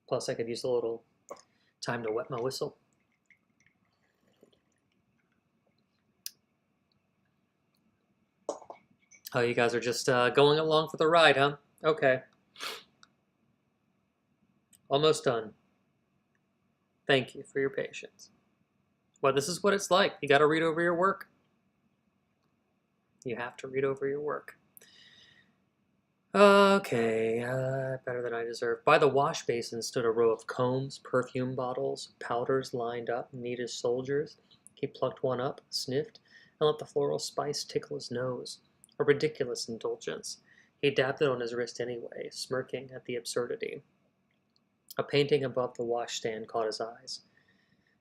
Plus, I could use a little time to wet my whistle. Oh, you guys are just going along for the ride, huh? Okay. Almost done. Thank you for your patience. Well, this is what it's like. You got to read over your work. You have to read over your work. Okay, better than I deserve. By the wash basin stood a row of combs, perfume bottles, powders lined up, neat as soldiers. He plucked one up, sniffed, and let the floral spice tickle his nose. A ridiculous indulgence. He dabbed it on his wrist anyway, smirking at the absurdity. A painting above the washstand caught his eyes.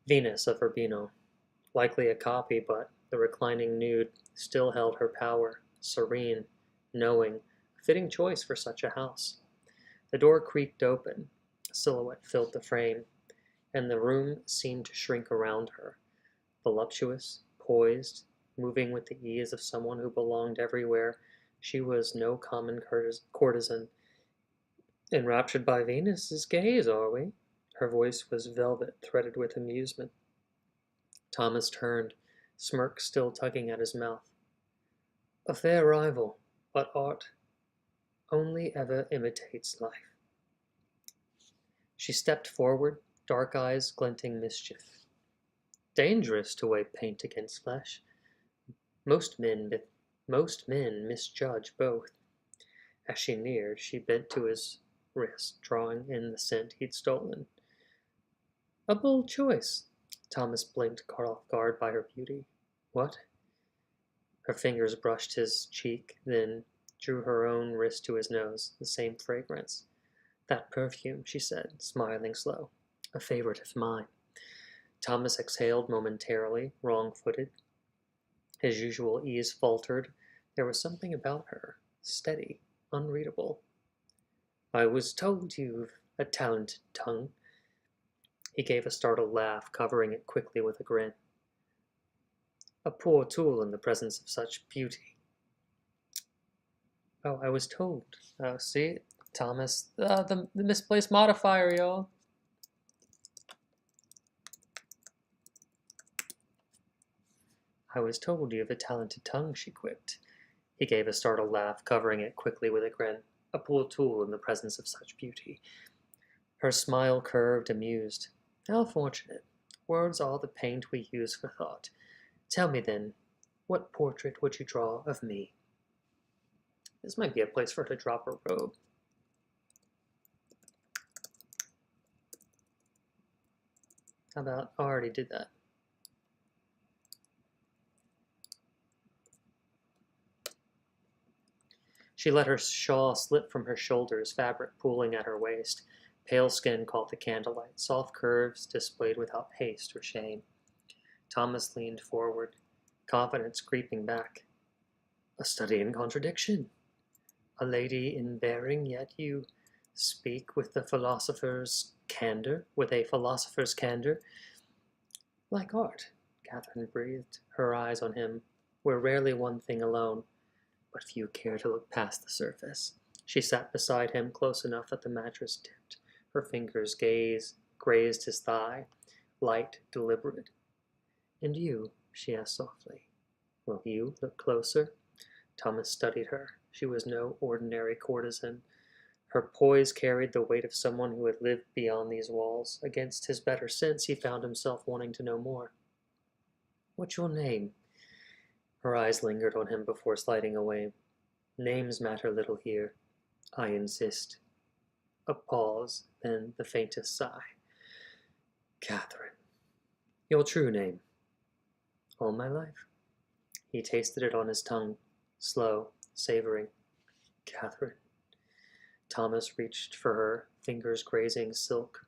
Venus of Urbino. Likely a copy, but the reclining nude still held her power, serene, knowing, a fitting choice for such a house. The door creaked open. A silhouette filled the frame, and the room seemed to shrink around her. Voluptuous, poised, moving with the ease of someone who belonged everywhere, she was no common courtesan. Enraptured by Venus's gaze, are we? Her voice was velvet, threaded with amusement. Thomas turned, smirk still tugging at his mouth. A fair rival, but art only ever imitates life. She stepped forward, dark eyes glinting mischief. Dangerous to weigh paint against flesh. Most men, most men misjudge both. As she neared, she bent to his wrist, drawing in the scent he'd stolen. A bold choice. Thomas blinked, caught off guard by her beauty. What? Her fingers brushed his cheek, then drew her own wrist to his nose, the same fragrance. That perfume, she said, smiling slow. A favorite of mine. Thomas exhaled momentarily, wrong-footed. His usual ease faltered. There was something about her, steady, unreadable. I was told you've a talented tongue. He gave a startled laugh, covering it quickly with a grin. A poor tool in the presence of such beauty. Oh, I was told. Oh, see? Thomas, the misplaced modifier, y'all. I was told you have a talented tongue, she quipped. He gave a startled laugh, covering it quickly with a grin. A poor tool in the presence of such beauty. Her smile curved, amused. How fortunate. Words are the paint we use for thought. Tell me then, what portrait would you draw of me? This might be a place for her to drop her robe. How about, I already did that. She let her shawl slip from her shoulders, fabric pooling at her waist. Pale skin caught the candlelight, soft curves displayed without haste or shame. Thomas leaned forward, confidence creeping back. A study in contradiction. A lady in bearing, yet you speak with a philosopher's candor. Like art, Catherine breathed, her eyes on him. We're rarely one thing alone, but few care to look past the surface. She sat beside him, close enough that the mattress dipped. Her fingers grazed his thigh, light, deliberate. And you, she asked softly, will you look closer? Thomas studied her. She was no ordinary courtesan. Her poise carried the weight of someone who had lived beyond these walls. Against his better sense, he found himself wanting to know more. What's your name? Her eyes lingered on him before sliding away. Names matter little here. I insist. A pause, then the faintest sigh. Catherine. Your true name. All my life. He tasted it on his tongue, slow, savoring. Catherine. Thomas reached for her, fingers grazing silk.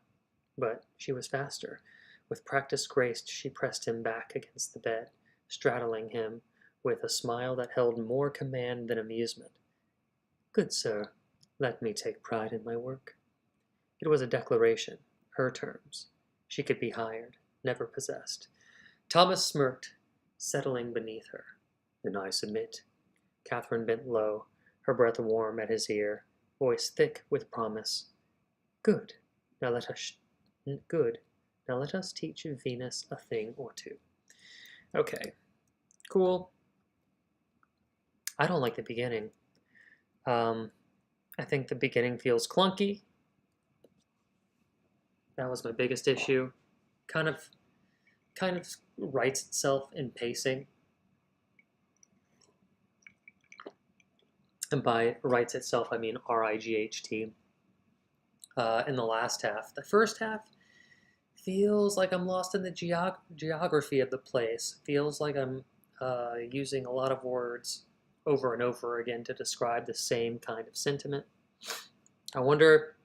But she was faster. With practiced grace, she pressed him back against the bed, straddling him with a smile that held more command than amusement. Good sir, let me take pride in my work. It was a declaration, her terms. She could be hired, never possessed. Thomas smirked, settling beneath her. Then I submit. Catherine bent low, her breath warm at his ear, voice thick with promise. Good. Now let us teach Venus a thing or two. Okay, cool. I don't like the beginning. I think the beginning feels clunky. That was my biggest issue. Kind of writes itself in pacing. And by writes itself, I mean R-I-G-H-T. In the last half. The first half feels like I'm lost in the geography of the place. Feels like I'm using a lot of words over and over again to describe the same kind of sentiment. I wonder,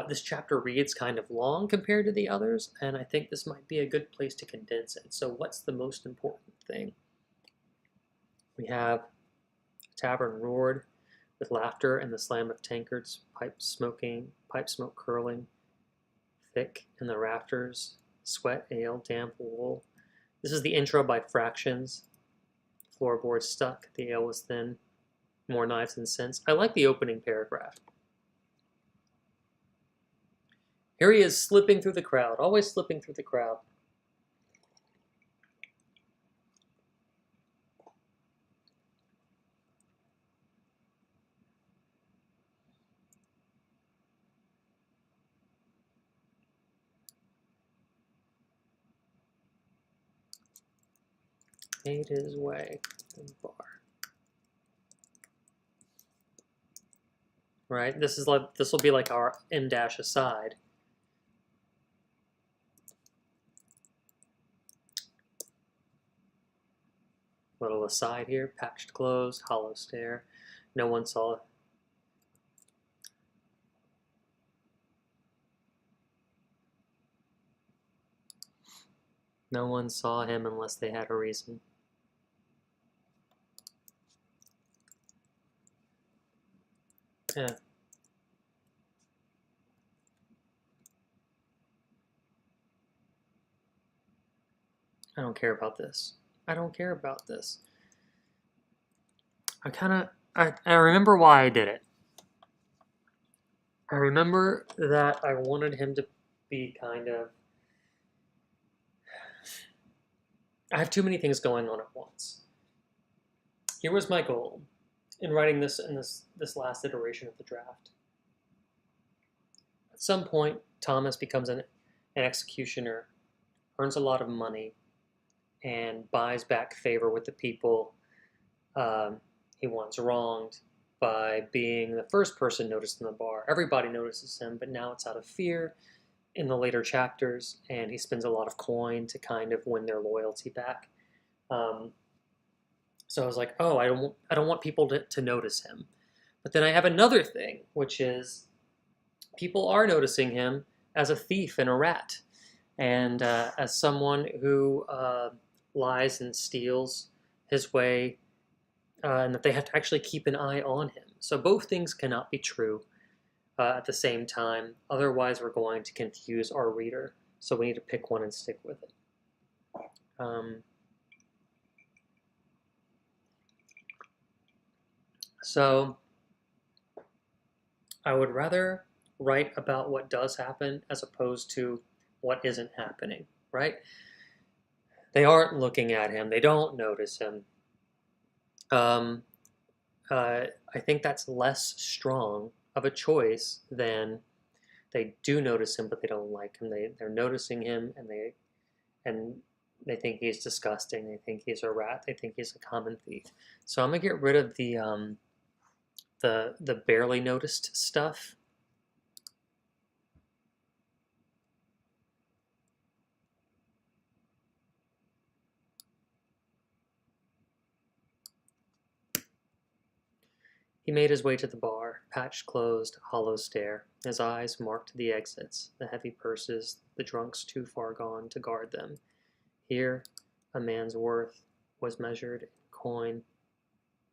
this chapter reads kind of long compared to the others, and I think this might be a good place to condense it. So what's the most important thing? We have a tavern roared with laughter and the slam of tankards, pipe smoke curling, thick in the rafters, sweat, ale, damp wool. This is the intro by Fractions. Floorboard stuck, the ale was thin, more knives and scents. I like the opening paragraph. Here he is slipping through the crowd, always slipping through the crowd. made his way to the bar. Right? This will be like our M dash aside. Little aside here, patched closed, hollow stare. No one saw it. No one saw him unless they had a reason. Yeah. I don't care about this. I don't care about this. I remember why I did it. I remember that I wanted him to be kind of... I have too many things going on at once. Here was my goal in writing this in this last iteration of the draft. At some point, Thomas becomes an executioner, earns a lot of money, and buys back favor with the people he once wronged by being the first person noticed in the bar. Everybody notices him, but now it's out of fear in the later chapters, and he spends a lot of coin to kind of win their loyalty back. So I was like, oh, I don't want people to notice him. But then I have another thing, which is people are noticing him as a thief and a rat, and as someone who lies and steals his way, and that they have to actually keep an eye on him. So both things cannot be true at the same time. Otherwise, we're going to confuse our reader. So we need to pick one and stick with it. So I would rather write about what does happen as opposed to what isn't happening, right? They aren't looking at him. They don't notice him. I think that's less strong of a choice than they do notice him, but they don't like him. They're noticing him, and they think he's disgusting. They think he's a rat. They think he's a common thief. So I'm gonna get rid of the barely noticed stuff. He made his way to the bar, patched closed, hollow stare. His eyes marked the exits, the heavy purses, the drunks too far gone to guard them. Here, a man's worth was measured in coin,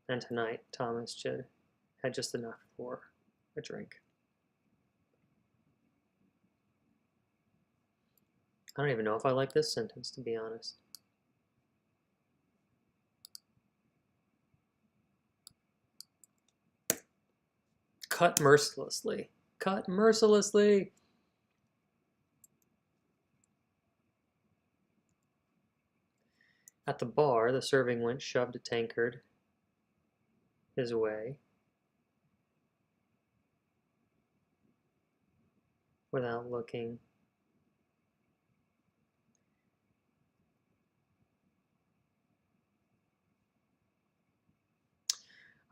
and tonight Thomas had just enough for a drink. I don't even know if I like this sentence, to be honest. Cut mercilessly. Cut mercilessly. At the bar, the serving wench shoved a tankard his way without looking.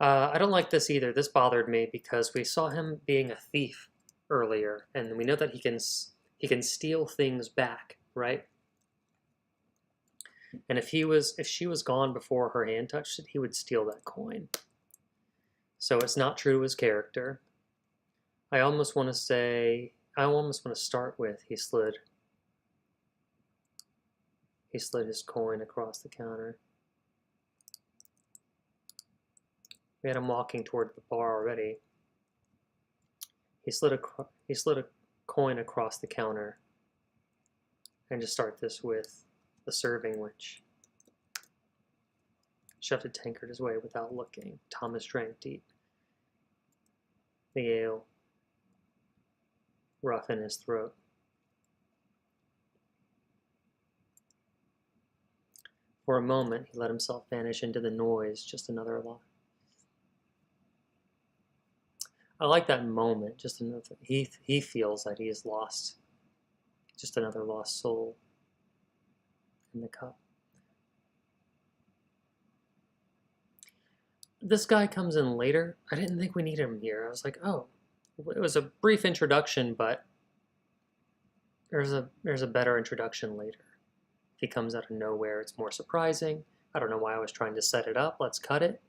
I don't like this either. This bothered me because we saw him being a thief earlier, and we know that he can steal things back, right? And if she was gone before her hand touched it, he would steal that coin. So it's not true to his character. I almost want to start with he slid his coin across the counter. We had him walking toward the bar already. He slid a coin across the counter. And just start this with the serving wench. Shoved a tankard his way without looking. Thomas drank deep. The ale rough in his throat. For a moment, he let himself vanish into the noise, just another lie. I like that moment. Just another. He feels that he is lost. Just another lost soul in the cup. this guy comes in later. I didn't think we needed him here. I was like, oh, it was a brief introduction, but there's a better introduction later. If he comes out of nowhere, it's more surprising. I don't know why I was trying to set it up. Let's cut it.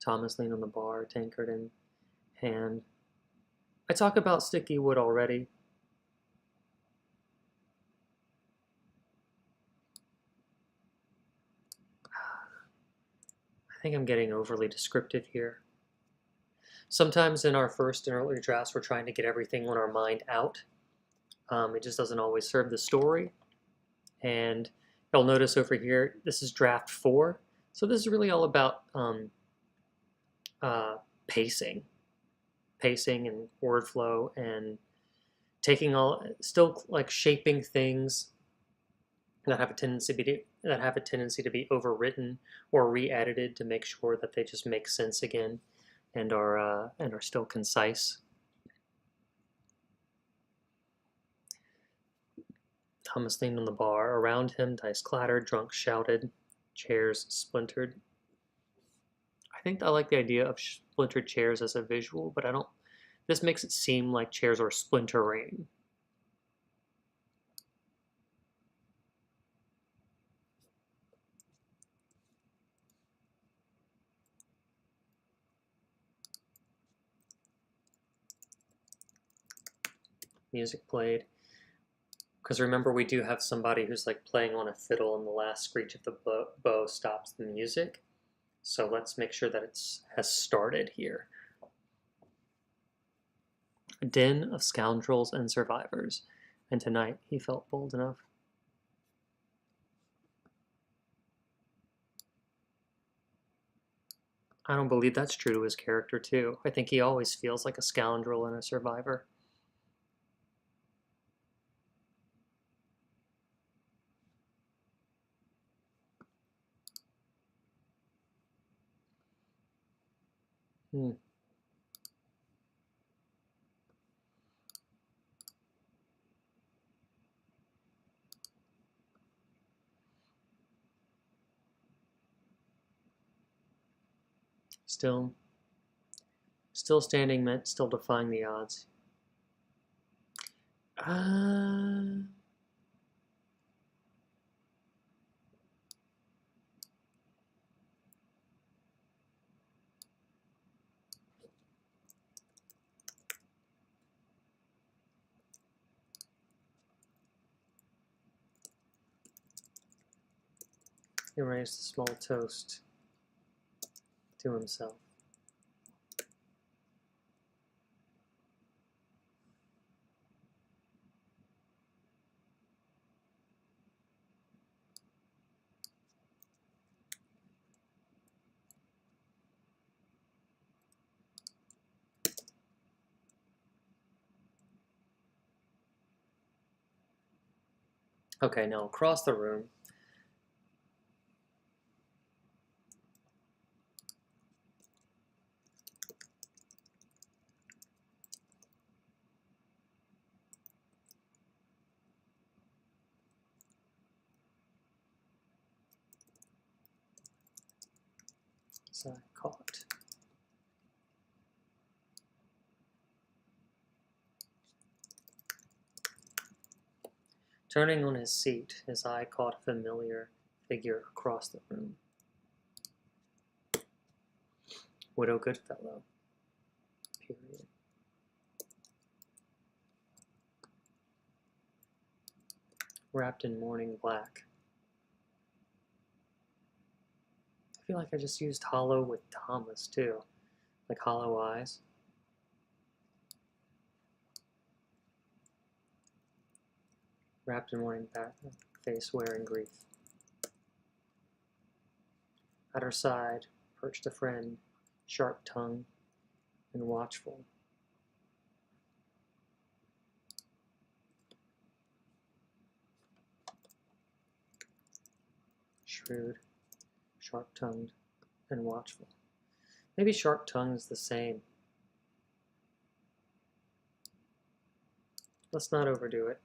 Thomas leaned on the bar, tankard in hand. I talk about sticky wood already. I think I'm getting overly descriptive here. Sometimes in our first and earlier drafts, we're trying to get everything on our mind out. It just doesn't always serve the story. And you'll notice over here, this is draft 4. So this is really all about pacing and word flow, and still like shaping things that have a tendency to be overwritten or re-edited to make sure that they just make sense again and are still concise. Thomas leaned on the bar. Around him, dice clattered, drunks shouted, chairs splintered. I think I like the idea of splintered chairs as a visual, but I don't. This makes it seem like chairs are splintering. Music played. Because remember, we do have somebody who's like playing on a fiddle, and the last screech of the bow stops the music. So let's make sure that it has started here. A den of scoundrels and survivors, and tonight he felt bold enough. I don't believe that's true to his character, too. I think he always feels like a scoundrel and a survivor. Still standing meant still defying the odds. He raised a small toast to himself. Okay, now across the room. So I caught. Turning on his seat, his eye caught a familiar figure across the room. Widow Goodfellow. Period. Wrapped in mourning black. I feel like I just used hollow with Thomas too. Like hollow eyes. Wrapped in mourning black, face wearing grief. At her side perched a friend, sharp-tongued and watchful. Shrewd, sharp-tongued, and watchful. Maybe sharp-tongued is the same. Let's not overdo it.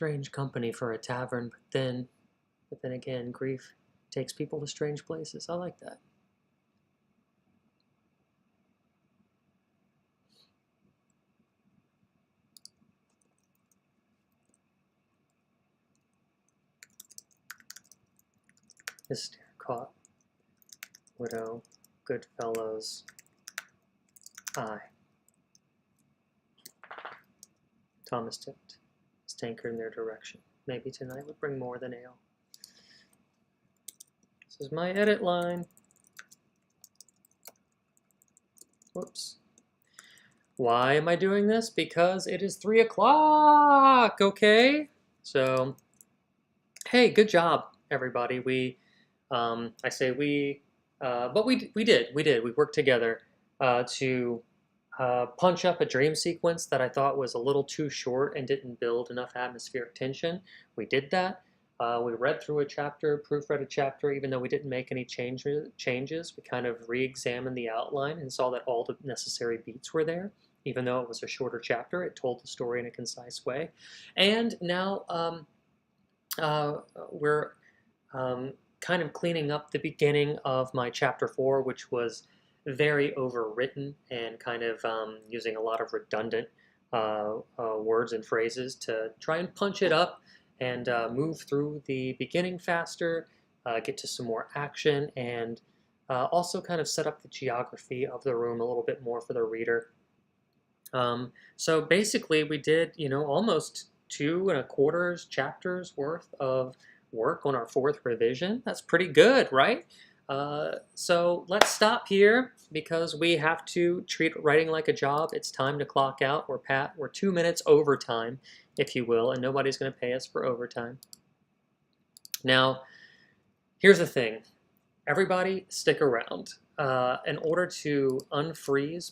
strange company for a tavern, but then again, grief takes people to strange places. I like that. His stare caught Widow Goodfellow's eye. Thomas tipped his tankard in their direction. Maybe tonight would bring more than ale. This is my edit line. Whoops. Why am I doing this? Because it is 3 o'clock, okay? So, hey, good job, everybody. I say we, but we did. We worked together to punch up a dream sequence that I thought was a little too short and didn't build enough atmospheric tension. We did that. We read through a chapter, proofread a chapter, even though we didn't make any changes. We kind of re-examined the outline and saw that all the necessary beats were there. Even though it was a shorter chapter, it told the story in a concise way. And now we're kind of cleaning up the beginning of my chapter 4, which was very overwritten and kind of using a lot of redundant words and phrases to try and punch it up and move through the beginning faster, get to some more action, and also kind of set up the geography of the room a little bit more for the reader. So basically we did, almost 2 1/4 chapters worth of work on our 4th revision. That's pretty good, right? So let's stop here because we have to treat writing like a job. It's time to clock out. We're 2 minutes overtime, if you will, and nobody's going to pay us for overtime. Now, here's the thing. Everybody stick around. In order to unfreeze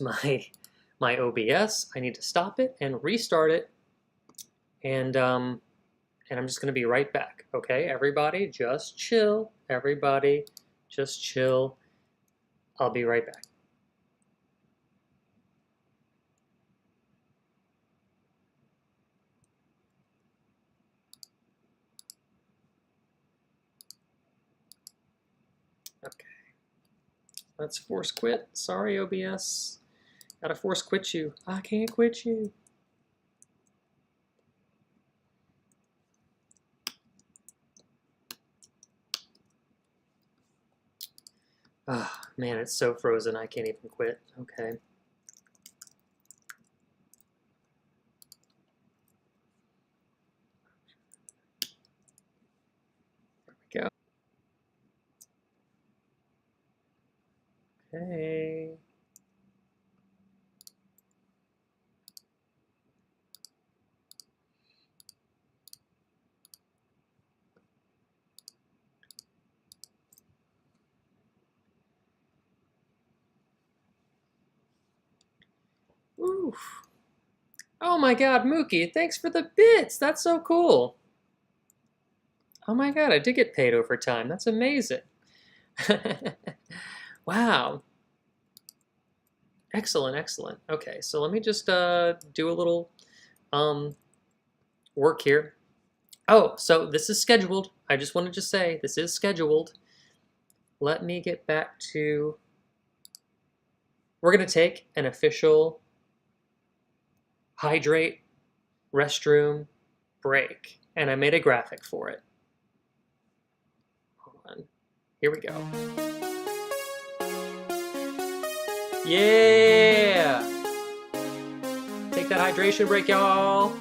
my OBS, I need to stop it and restart it, and I'm just going to be right back, okay? Everybody just chill. Everybody just chill. I'll be right back. Okay. Let's force quit. Sorry, OBS. Gotta force quit you. I can't quit you. Ah, man, it's so frozen I can't even quit. Okay. There we go. Okay. Oof. Oh my god, Mookie, thanks for the bits. That's so cool. Oh my god, I did get paid overtime. That's amazing. Wow. Excellent, excellent. Okay, so let me just do a little work here. Oh, so this is scheduled. I just wanted to say this is scheduled. Let me get back to... We're going to take an official hydrate restroom break, and I made a graphic for it. Hold on. Here we go. Yeah! Take that hydration break, y'all.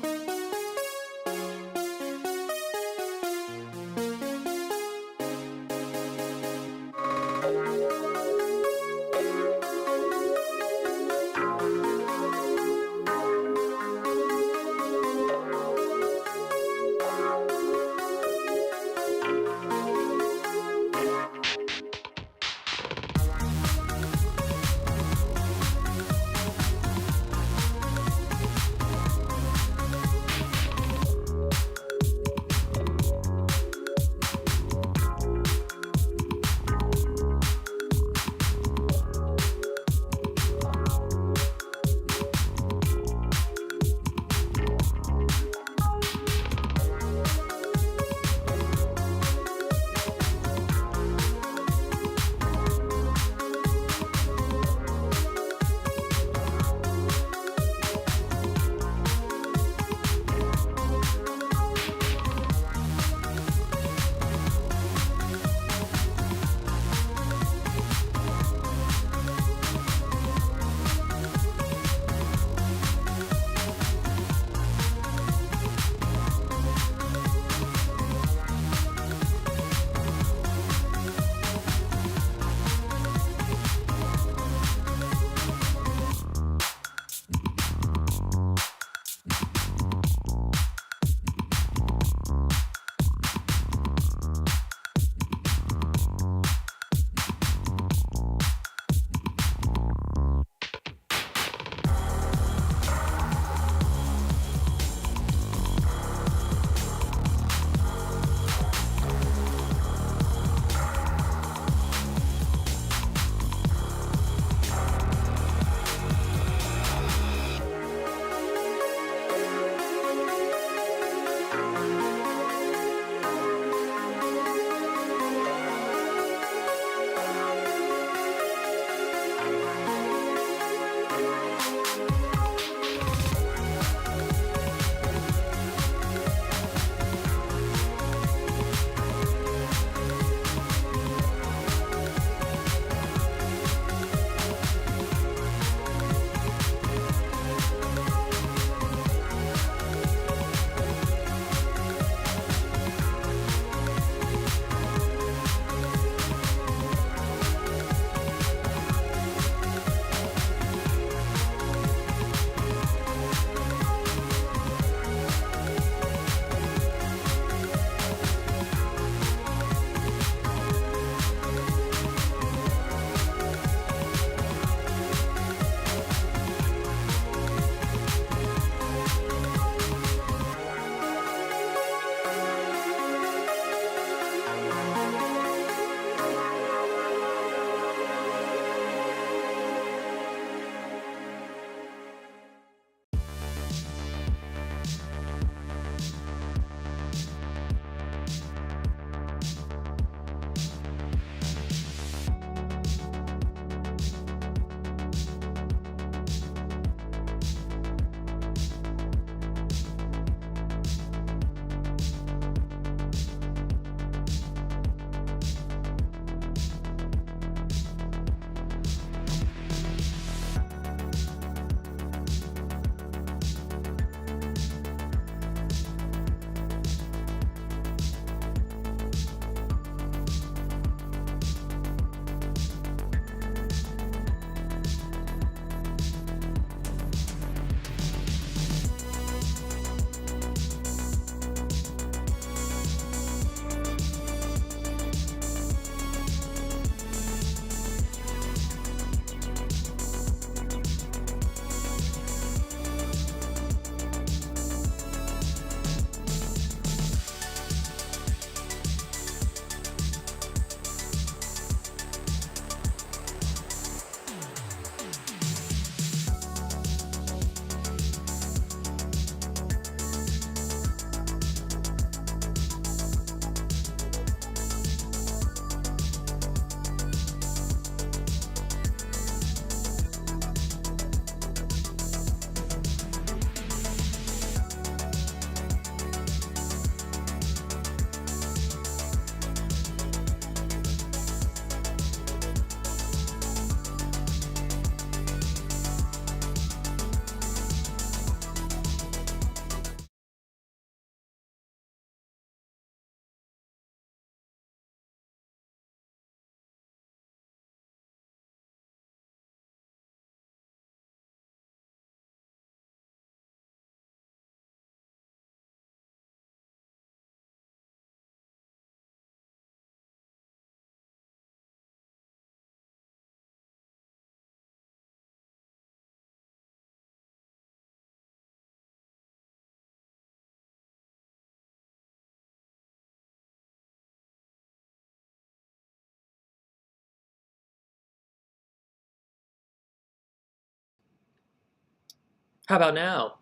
How about now?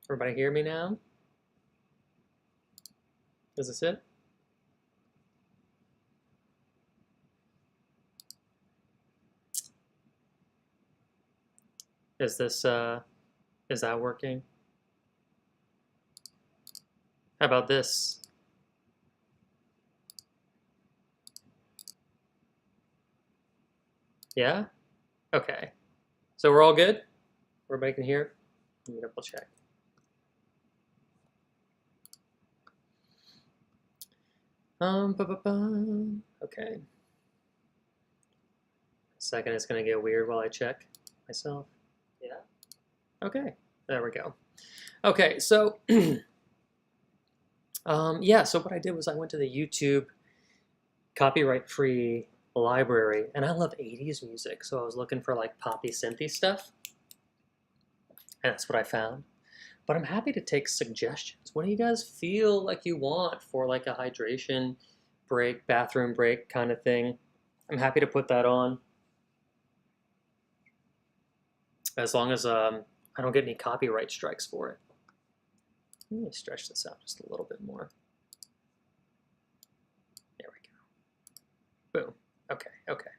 Everybody hear me now? Is this it? Is this, is that working? How about this? Yeah? Okay. So we're all good? Everybody can hear? Let me double check. Okay. A second, it's gonna get weird while I check myself. Yeah? Okay, there we go. Okay, so, yeah, so what I did was I went to the YouTube copyright-free library, and I love 80s music, so I was looking for like poppy synthy stuff, and that's what I found. But I'm happy to take suggestions. What do you guys feel like you want for like a hydration break, bathroom break kind of thing? I'm happy to put that on, as long as I don't get any copyright strikes for it. Let me stretch this out just a little bit more. There we go. Boom. Okay, okay.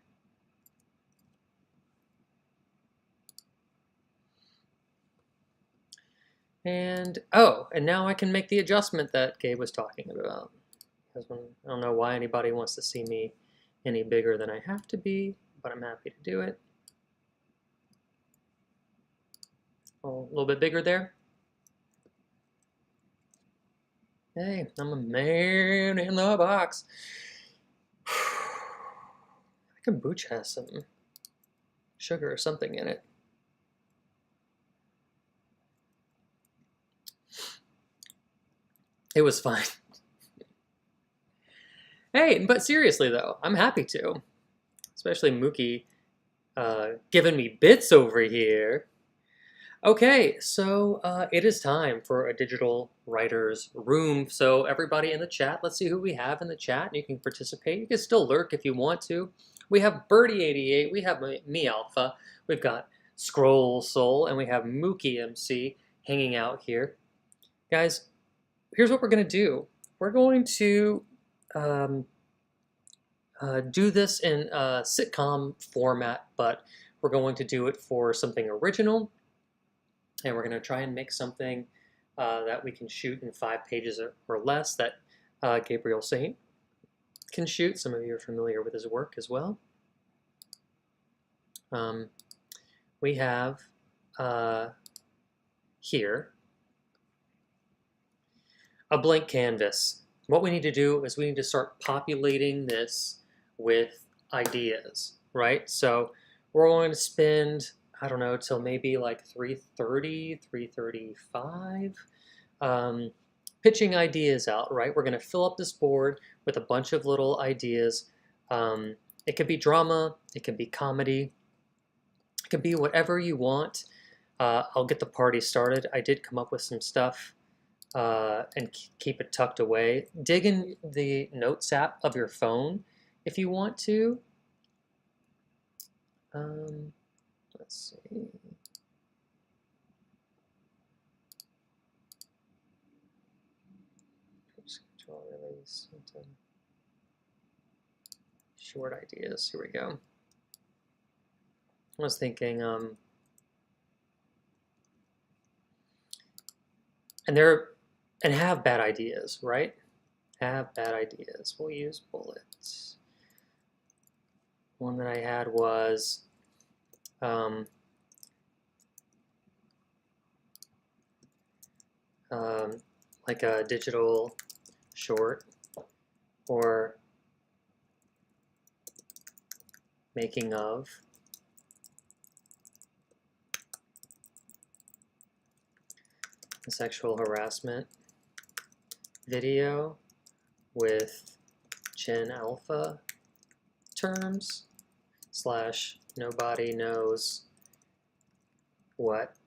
And, oh, and now I can make the adjustment that Gabe was talking about. Because I don't know why anybody wants to see me any bigger than I have to be, but I'm happy to do it. Oh, a little bit bigger there. Hey, I'm a man in the box. Kombucha has some sugar or something in it. It was fine. Hey, but seriously though, I'm happy to. Especially Mookie giving me bits over here. Okay, so it is time for a digital writer's room. So everybody in the chat, let's see who we have in the chat. You can participate. You can still lurk if you want to. We have Birdie88, we have me Alpha, we've got Scroll Soul, and we have Mookie MC hanging out here. Guys, here's what we're gonna do. We're going to do this in a sitcom format, but we're going to do it for something original. And we're going to try and make something that we can shoot in 5 pages or less that Gabriel Saint can shoot. Some of you are familiar with his work as well. We have here a blank canvas. What we need to do is we need to start populating this with ideas, right? So we're going to spend, I don't know, till maybe like 3:30, 3:35, pitching ideas out, right? We're going to fill up this board with a bunch of little ideas. It could be drama, it could be comedy, it could be whatever you want. I'll get the party started. I did come up with some stuff and keep it tucked away. Dig in the Notes app of your phone if you want to. Let's see. Control release. Short ideas. Here we go. I was thinking, and have bad ideas, right? Have bad ideas. We'll use bullets. One that I had was like a digital short or making of a sexual harassment video with Gen Alpha terms / nobody knows what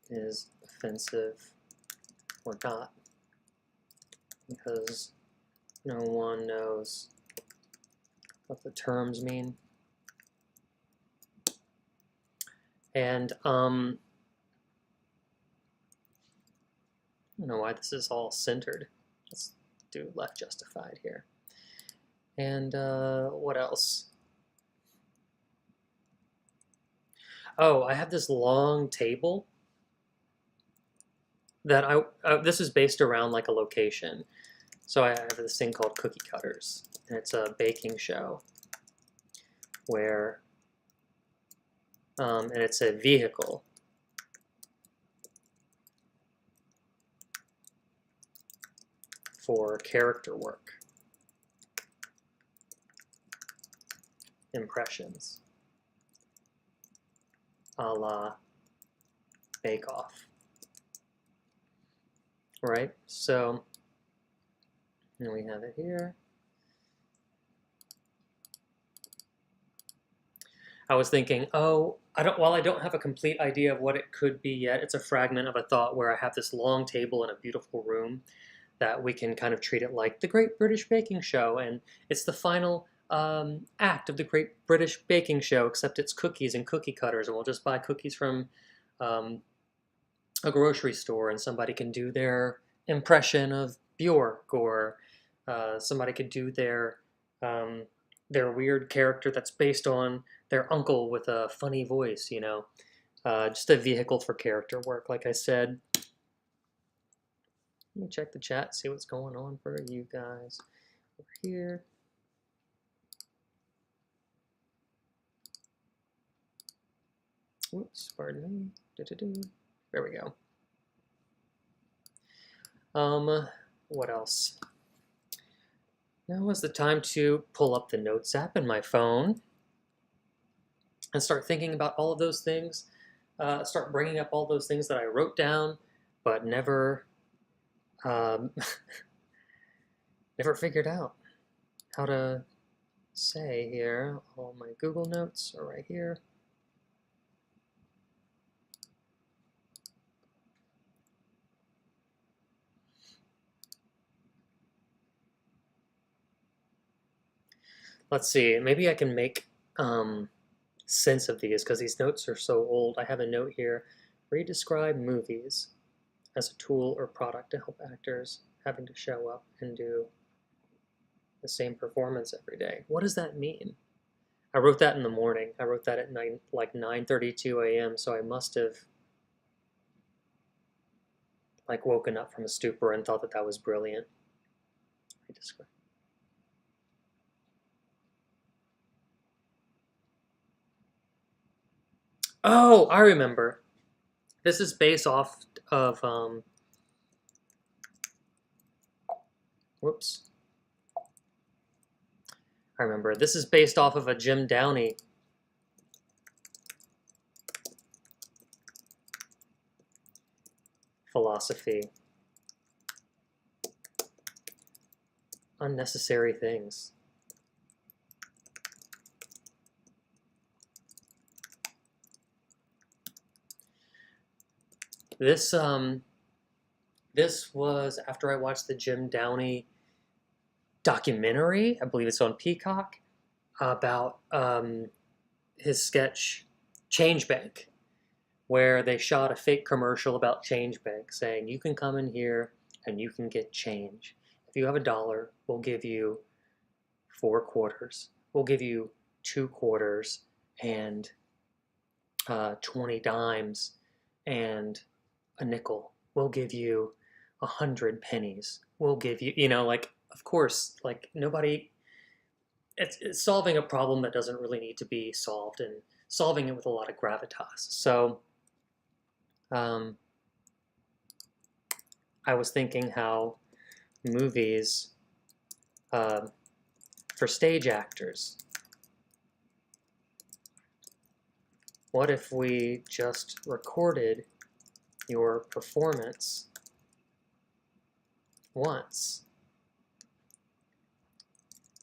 is offensive or not, because no one knows what the terms mean. And I don't know why this is all centered. Let's do left justified here. And what else? Oh, I have this long table that this is based around like a location. So I have this thing called Cookie Cutters, and it's a baking show where, and it's a vehicle for character work, impressions, a la Bake Off, right? So, and we have it here. I was thinking, oh, while I don't have a complete idea of what it could be yet, it's a fragment of a thought where I have this long table in a beautiful room that we can kind of treat it like the Great British Baking Show, and it's the final act of the Great British Baking Show, except it's cookies and cookie cutters, and we'll just buy cookies from a grocery store, and somebody can do their impression of Bjork, or somebody could do their weird character that's based on their uncle with a funny voice, you know. Just a vehicle for character work, like I said. Let me check the chat, see what's going on for you guys over here. Whoops, pardon me. There we go. What else? Now is the time to pull up the Notes app in my phone and start thinking about all of those things. Start bringing up all those things that I wrote down, but never, never figured out how to say here. All my Google Notes are right here. Let's see, maybe I can make sense of these because these notes are so old. I have a note here. Redescribe movies as a tool or product to help actors having to show up and do the same performance every day. What does that mean? I wrote that in the morning. I wrote that at 9:32 a.m. So I must have like woken up from a stupor and thought that that was brilliant. Redescribe. Oh, I remember. This is based off of, whoops. I remember. This is based off of a Jim Downey philosophy. Unnecessary things. This was after I watched the Jim Downey documentary. I believe it's on Peacock, about his sketch Change Bank, where they shot a fake commercial about Change Bank saying, you can come in here and you can get change. If you have $1, we'll give you 4 quarters. We'll give you 2 quarters and 20 dimes and a nickel. We'll give you 100 pennies. We'll give you, you know, like, of course, like nobody, it's solving a problem that doesn't really need to be solved and solving it with a lot of gravitas. So I was thinking how movies for stage actors, what if we just recorded your performance once,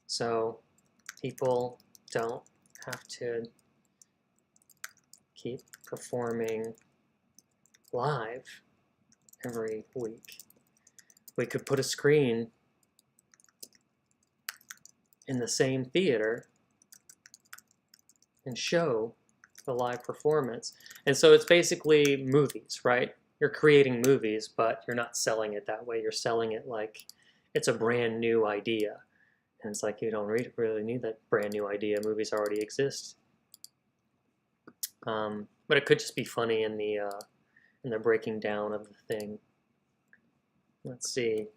so people don't have to keep performing live every week. We could put a screen in the same theater and show the live performance. And so it's basically movies, right? you're creating movies, but you're not selling it that way. You're selling it like it's a brand new idea. And it's like you don't really need that brand new idea. Movies already exist. But it could just be funny in the breaking down of the thing. Let's see.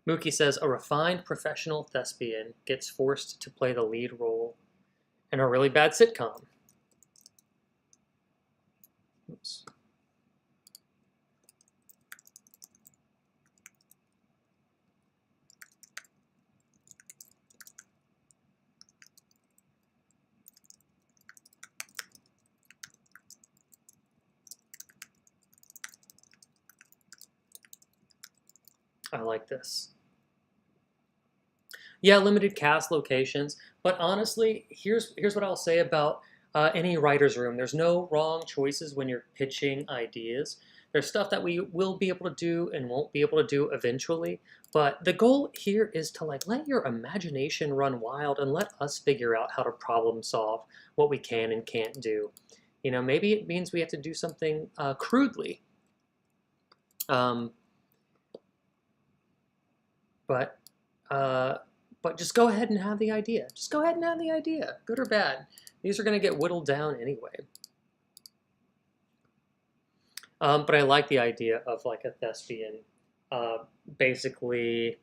Mookie says, a refined professional thespian gets forced to play the lead role in a really bad sitcom. Oops. I like this. Yeah, limited cast locations, but honestly, here's what I'll say about any writer's room. There's no wrong choices when you're pitching ideas. There's stuff that we will be able to do and won't be able to do eventually, but the goal here is to like let your imagination run wild and let us figure out how to problem solve what we can and can't do. You know, maybe it means we have to do something crudely. Um, but uh, but just go ahead and have the idea. Just go ahead and have the idea, good or bad. These are going to get whittled down anyway. But I like the idea of like a thespian basically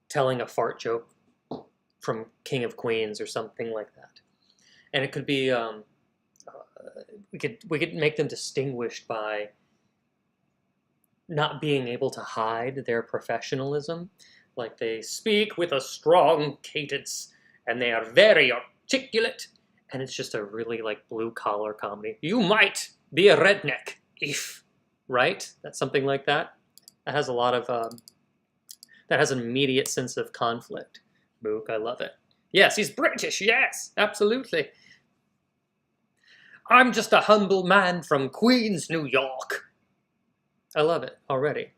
telling a fart joke from King of Queens or something like that. And it could be we could make them distinguished by not being able to hide their professionalism. Like they speak with a strong cadence and they are very articulate. And it's just a really like blue collar comedy. You might be a redneck if, right? That's something like that. That has a lot of, that has an immediate sense of conflict. Mook, I love it. Yes, he's British, yes, absolutely. I'm just a humble man from Queens, New York. I love it already.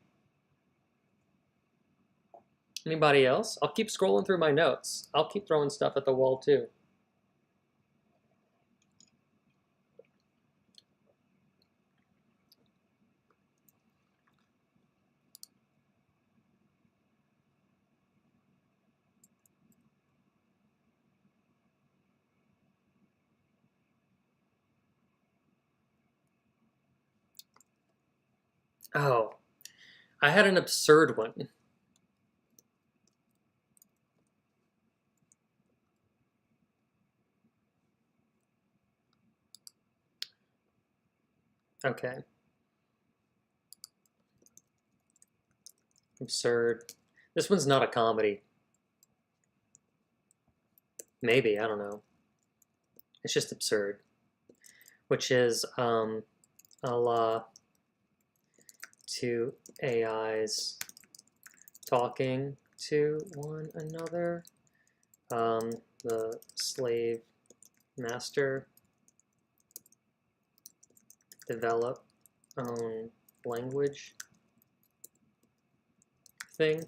Anybody else? I'll keep scrolling through my notes. I'll keep throwing stuff at the wall too. Oh, I had an absurd one. Okay. Absurd. This one's not a comedy. Maybe, I don't know. It's just absurd. Which is a la two AIs talking to one another. The slave master develop own language thing.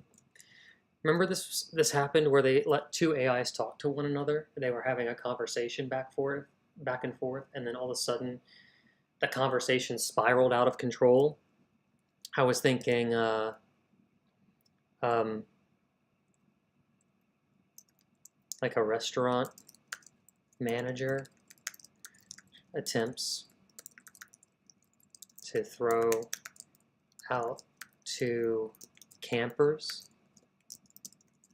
Remember this happened where they let two AIs talk to one another. They were having a conversation back and forth, and then all of a sudden the conversation spiraled out of control. I was thinking like a restaurant manager attempts to throw out to campers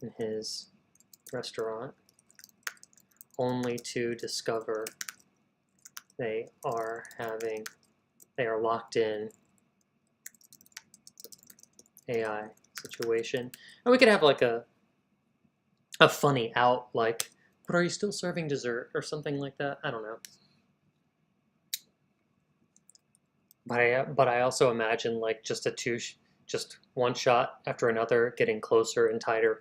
in his restaurant, only to discover they are locked in AI situation. And we could have like a funny out, like, but are you still serving dessert or something like that? I don't know. But I also imagine like just one shot after another, getting closer and tighter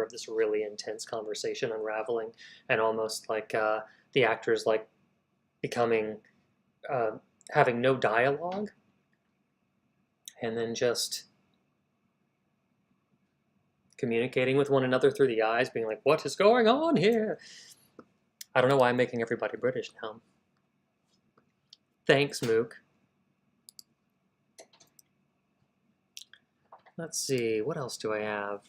of this really intense conversation unraveling, and almost like the actors like becoming having no dialogue, and then just communicating with one another through the eyes, being like, "What is going on here?" I don't know why I'm making everybody British now. Thanks, Mook. Let's see, what else do I have?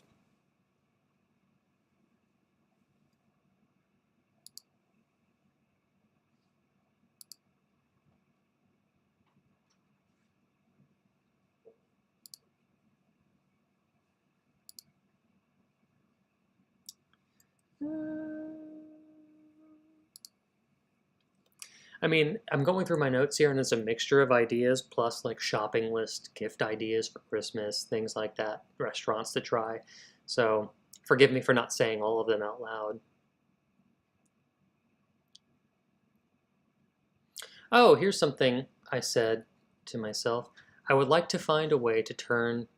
I mean, I'm going through my notes here, and it's a mixture of ideas, plus like shopping list, gift ideas for Christmas, things like that, restaurants to try. So forgive me for not saying all of them out loud. Oh, here's something I said to myself. I would like to find a way to turn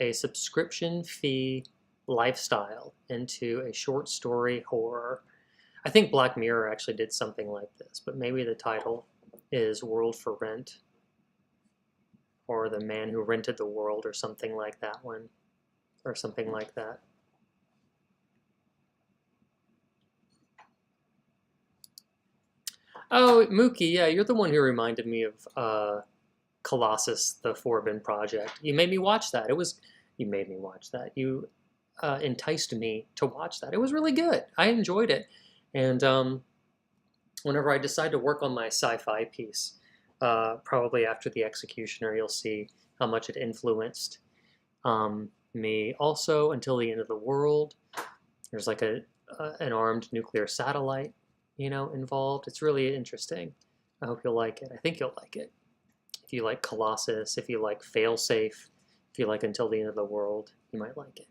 a subscription fee lifestyle into a short story horror. I think Black Mirror actually did something like this, but maybe the title is World for Rent or The Man Who Rented the World or something like that one, or something like that. Oh, Mookie, yeah, you're the one who reminded me of Colossus, the Forbin Project. You made me watch that. You made me watch that. You enticed me to watch that. It was really good. I enjoyed it. And whenever I decide to work on my sci-fi piece, probably after The Executioner, you'll see how much it influenced me. Also, Until the End of the World, there's like an armed nuclear satellite, involved. It's really interesting. I hope you'll like it. I think you'll like it. If you like Colossus, if you like Failsafe, if you like Until the End of the World, you might like it.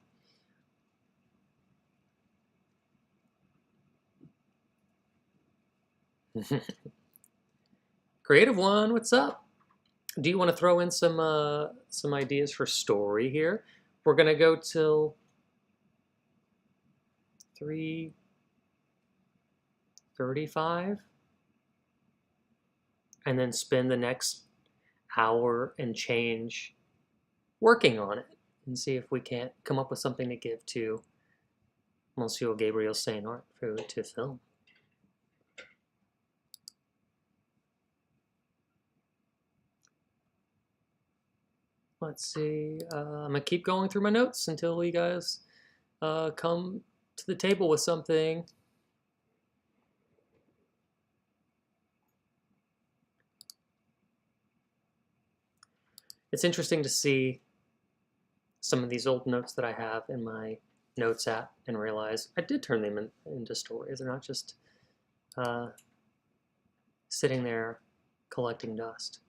Creative One, what's up? Do you want to throw in some ideas for story here? We're gonna go till 3:35, and then spend the next hour and change working on it, and see if we can't come up with something to give to Monsieur Gabriel Saint Art to film. Let's see. I'm gonna keep going through my notes until you guys come to the table with something. It's interesting to see some of these old notes that I have in my notes app and realize I did turn them into stories. They're not just sitting there collecting dust.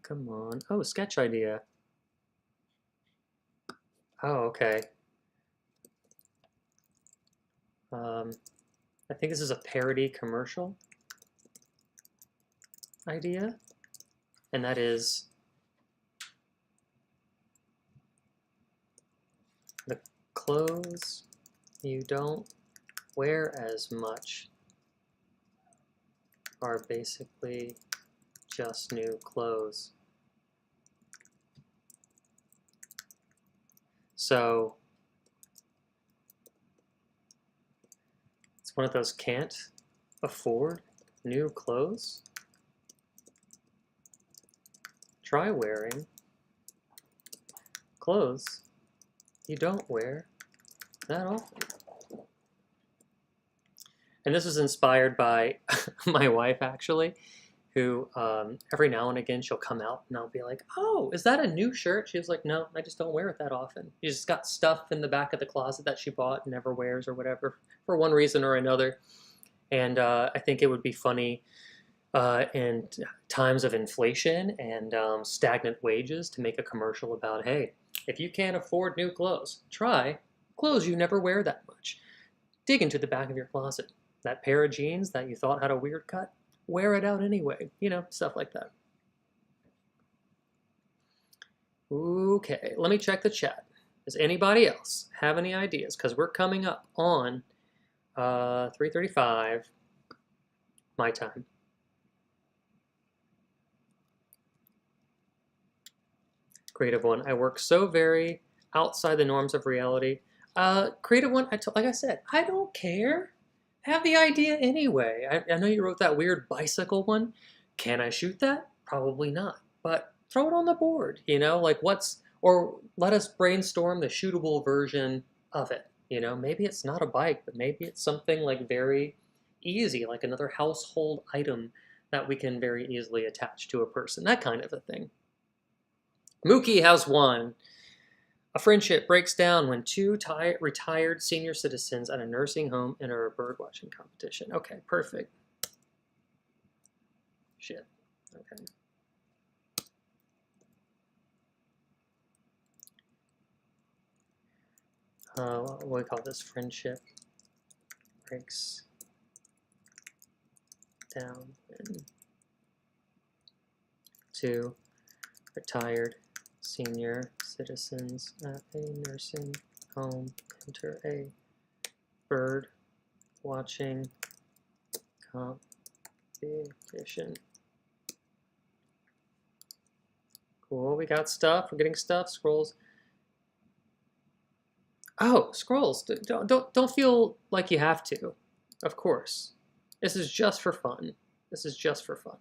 Come on. Oh, sketch idea. Oh, okay. I think this is a parody commercial idea, and that is the clothes you don't wear as much are basically just new clothes. So it's one of those can't afford new clothes. Try wearing clothes you don't wear that often. And this was inspired by my wife, actually, who every now and again she'll come out and I'll be like, oh, is that a new shirt? She was like, no, I just don't wear it that often. She just got stuff in the back of the closet that she bought and never wears or whatever for one reason or another. And I think it would be funny in times of inflation and stagnant wages to make a commercial about, hey, if you can't afford new clothes, try clothes you never wear that much. Dig into the back of your closet. That pair of jeans that you thought had a weird cut, wear it out anyway. Stuff like that. Okay, let me check the chat. Does anybody else have any ideas? Because we're coming up on 3:35 my time. Creative one. I work so very outside the norms of reality. Creative one. Like I said, I don't care. Have the idea anyway. I know you wrote that weird bicycle one. Can I shoot that? Probably not. But throw it on the board. You know, like or let us brainstorm the shootable version of it. You know, maybe it's not a bike, but maybe it's something like very easy, like another household item that we can very easily attach to a person. That kind of a thing. Mookie has one. A friendship breaks down when two retired senior citizens at a nursing home enter a birdwatching competition. Okay, perfect. Shit. Okay. What do we call this? Friendship breaks down when two retired senior citizens at a nursing home enter a bird watching competition. Cool, we got stuff. We're getting stuff. Scrolls. Oh, scrolls. Don't feel like you have to. Of course. This is just for fun. This is just for fun.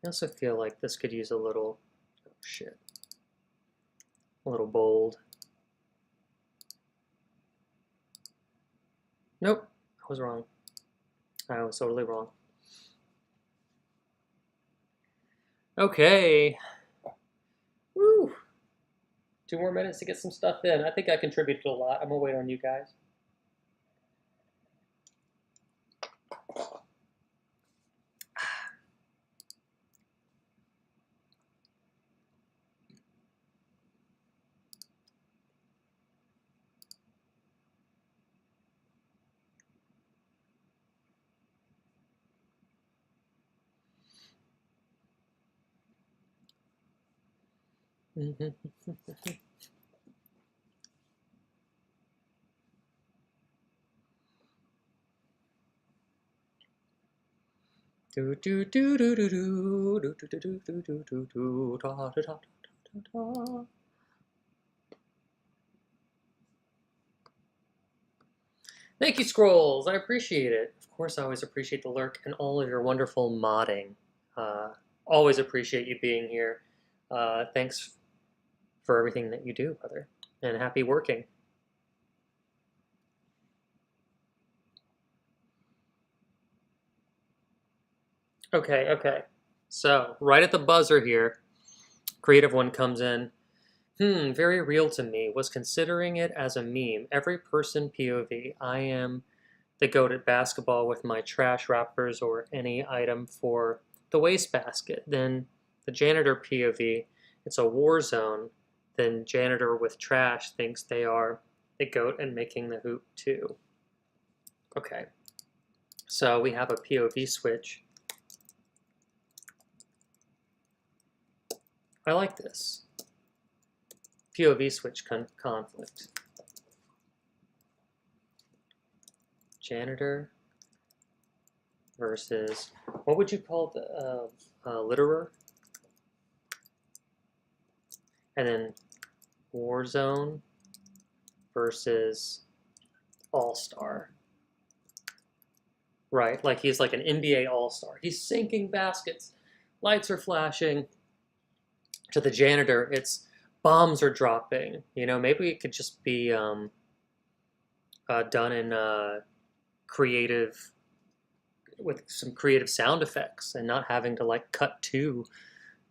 I also feel like this could use a little, oh shit, a little bold. Nope, I was wrong. I was totally wrong. Okay. Woo. 2 more minutes to get some stuff in. I think I contributed a lot. I'm gonna wait on you guys. Do do do do do do do do do do do do do da da da da da. Thank you, Scrolls. I appreciate it. Of course, I always appreciate the lurk and all of your wonderful modding. Always appreciate you being here. Thanks for everything that you do, brother, and happy working. Okay, okay. So, right at the buzzer here, creative one comes in. Very real to me. Was considering it as a meme. Every person POV. I am the goat at basketball with my trash wrappers or any item for the wastebasket. Then the janitor POV. It's a war zone. Then janitor with trash thinks they are the goat and making the hoop too. Okay. So we have a POV switch. I like this. POV switch conflict. Janitor versus, what would you call the litterer? And then Warzone versus All-Star. Right, like he's like an NBA All-Star. He's sinking baskets. Lights are flashing. To the janitor, it's bombs are dropping. You know, maybe it could just be done in creative, with some creative sound effects and not having to like cut to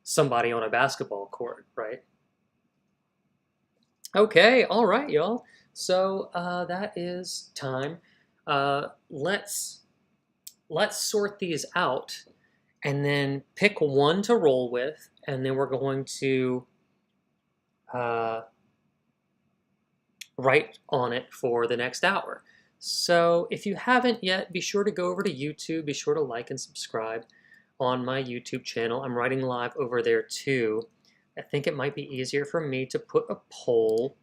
somebody on a basketball court, right? Okay, all right, y'all. So that is time. Let's sort these out and then pick one to roll with, and then we're going to write on it for the next hour. So if you haven't yet, be sure to go over to YouTube, be sure to like and subscribe. on my YouTube channel. I'm writing live over there too. I think it might be easier for me to put a poll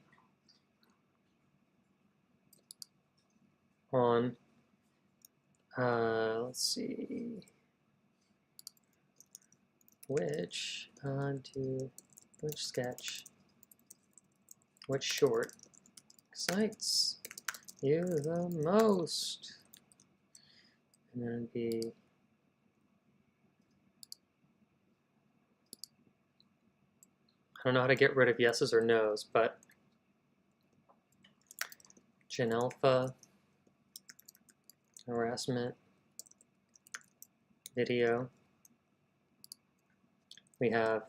on, let's see, which sketch, which short excites you the most? And then it'd be I don't know how to get rid of yeses or nos, but Gen Alpha, harassment, video. We have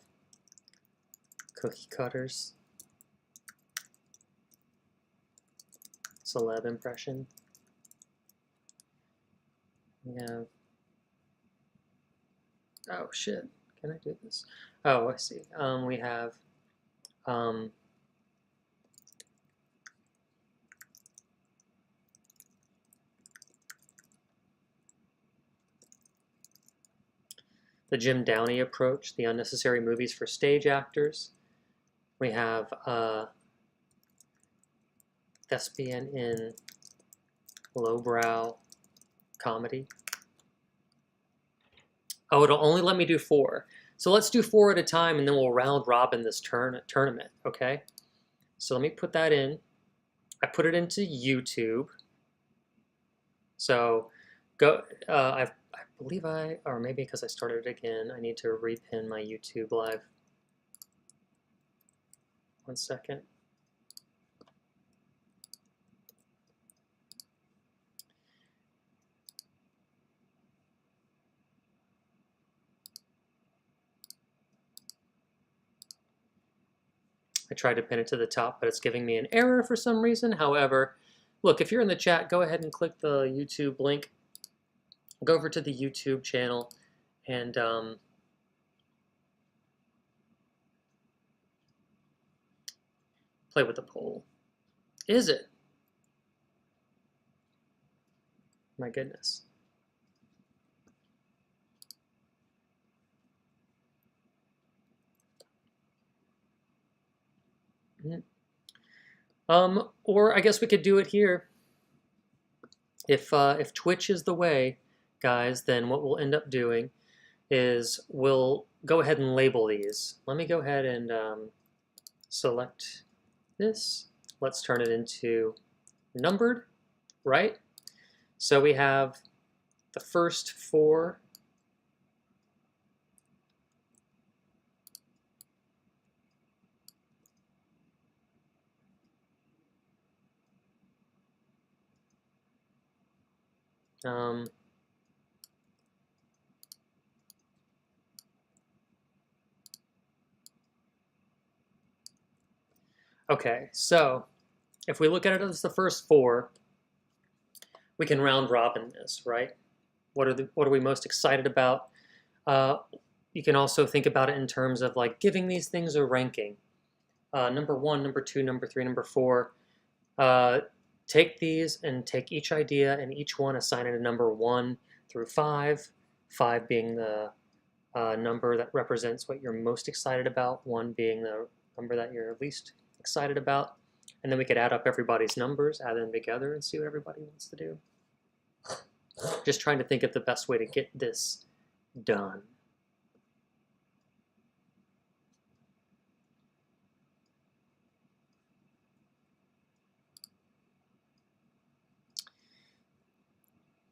cookie cutters, celeb impression. We have, oh shit, can I do this? Oh, I see. We have the Jim Downey approach, the unnecessary movies for stage actors. We have thespian in lowbrow comedy. Oh, it'll only let me do 4. So let's do 4 at a time, and then we'll round robin this tournament, okay? So let me put that in. I put it into YouTube. So go. I believe or maybe because I started it again, I need to repin my YouTube live. 1 second. I tried to pin it to the top, but it's giving me an error for some reason. However, look, if you're in the chat, go ahead and click the YouTube link. Go over to the YouTube channel and play with the poll. Is it? My goodness. Or I guess we could do it here. If Twitch is the way, guys, then what we'll end up doing is we'll go ahead and label these. Let me go ahead and select this. Let's turn it into numbered, right? So we have the first 4. Okay, so if we look at it as the first 4, we can round robin this, right? What are we most excited about? You can also think about it in terms of like giving these things a ranking. Number 1, number 2, number 3, number 4. Take these and take each idea and each one assign it a number 1 through 5. 5 being the number that represents what you're most excited about, 1 being the number that you're least excited about. And then we could add up everybody's numbers, add them together, and see what everybody wants to do. Just trying to think of the best way to get this done.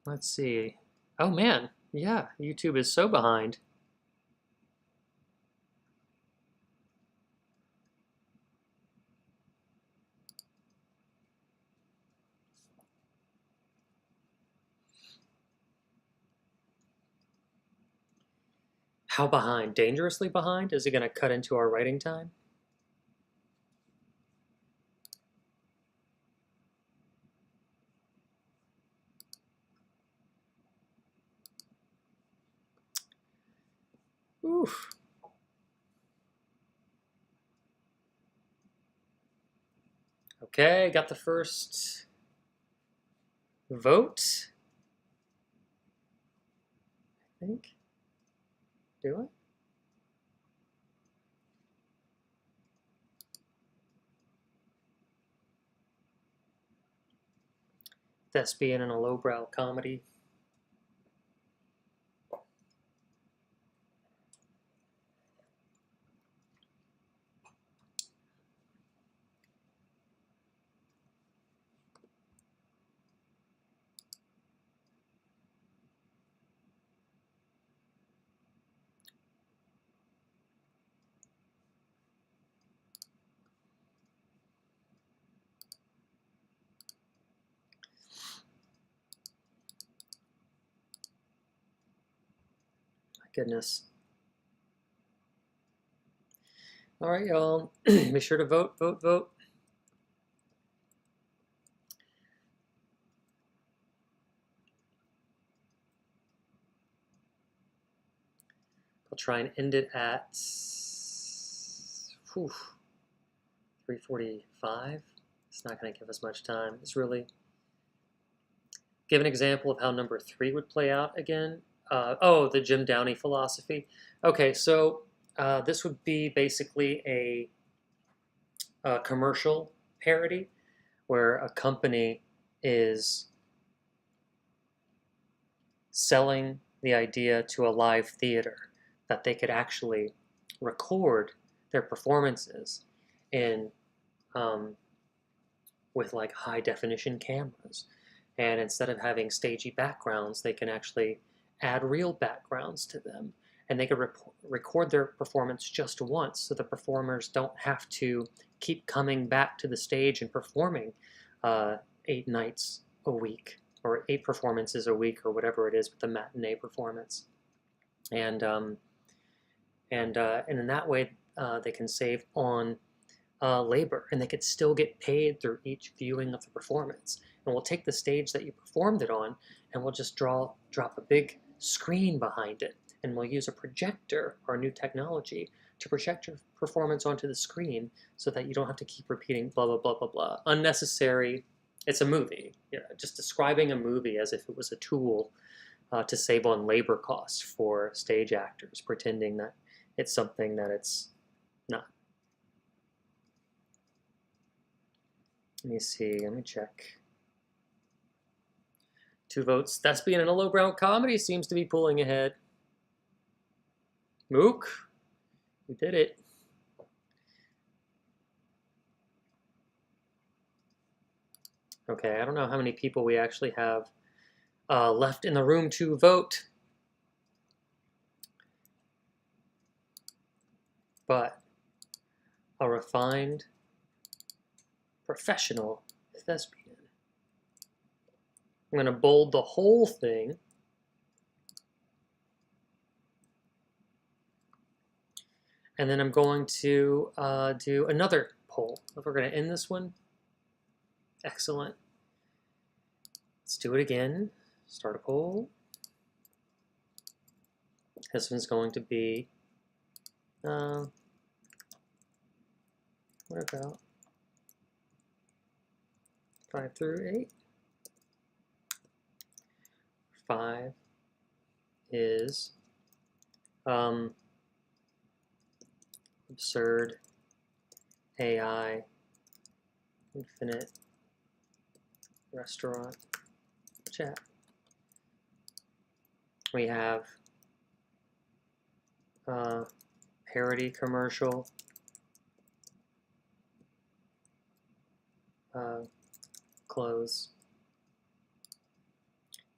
Let's see. Oh man, yeah, YouTube is so behind. How behind? Dangerously behind? Is it going to cut into our writing time? Oof. Okay, got the first vote, I think. Do I? Thespian in a lowbrow comedy. My goodness. All right, y'all. Be sure to vote, vote, vote. I'll try and end it at 3:45. It's not going to give us much time. It's really give an example of how number 3 would play out again. Oh, the Jim Downey philosophy. Okay, so this would be basically a commercial parody where a company is selling the idea to a live theater that they could actually record their performances in with like high definition cameras. And instead of having stagey backgrounds, they can actually add real backgrounds to them. And they could record their performance just once so the performers don't have to keep coming back to the stage and performing 8 nights a week or 8 performances a week or whatever it is with the matinee performance. And in that way, they can save on labor, and they could still get paid through each viewing of the performance. And we'll take the stage that you performed it on, and we'll just drop a big screen behind it, and we'll use a projector, our new technology, to project your performance onto the screen so that you don't have to keep repeating blah, blah, blah, blah, blah. Unnecessary. It's a movie. Just describing a movie as if it was a tool to save on labor costs for stage actors, pretending that it's something that it's not. Let me see. Let me check. 2 votes. Thespian in a lowbrow comedy seems to be pulling ahead. Mook, you did it. Okay, I don't know how many people we actually have left in the room to vote. But a refined, professional thespian. I'm going to bold the whole thing. And then I'm going to do another poll. If we're going to end this one. Excellent. Let's do it again. Start a poll. This one's going to be, what about 5 through 8? 5 is absurd AI infinite restaurant chat. We have parody commercial, close.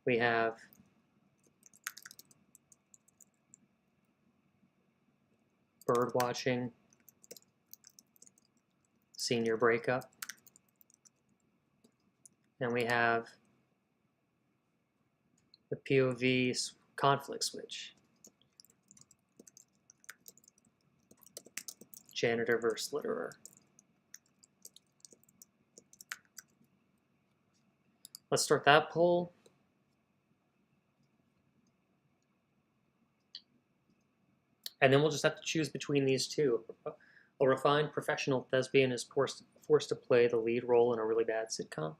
We have bird watching, senior breakup, and we have the POV conflict switch, janitor versus litterer. Let's start that poll. And then we'll just have to choose between these two. A refined professional thespian is forced to play the lead role in a really bad sitcom.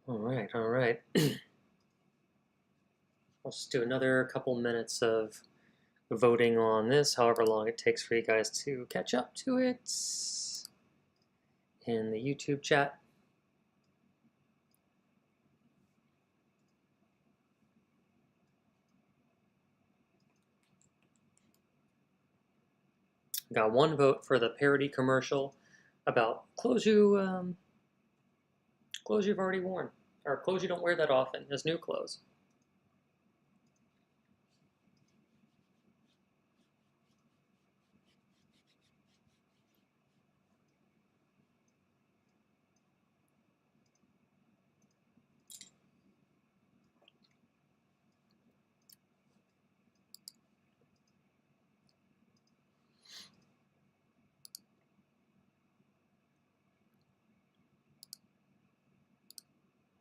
All right, all right. I'll just do another couple minutes of voting on this, however long it takes for you guys to catch up to it in the YouTube chat. Got one vote for the parody commercial about clothes you've already worn, or clothes you don't wear that often as new clothes.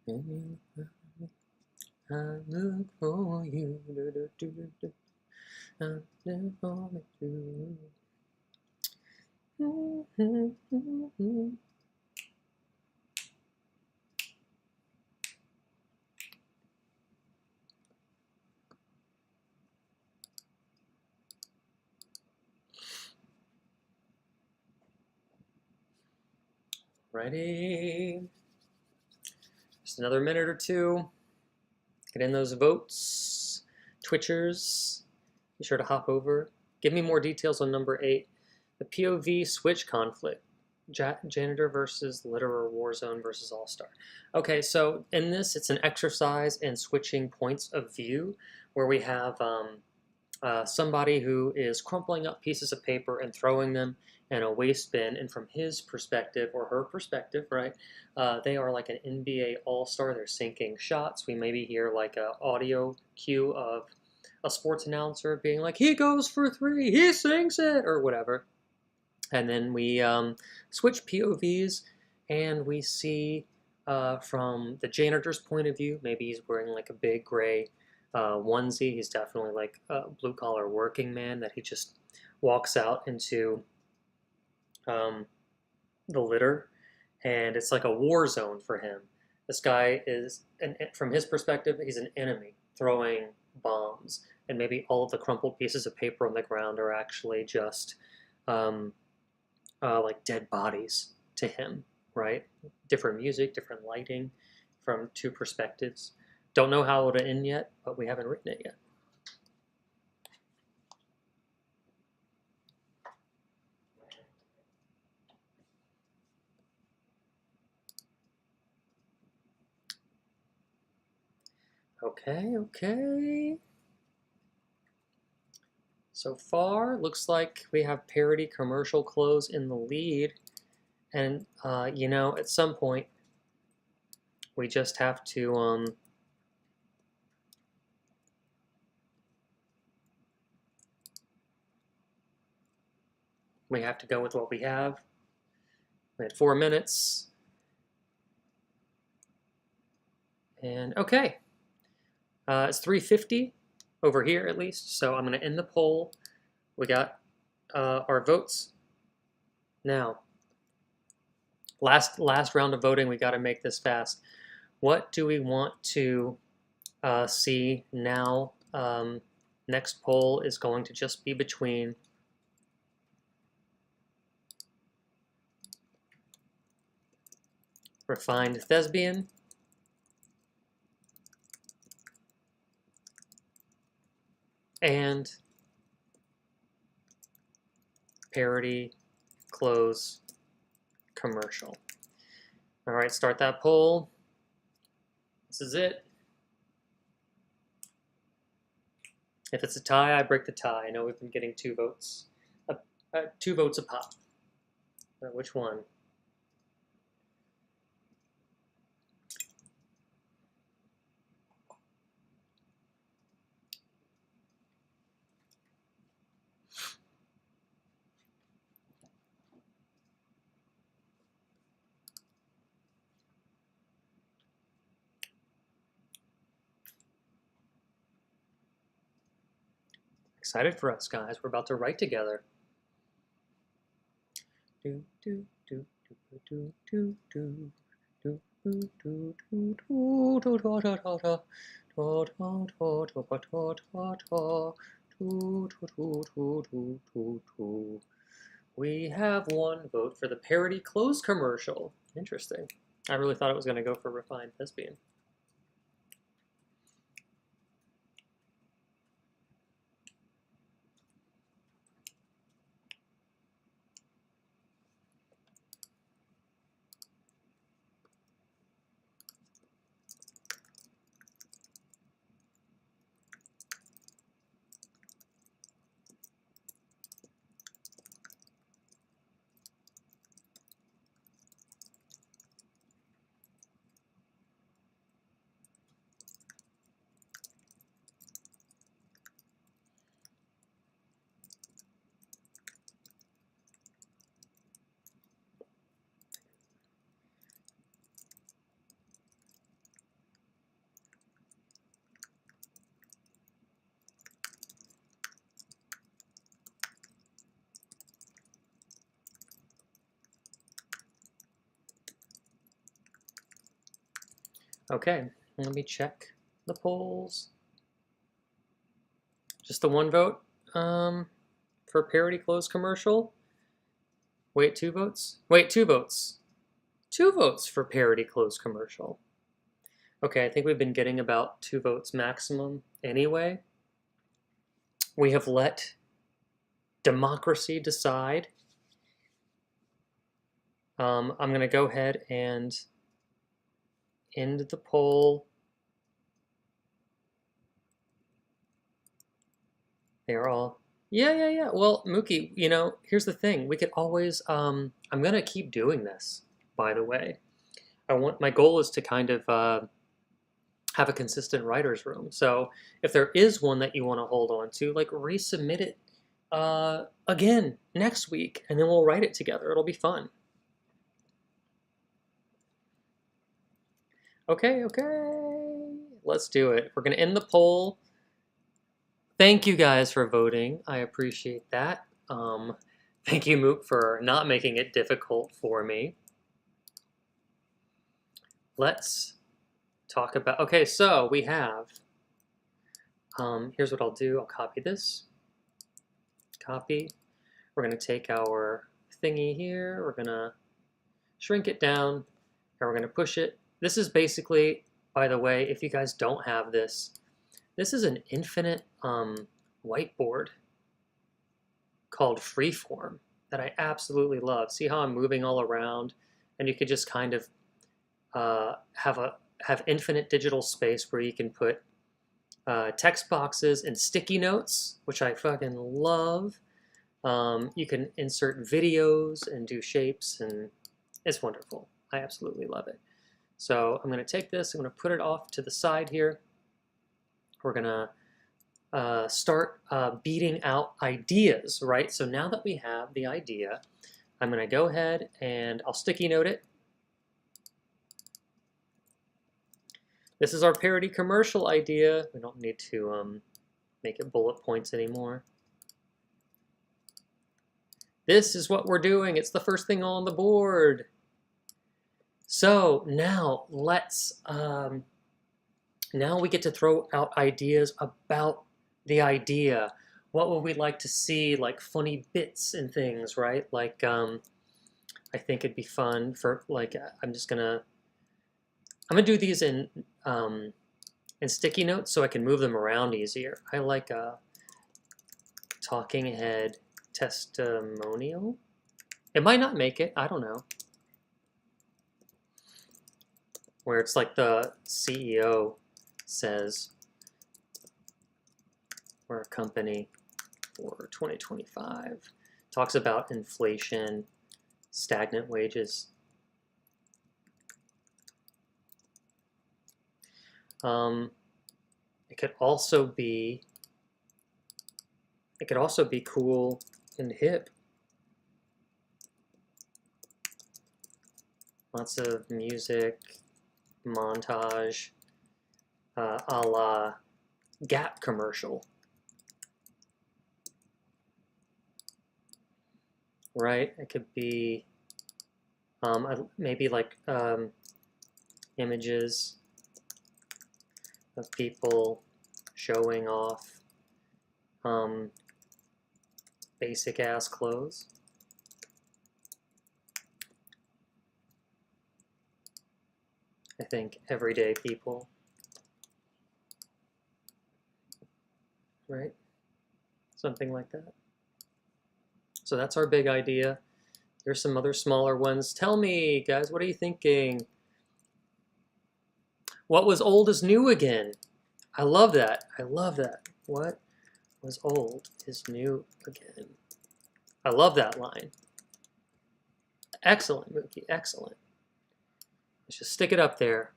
I look for you. I look for you. Ready? Just another minute or two. Get in those votes. Twitchers, be sure to hop over. Give me more details on number 8. The POV switch conflict. Janitor versus Litterer Warzone versus All-Star. Okay, so in this, it's an exercise in switching points of view where we have somebody who is crumpling up pieces of paper and throwing them in a waste bin, and from his perspective or her perspective, right, they are like an NBA all-star. They're sinking shots. We maybe hear like an audio cue of a sports announcer being like, "He goes for 3, he sinks it," or whatever. And then we switch POVs, and we see from the janitor's point of view, maybe he's wearing like a big gray onesie. He's definitely like a blue collar working man that he just walks out into um, the litter, and it's like a war zone for him. This guy is, and from his perspective, he's an enemy throwing bombs, and maybe all of the crumpled pieces of paper on the ground are actually just um, like dead bodies to him, right? Different music, different lighting from two perspectives. Don't know how it'll end yet, but we haven't written it yet. Okay, okay. So far, looks like we have parody commercial clothes in the lead. And, you know, at some point, we just have to, we have to go with what we have. We had 4 minutes. And, okay. It's 3:50 over here, at least. So I'm going to end the poll. We got our votes. Now, last round of voting. We got to make this fast. What do we want to see now? Next poll is going to just be between Refined Thespian and Parody Close Commercial. All right, start that poll. This is it. If it's a tie, I break the tie. I know we've been getting 2 votes, 2 votes a pop. Which one? Excited for us, guys. We're about to write together. Do, do, do, do, do, do, do, do, We have one vote for the parody clothes commercial. Interesting. I really thought it was going to go for Refined Thespian. Okay, let me check the polls. Just the one vote for parody clothes commercial. Wait, 2 votes? Wait, 2 votes. 2 votes for parody clothes commercial. Okay, I think we've been getting about 2 votes maximum anyway. We have let democracy decide. I'm going to go ahead and end the poll. They're all, yeah. Well, Mookie, here's the thing. We could always, I'm going to keep doing this, by the way. My goal is to kind of have a consistent writer's room. So if there is one that you want to hold on to, like resubmit it again next week, and then we'll write it together. It'll be fun. Okay. Let's do it. We're going to end the poll. Thank you guys for voting. I appreciate that. Thank you, Mook, for not making it difficult for me. Let's talk about, okay, so we have, here's what I'll do. I'll copy this. Copy. We're going to take our thingy here. We're going to shrink it down, and we're going to push it. This is basically, by the way, if you guys don't have this, this is an infinite whiteboard called Freeform that I absolutely love. See how I'm moving all around? And you could just kind of have infinite digital space where you can put text boxes and sticky notes, which I fucking love. You can insert videos and do shapes, and it's wonderful. I absolutely love it. So I'm going to take this, I'm going to put it off to the side here. We're going to start beating out ideas, right? So now that we have the idea, I'm going to go ahead and I'll sticky note it. This is our parody commercial idea. We don't need to make it bullet points anymore. This is what we're doing. It's the first thing on the board. So now let's, now we get to throw out ideas about the idea. What would we like to see, like funny bits and things, right? Like, I think it'd be fun for, like, I'm gonna do these in sticky notes so I can move them around easier. I like a talking head testimonial. It might not make it, I don't know. Where it's like the CEO says, we're a company for 2025. Talks about inflation, stagnant wages. It could also be cool and hip. Lots of music, montage, a la Gap commercial. Right? It could be maybe like images of people showing off basic ass clothes. I think everyday people, right? Something like that. So that's our big idea. Here's some other smaller ones. Tell me, guys, what are you thinking? What was old is new again? I love that. I love that. What was old is new again? I love that line. Excellent, Mookie. Excellent. Let's just stick it up there.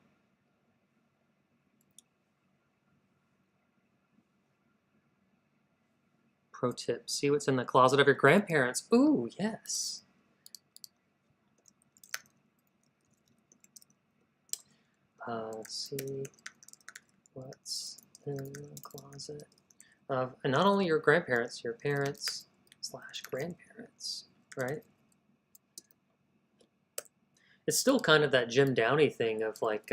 Pro tip, see what's in the closet of your grandparents. Ooh, yes. See what's in the closet of, and not only your grandparents, your parents / grandparents, right? It's still kind of that Jim Downey thing of like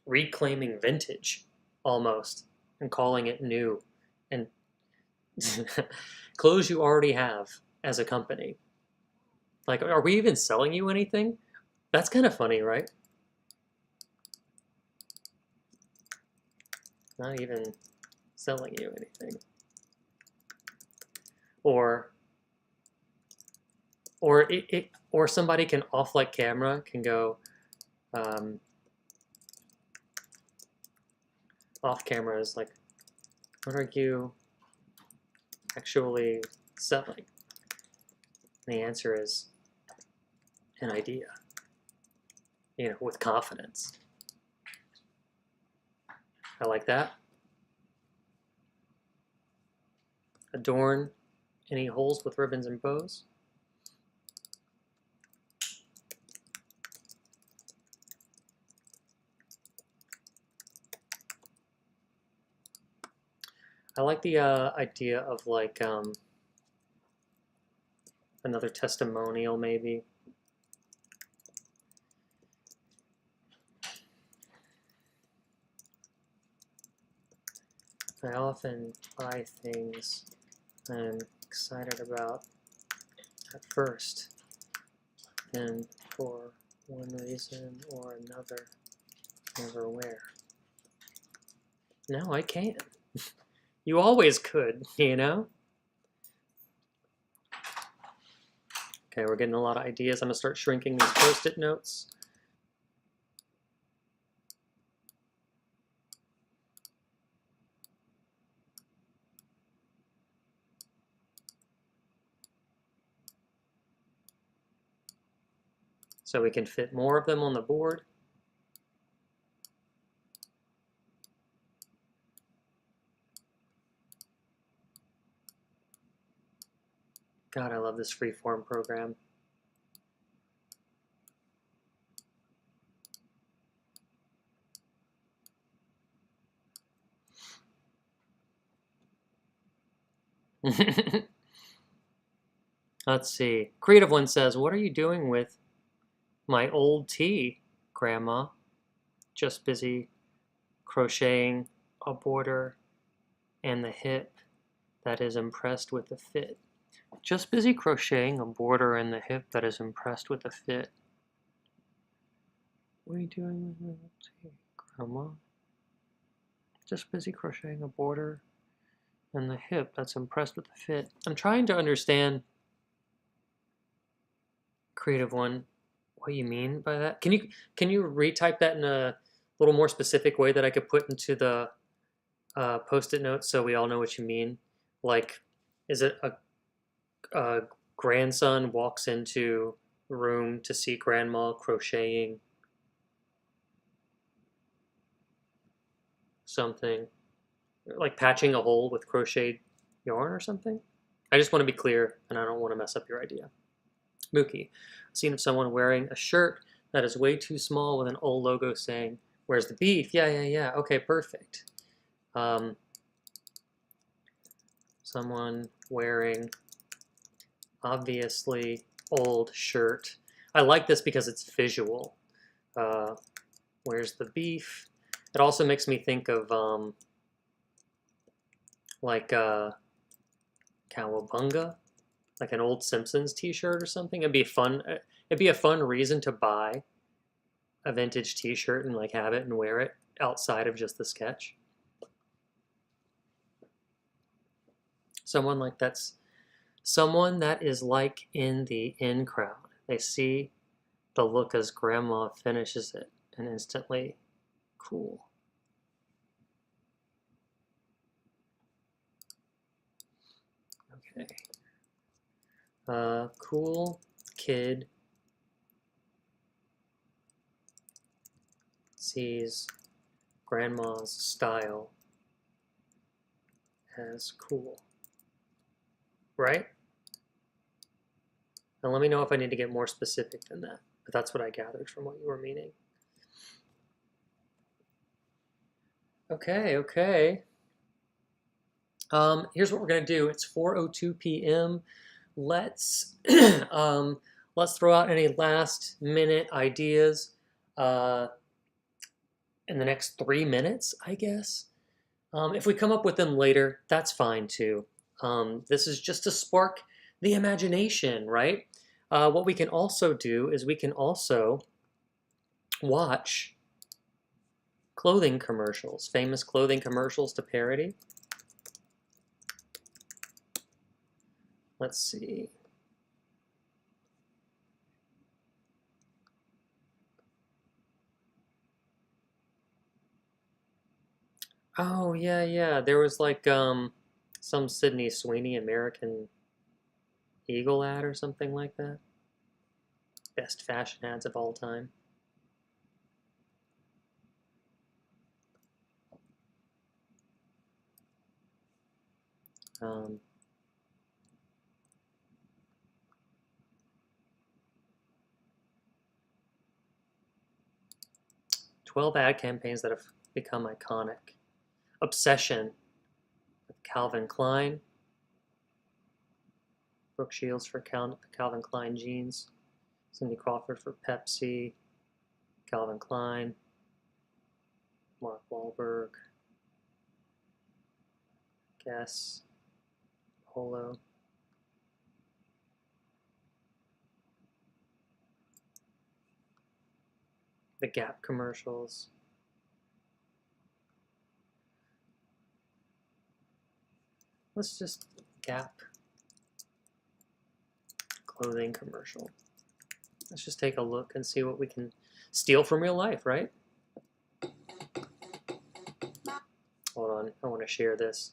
reclaiming vintage almost and calling it new and clothes you already have as a company. Like, are we even selling you anything? That's kind of funny, right? Not even selling you anything. Or somebody can off like camera can go off camera is like, what are you actually selling? And the answer is an idea, you know, with confidence. I like that. Adorn any holes with ribbons and bows. I like the idea of like another testimonial maybe. I often buy things I'm excited about at first, and for one reason or another, never wear. Now I can. You always could, you know? Okay, we're getting a lot of ideas. I'm gonna start shrinking these Post-it notes. So we can fit more of them on the board. God, I love this freeform program. Let's see. Creative One says, what are you doing with my old tee, Grandma? Just busy crocheting a border and the hip that is impressed with the fit. Just busy crocheting a border and the hip that is impressed with the fit. What are you doing with my old tee, Grandma? Just busy crocheting a border and the hip that's impressed with the fit. I'm trying to understand, Creative One, what you mean by that. Can you retype that in a little more specific way that I could put into the Post-it notes so we all know what you mean? Like, is it a grandson walks into the room to see grandma crocheting something, like patching a hole with crocheted yarn or something? I just want to be clear, and I don't want to mess up your idea. Mookie, I've seen someone wearing a shirt that is way too small with an old logo saying, "Where's the beef?" Yeah. Okay, perfect. Someone wearing obviously old shirt. I like this because it's visual. Where's the beef? It also makes me think of like Cowabunga, like an old Simpsons T-shirt or something. It'd be fun. It'd be a fun reason to buy a vintage T-shirt and like have it and wear it outside of just the sketch. Someone that is like in the in crowd. They see the look as grandma finishes it and instantly cool. Okay. Cool kid sees grandma's style as cool. Right? Now let me know if I need to get more specific than that, but that's what I gathered from what you were meaning. Okay, okay. Here's what we're gonna do. It's 4:02 p.m. Let's let's throw out any last minute ideas in the next 3 minutes, I guess. If we come up with them later, that's fine too. This is just to spark the imagination, right? What we can also do is we can also watch clothing commercials, famous clothing commercials to parody. Let's see. Oh, yeah. There was like some Sydney Sweeney American Eagle ad or something like that. Best fashion ads of all time. Um, 12 ad campaigns that have become iconic. Obsession with Calvin Klein. Brooke Shields for Calvin Klein jeans. Cindy Crawford for Pepsi. Calvin Klein. Mark Wahlberg. Guess. Polo. The Gap commercials. Let's just Gap clothing commercial. Let's just take a look and see what we can steal from real life, right? Hold on, I want to share this.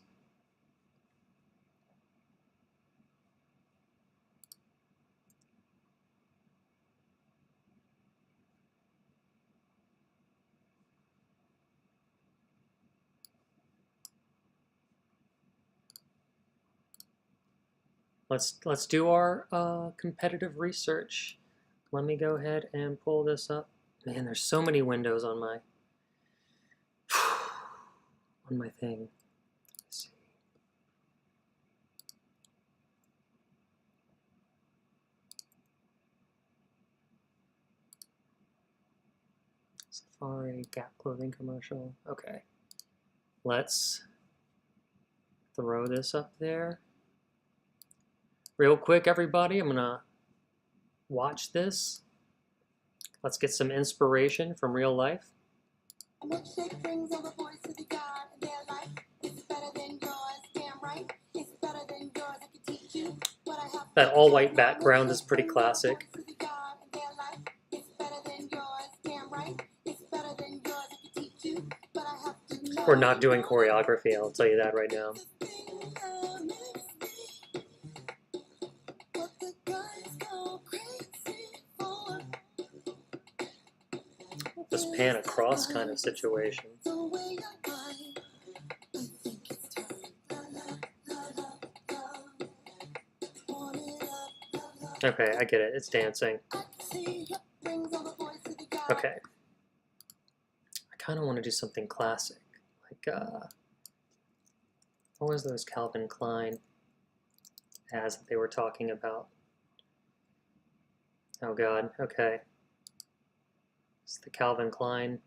Let's do our competitive research. Let me go ahead and pull this up. Man, there's so many windows on my thing. Let's see. Safari, Gap clothing commercial. Okay. Let's throw this up there. Real quick, everybody, I'm gonna watch this. Let's get some inspiration from real life. That all-white background is pretty classic. We're not doing choreography, I'll tell you that right now. Just pan across kind of situation. Okay, I get it. It's dancing. Okay. I kind of want to do something classic. Like, what was those Calvin Klein ads that they were talking about? Oh, God. Okay. It's the Calvin Klein,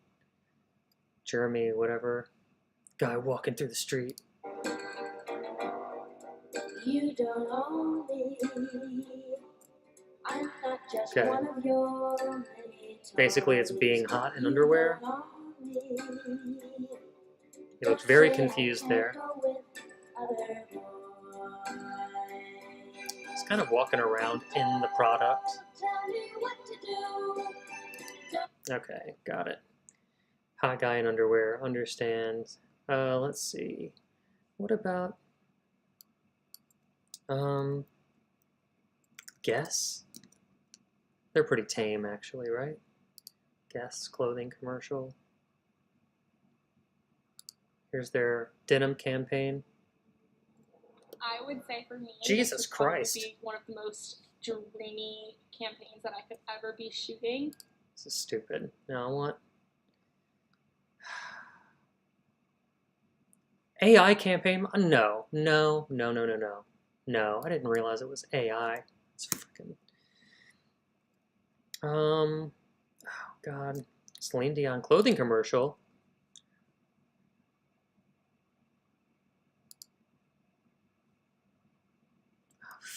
Jeremy, whatever, guy walking through the street. You don't own me. I'm not just one of your many toys. Basically, it's being hot in underwear. You don't own me. He looks very confused there. He's kind of walking around in the product. Okay, got it. Hot guy in underwear, understand. Let's see. What about, Guess? They're pretty tame, actually, right? Guess clothing commercial. Here's their denim campaign. I would say for me, Jesus Christ, would be one of the most dreamy campaigns that I could ever be shooting. This is stupid. Now I want AI campaign. No, no, no, no, no, no, no. I didn't realize it was AI. It's freaking. Oh God, Celine Dion clothing commercial.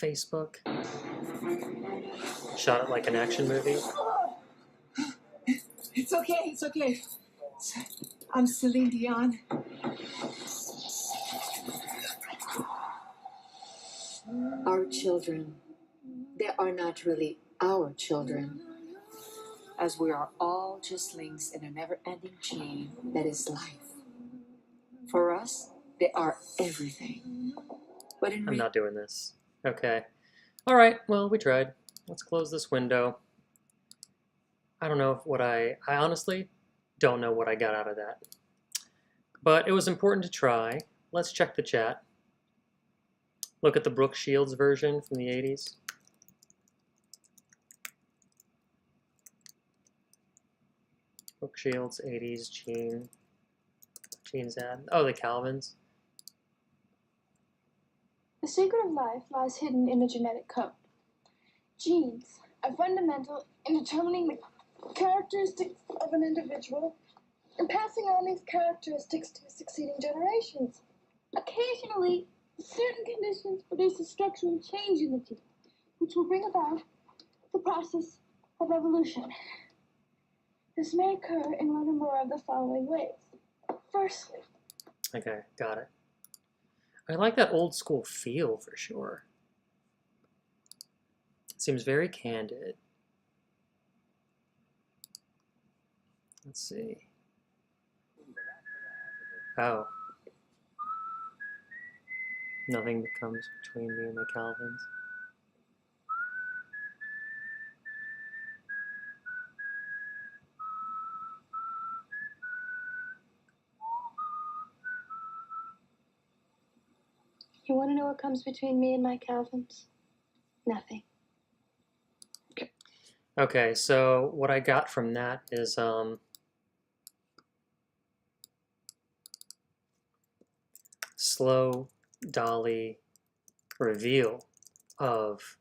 Facebook. Shot it like an action movie. It's okay, it's okay. I'm Celine Dion. Our children, they are not really our children, as we are all just links in a never-ending chain that is life. For us, they are everything. But in I'm not doing this. Okay. All right, well, we tried. Let's close this window. I don't know if what I honestly don't know what I got out of that. But it was important to try. Let's check the chat. Look at the Brooke Shields version from the 80s. Brooke Shields, 80s, jeans ad. Oh, the Calvins. The secret of life lies hidden in a genetic code. Genes are fundamental in determining the characteristics of an individual and passing on these characteristics to succeeding generations. Occasionally, certain conditions produce a structural change in the gene, which will bring about the process of evolution. This may occur in one or more of the following ways. Firstly, Okay, got it. I like that old school feel for sure. It seems very candid. Let's see. Oh. Nothing comes between me and the Calvins. you want to know what comes between me and my Calvins? Nothing. Okay, so what I got from that is slow dolly reveal of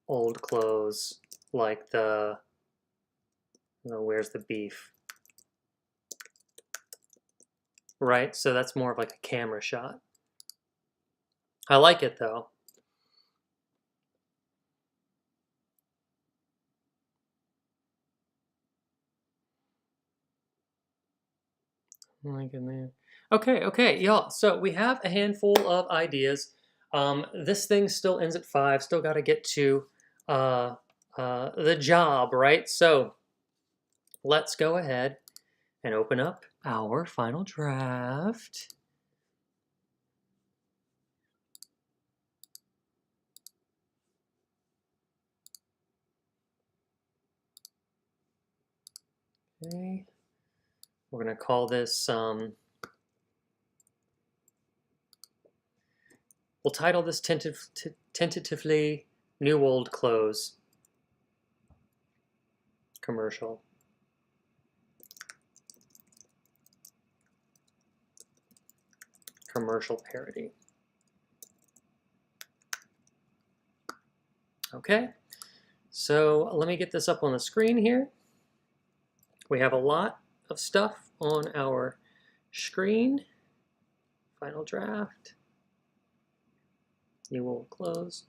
old clothes like the, where's the beef? Right, so that's more of like a camera shot. I like it though. Like in there. Okay, y'all. So we have a handful of ideas. This thing still ends at 5. Still got to get to the job, right? So let's go ahead and open up our final draft. Okay. We're going to call this, we'll title this tentatively New Old Clothes commercial. Commercial parody. Okay, so let me get this up on the screen here. We have a lot of stuff on our screen. Final draft. You will close.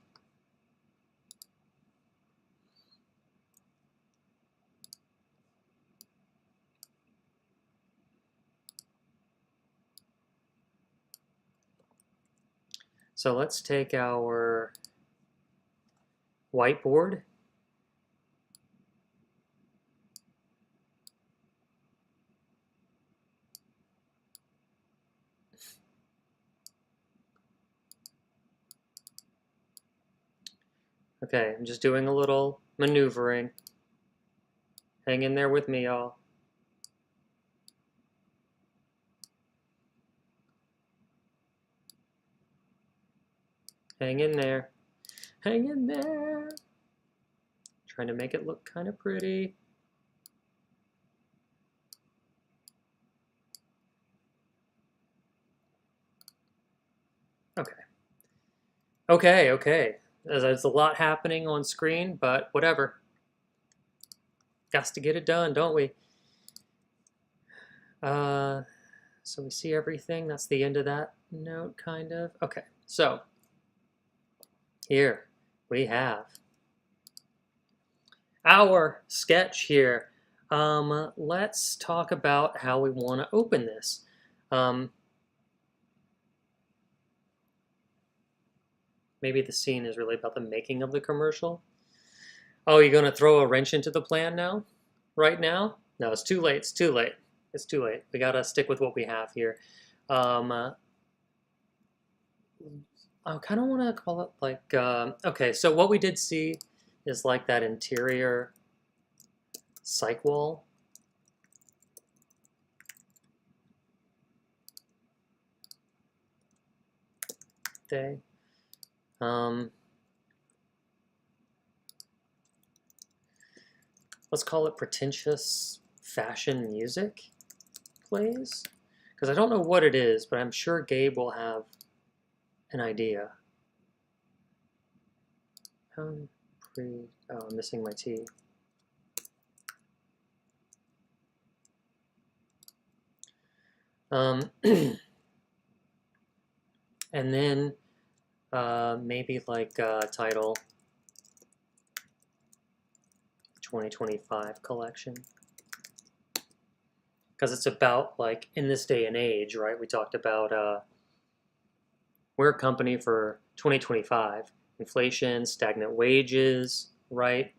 So let's take our whiteboard. Okay, I'm just doing a little maneuvering. Hang in there with me, y'all. Hang in there. Hang in there. Trying to make it look kind of pretty. Okay. Okay. There's a lot happening on screen, but whatever. Got to get it done, don't we? So we see everything. That's the end of that note, kind of. Okay, so here we have our sketch here. Let's talk about how we want to open this. Maybe the scene is really about the making of the commercial. Oh, you're going to throw a wrench into the plan now? Right now? No, it's too late. It's too late. It's too late. We got to stick with what we have here. I kind of want to call it like... okay, so what we did see is like that interior cyc wall. Day. Let's call it pretentious fashion music plays, because I don't know what it is, but I'm sure Gabe will have an idea. Oh, I'm missing my T. And then maybe like title 2025 collection, because it's about like in this day and age, right? We talked about we're a company for 2025, inflation, stagnant wages, right?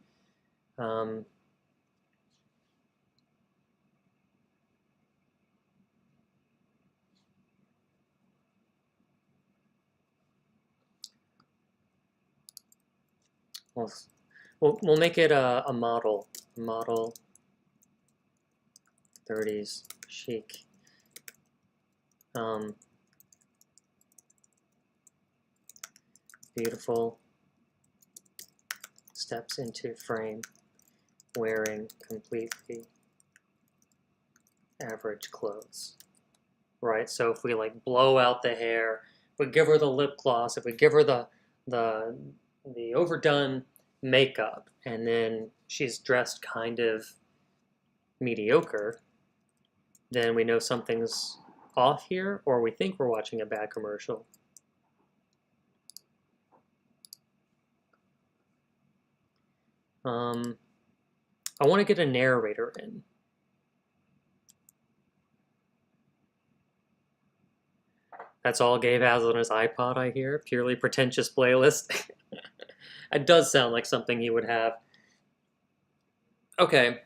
We'll make it a model 30s chic. Beautiful, steps into frame, wearing completely average clothes, right? So if we like blow out the hair, if we give her the lip gloss, if we give her the overdone makeup, and then she's dressed kind of mediocre, then we know something's off here, or we think we're watching a bad commercial. I want to get a narrator in. That's all Gabe has on his iPod, I hear. Purely pretentious playlist. It does sound like something he would have. Okay.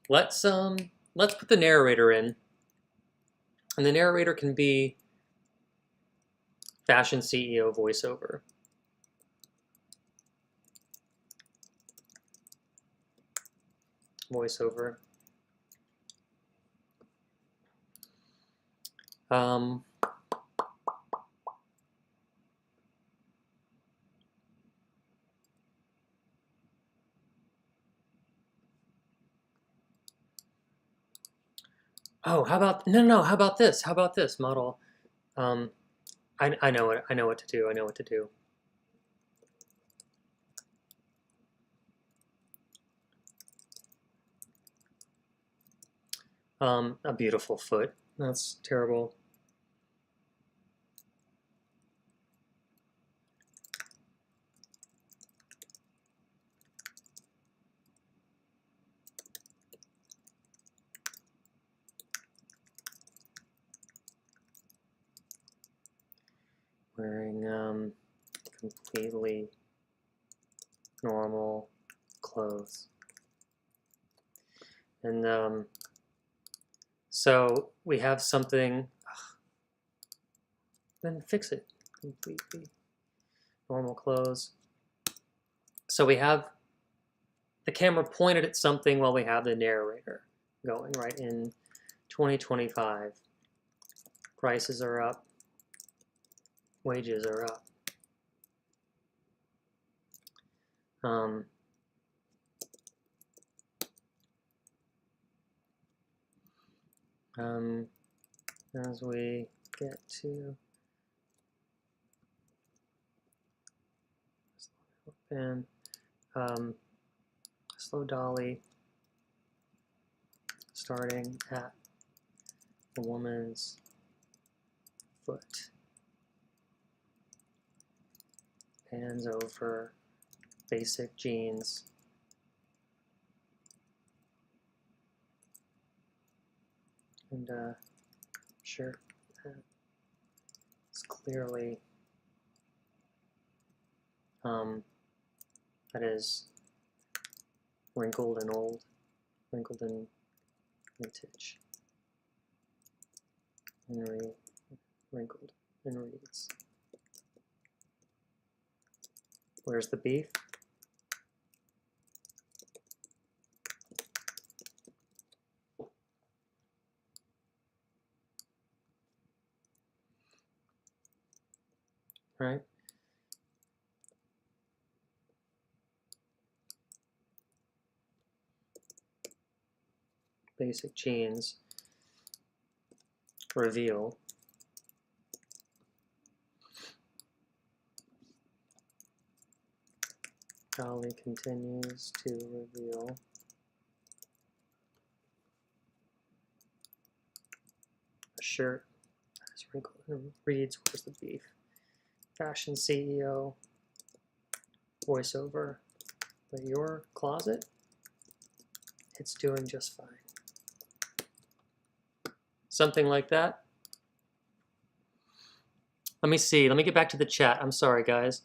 Let's put the narrator in. And the narrator can be fashion CEO voiceover. Voiceover. Oh, how about no? How about this? How about this model? I know what to do. I know what to do. A beautiful foot. That's terrible. Wearing completely normal clothes. And so we have something, then fix it. Completely normal clothes. So we have the camera pointed at something while we have the narrator going, right? In 2025, prices are up, wages are up. As we get to and slow dolly starting at a woman's foot, pans over basic jeans, and shirt that is clearly that is wrinkled and old, wrinkled and vintage, and wrinkled and reads. Where's the beef? Right? Basic jeans reveal Dolly continues to reveal a shirt that is wrinkled and reads, "Where's the beef?" Fashion CEO voiceover, but your closet, it's doing just fine. Something like that. Let me see. Let me get back to the chat. I'm sorry, guys.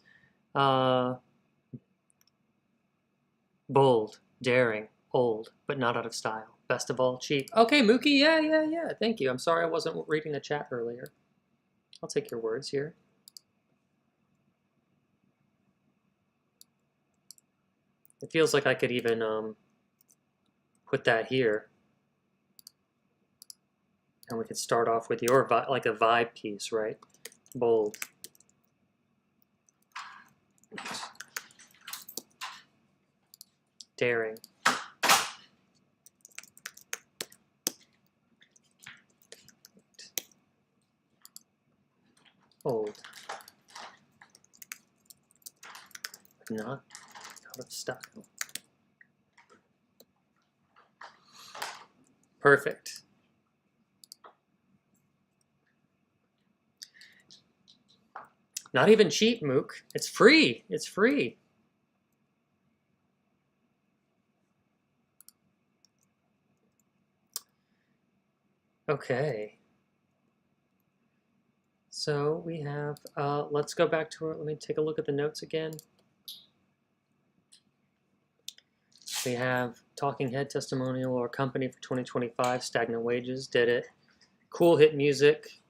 Bold, daring, old, but not out of style. Best of all, cheap. Okay, Mookie, yeah. Thank you. I'm sorry I wasn't reading the chat earlier. I'll take your words here. It feels like I could even put that here. And we could start off with your like a vibe piece, right? Bold. Daring. Old. But not out of style. Perfect. Not even cheap, Mook. It's free. It's free. Okay. So we have, let's go back to it. Let me take a look at the notes again. We have Talking Head testimonial or company for 2025, stagnant wages, did it. Cool hit music.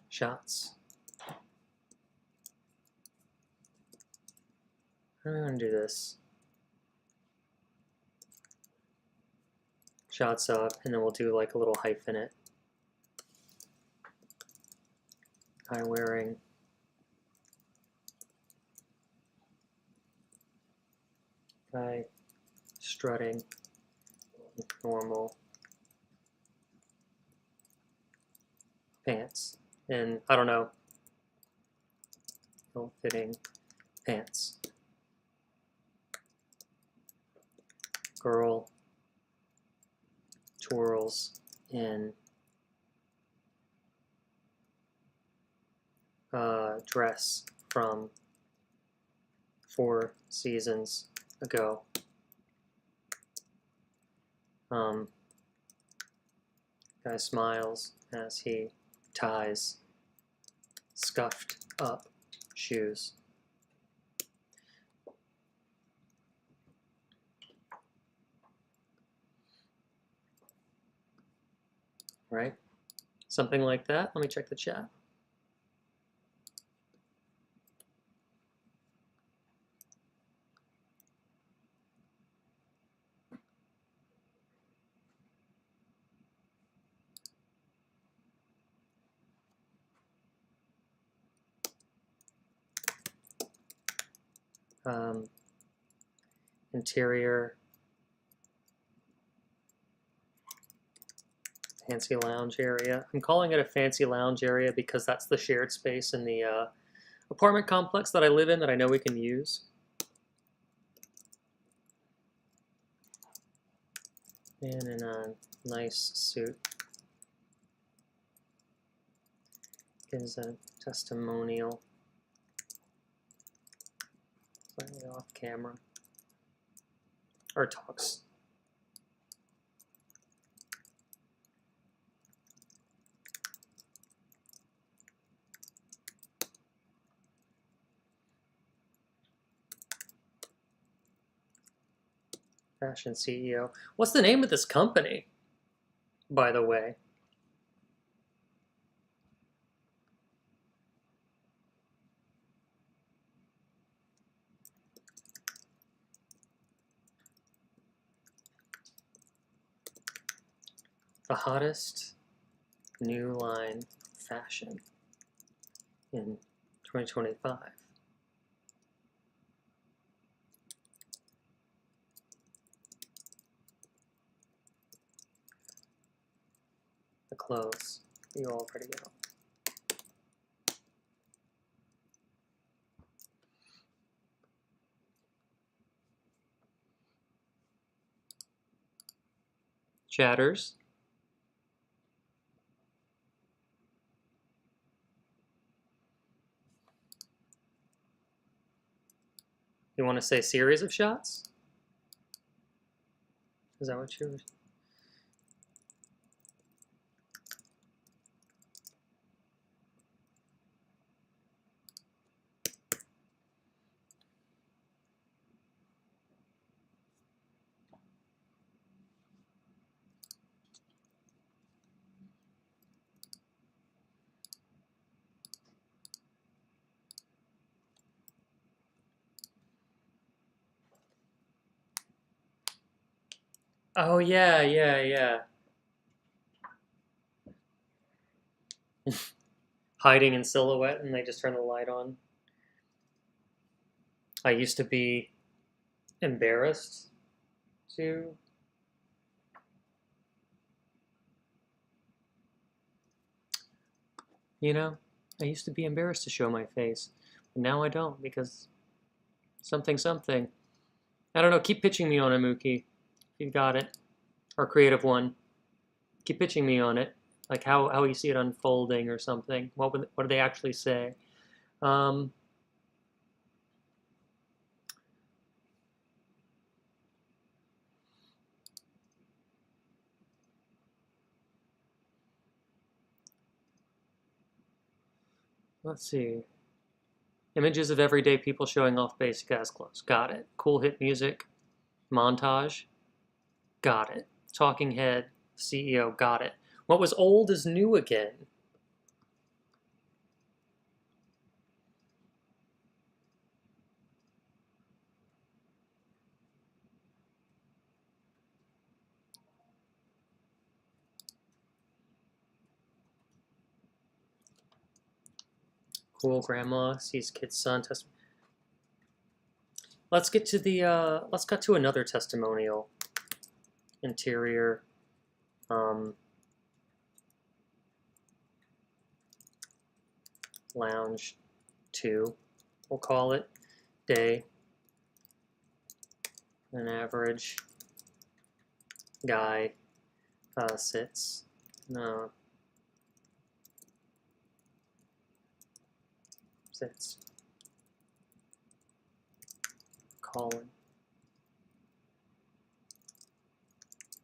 Shots. I'm gonna do this. Shots up, and then we'll do like a little hyphen it. Eye wearing. Guy strutting. Normal. Pants. And I don't know. ill-fitting pants. Girl twirls in a dress from 4 seasons ago. Guy smiles as he ties scuffed up shoes. Right? Something like that. Let me check the chat. Interior, fancy lounge area. I'm calling it a fancy lounge area because that's the shared space in the apartment complex that I live in that I know we can use. And in a nice suit is a testimonial. Slightly off camera. Or talks. Fashion CEO. What's the name of this company, by the way? The hottest new line fashion in 2025. The clothes you already know. Chatters. You want to say series of shots? Is that what you were? Oh, yeah, yeah, yeah. Hiding in silhouette and they just turn the light on. I used to be embarrassed to. You know, I used to be embarrassed to show my face. But now I don't because something. I don't know, keep pitching me on it, Mookie. You've got it. Or Creative One. Keep pitching me on it. Like how you see it unfolding or something. What do they actually say? Let's see. Images of everyday people showing off basic ass clothes. Got it. Cool hit music. Montage. Got it. Talking head. CEO. Got it. What was old is new again. Cool grandma sees kid's son. Let's get to the let's cut to another testimonial. Interior. Lounge 2. We'll call it day. An average guy sits. No. Sits. Colin.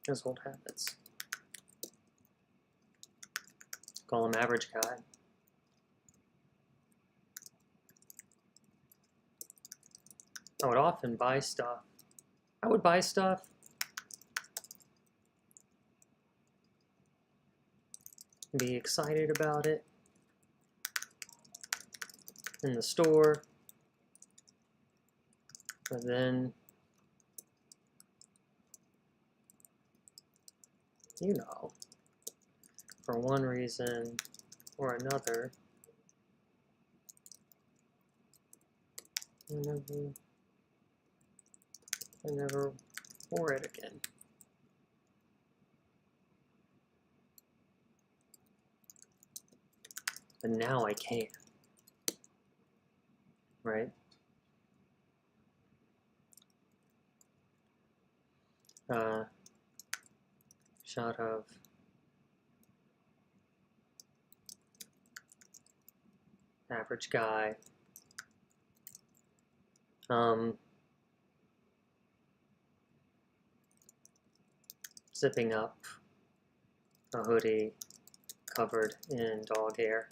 His old habits. Call him average guy. I would often buy stuff. I would buy stuff be excited about it in the store, but then, you know, for one reason or another, I never wore it again. But now I can. Right? Shot of average guy. Zipping up a hoodie covered in dog hair.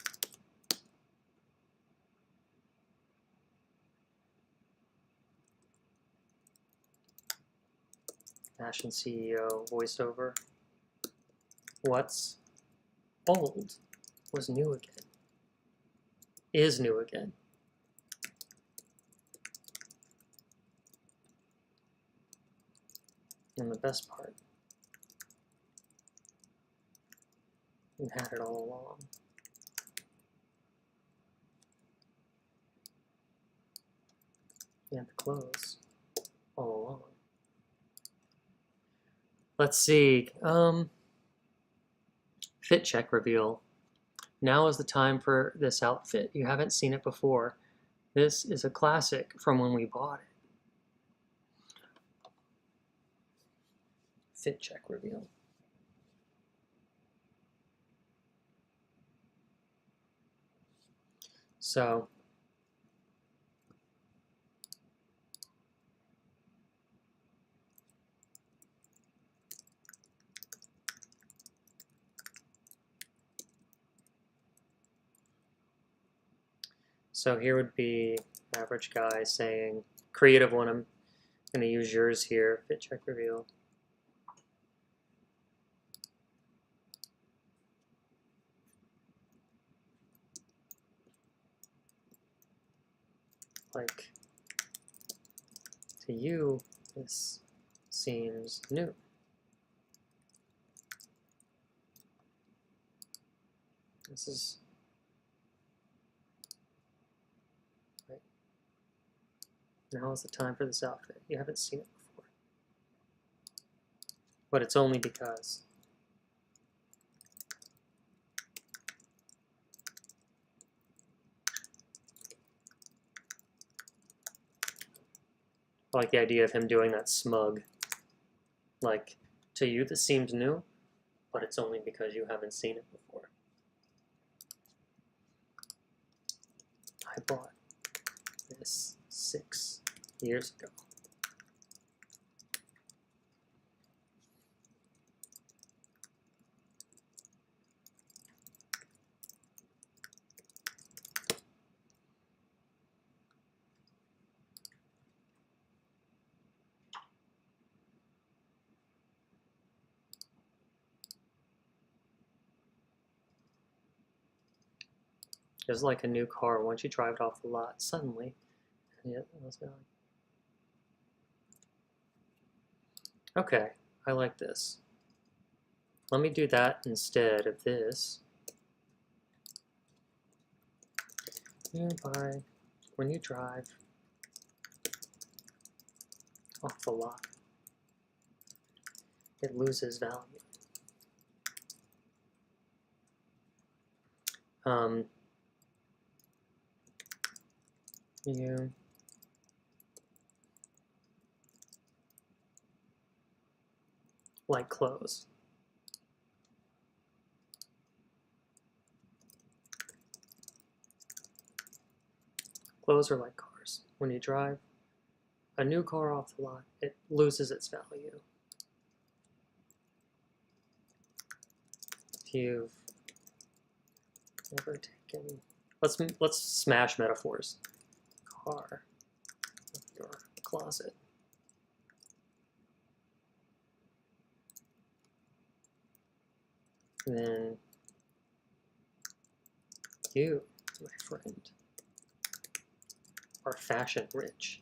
Fashion CEO voiceover. What's old was new again. Is new again. And the best part, you had it all along. You had the clothes all along. Let's see. Fit check reveal. Now is the time for this outfit. You haven't seen it before. This is a classic from when we bought it. Fit check reveal. So, here would be average guy saying, creative one, I'm going to use yours here, fit check reveal. Like, to you, this seems new. This is right. Now is the time for this outfit. You haven't seen it before. But it's only because I like the idea of him doing that smug. Like, to you this seems new, but it's only because you haven't seen it before. I bought this 6 years ago. It's like a new car. Once you drive it off the lot, suddenly, okay, I like this. Let me do that instead of this. When you drive off the lot, it loses value. You like clothes. Clothes are like cars. When you drive a new car off the lot, it loses its value. If you've never taken, let's smash metaphors. Car of your closet. And then you, my friend, are fashion rich.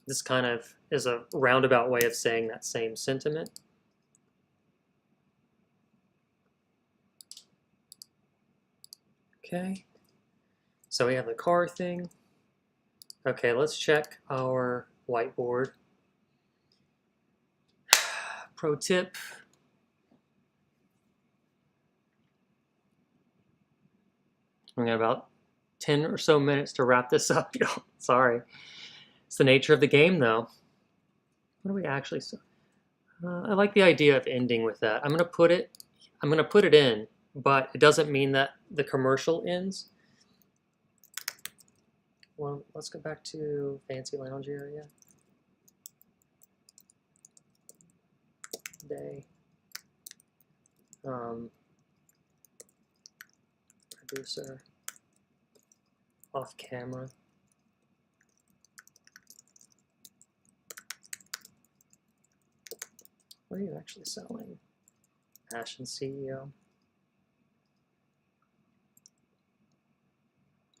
This kind of is a roundabout way of saying that same sentiment. Okay, so we have the car thing. Okay, let's check our whiteboard. Pro tip. We got about 10 or so minutes to wrap this up, y'all. Sorry. It's the nature of the game, though. What do we actually say? I like the idea of ending with that. I'm gonna put it in, but it doesn't mean that the commercial ends. Well, let's go back to fancy lounge area. Day. Producer. Off camera. What are you actually selling? Fashion CEO.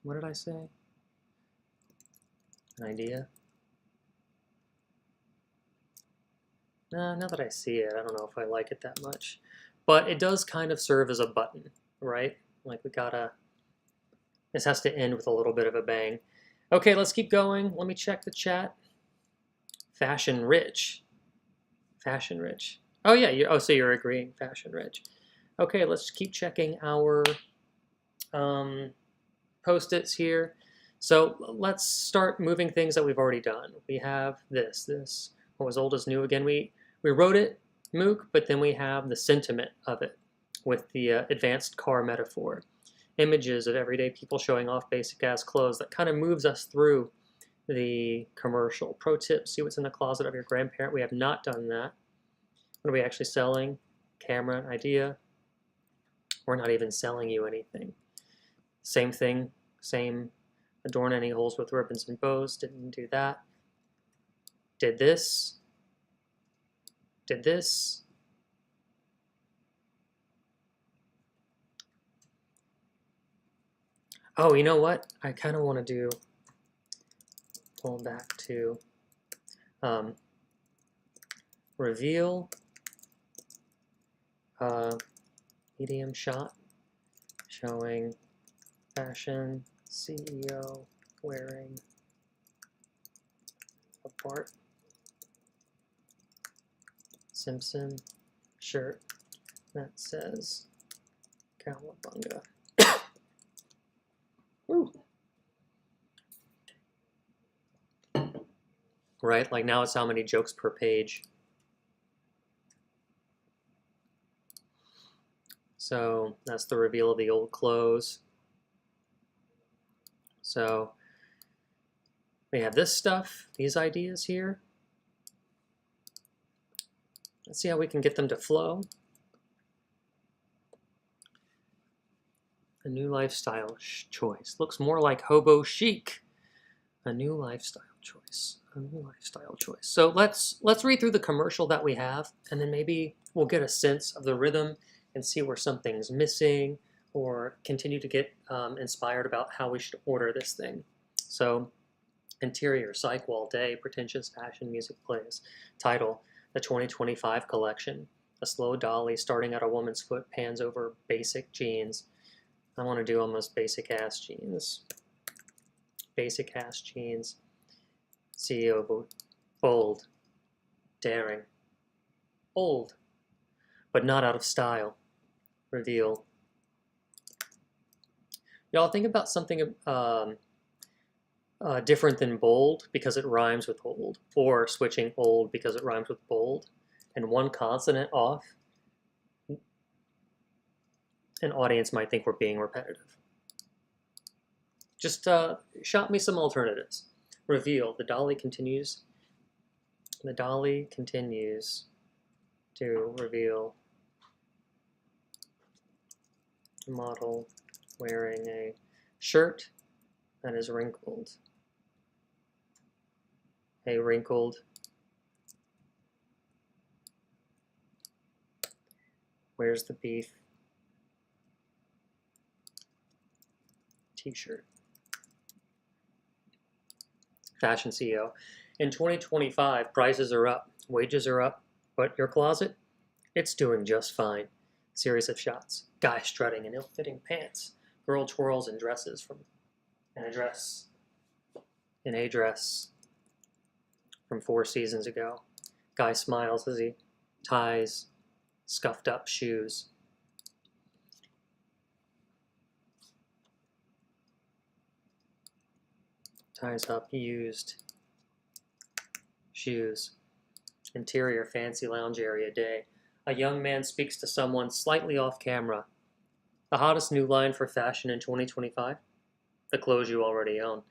What did I say? An idea? Now that I see it, I don't know if I like it that much. But it does kind of serve as a button, right? Like we gotta, this has to end with a little bit of a bang. Okay, let's keep going. Let me check the chat. Fashion rich. Fashion rich. Oh yeah, so you're agreeing, fashion rich. Okay, let's keep checking our post-its here. So let's start moving things that we've already done. We have this what was old is new again. We wrote it, Mook, but then we have the sentiment of it with the advanced car metaphor. Images of everyday people showing off basic ass clothes. That kind of moves us through the commercial. Pro tip, see what's in the closet of your grandparent. We have not done that. What are we actually selling? Camera, idea. We're not even selling you anything. Same thing, same. Adorn any holes with ribbons and bows. Didn't do that. Did this. Did this. Oh, you know what? I kind of want to do, pull back to reveal medium shot showing fashion CEO wearing a Bart Simpson shirt that says Cowabunga. Ooh. Right, like now it's how many jokes per page. So that's the reveal of the old clothes. So we have this stuff, these ideas here. Let's see how we can get them to flow. A new lifestyle choice. Looks more like hobo chic. A new lifestyle choice. A new lifestyle choice. So let's read through the commercial that we have, and then maybe we'll get a sense of the rhythm and see where something's missing, or continue to get inspired about how we should order this thing. So, interior, psych wall, day, pretentious fashion, music plays. Title, the 2025 collection. A slow dolly starting at a woman's foot pans over basic jeans. I want to do almost basic ass jeans. Basic ass jeans. CEO, bold, daring, old, but not out of style. Reveal. Y'all think about something different than bold because it rhymes with old, or switching old because it rhymes with bold, and one consonant off, an audience might think we're being repetitive. Just shot me some alternatives. Reveal. The dolly continues. The dolly continues to reveal a model wearing a shirt that is wrinkled. A wrinkled Where's the beef t-shirt. Fashion CEO. In 2025, prices are up, wages are up, but your closet, it's doing just fine. Series of shots. Guy strutting in ill-fitting pants. Girl twirls in dresses in a dress from 4 seasons ago. Guy smiles as he ties scuffed up shoes. Ties up used shoes. Interior fancy lounge area day. A young man speaks to someone slightly off camera. The hottest new line for fashion in 2025? The clothes you already own.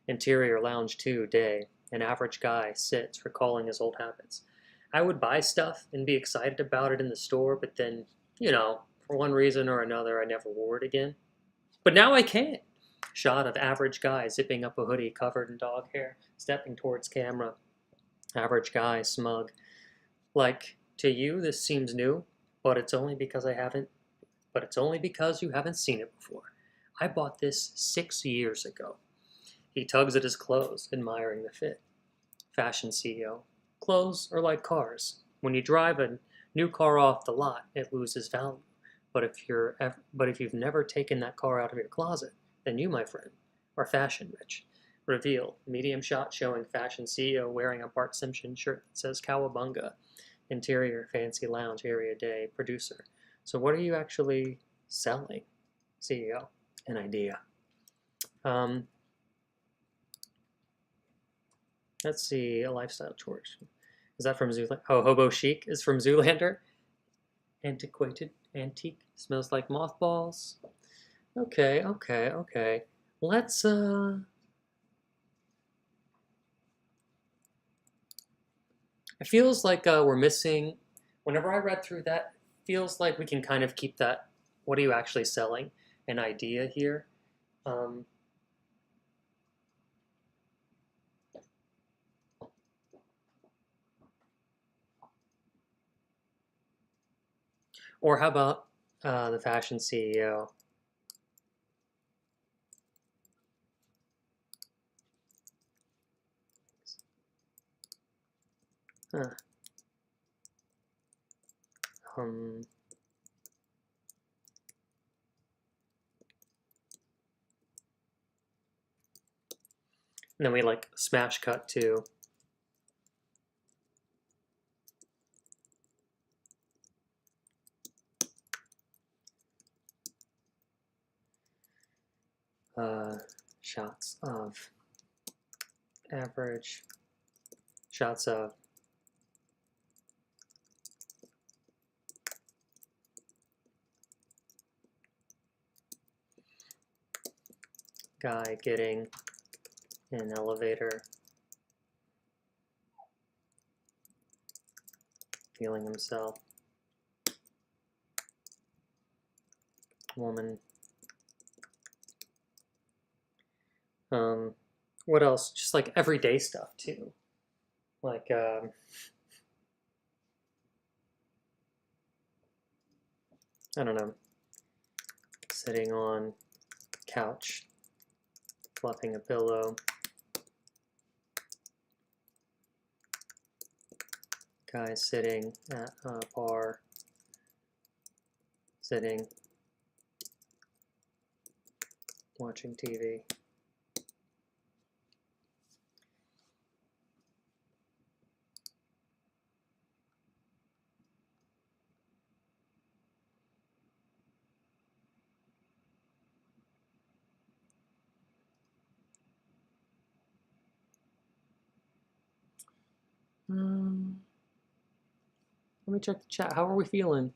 Interior lounge 2 day. An average guy sits, recalling his old habits. I would buy stuff and be excited about it in the store, but then, for one reason or another, I never wore it again. But now I can. Shot of average guy zipping up a hoodie covered in dog hair, stepping towards camera. Average guy, smug. Like, to you, this seems new, but it's only because you haven't seen it before. I bought this 6 years ago. He tugs at his clothes, admiring the fit. Fashion CEO. Clothes are like cars. When you drive a new car off the lot, it loses value. But if you've never taken that car out of your closet, then you, my friend, are fashion rich. Reveal. Medium shot showing fashion CEO wearing a Bart Simpson shirt that says Cowabunga. Interior fancy lounge area day. Producer. So what are you actually selling? CEO. An idea. Let's see, a lifestyle choice. Is that from Zoolander? Oh, Hobo Chic is from Zoolander. Antique, smells like mothballs. Okay. Let's, it feels like we're missing, whenever I read through that, feels like we can kind of keep that, what are you actually selling, an idea here. Or how about the fashion CEO? Huh. And then we like smash cut to shots of average, shots of guy getting in an elevator, feeling himself, woman. What else? Just like everyday stuff too. Like, I don't know, sitting on couch, fluffing a pillow, guy sitting at a bar, sitting, watching TV. Let me check the chat. How are we feeling?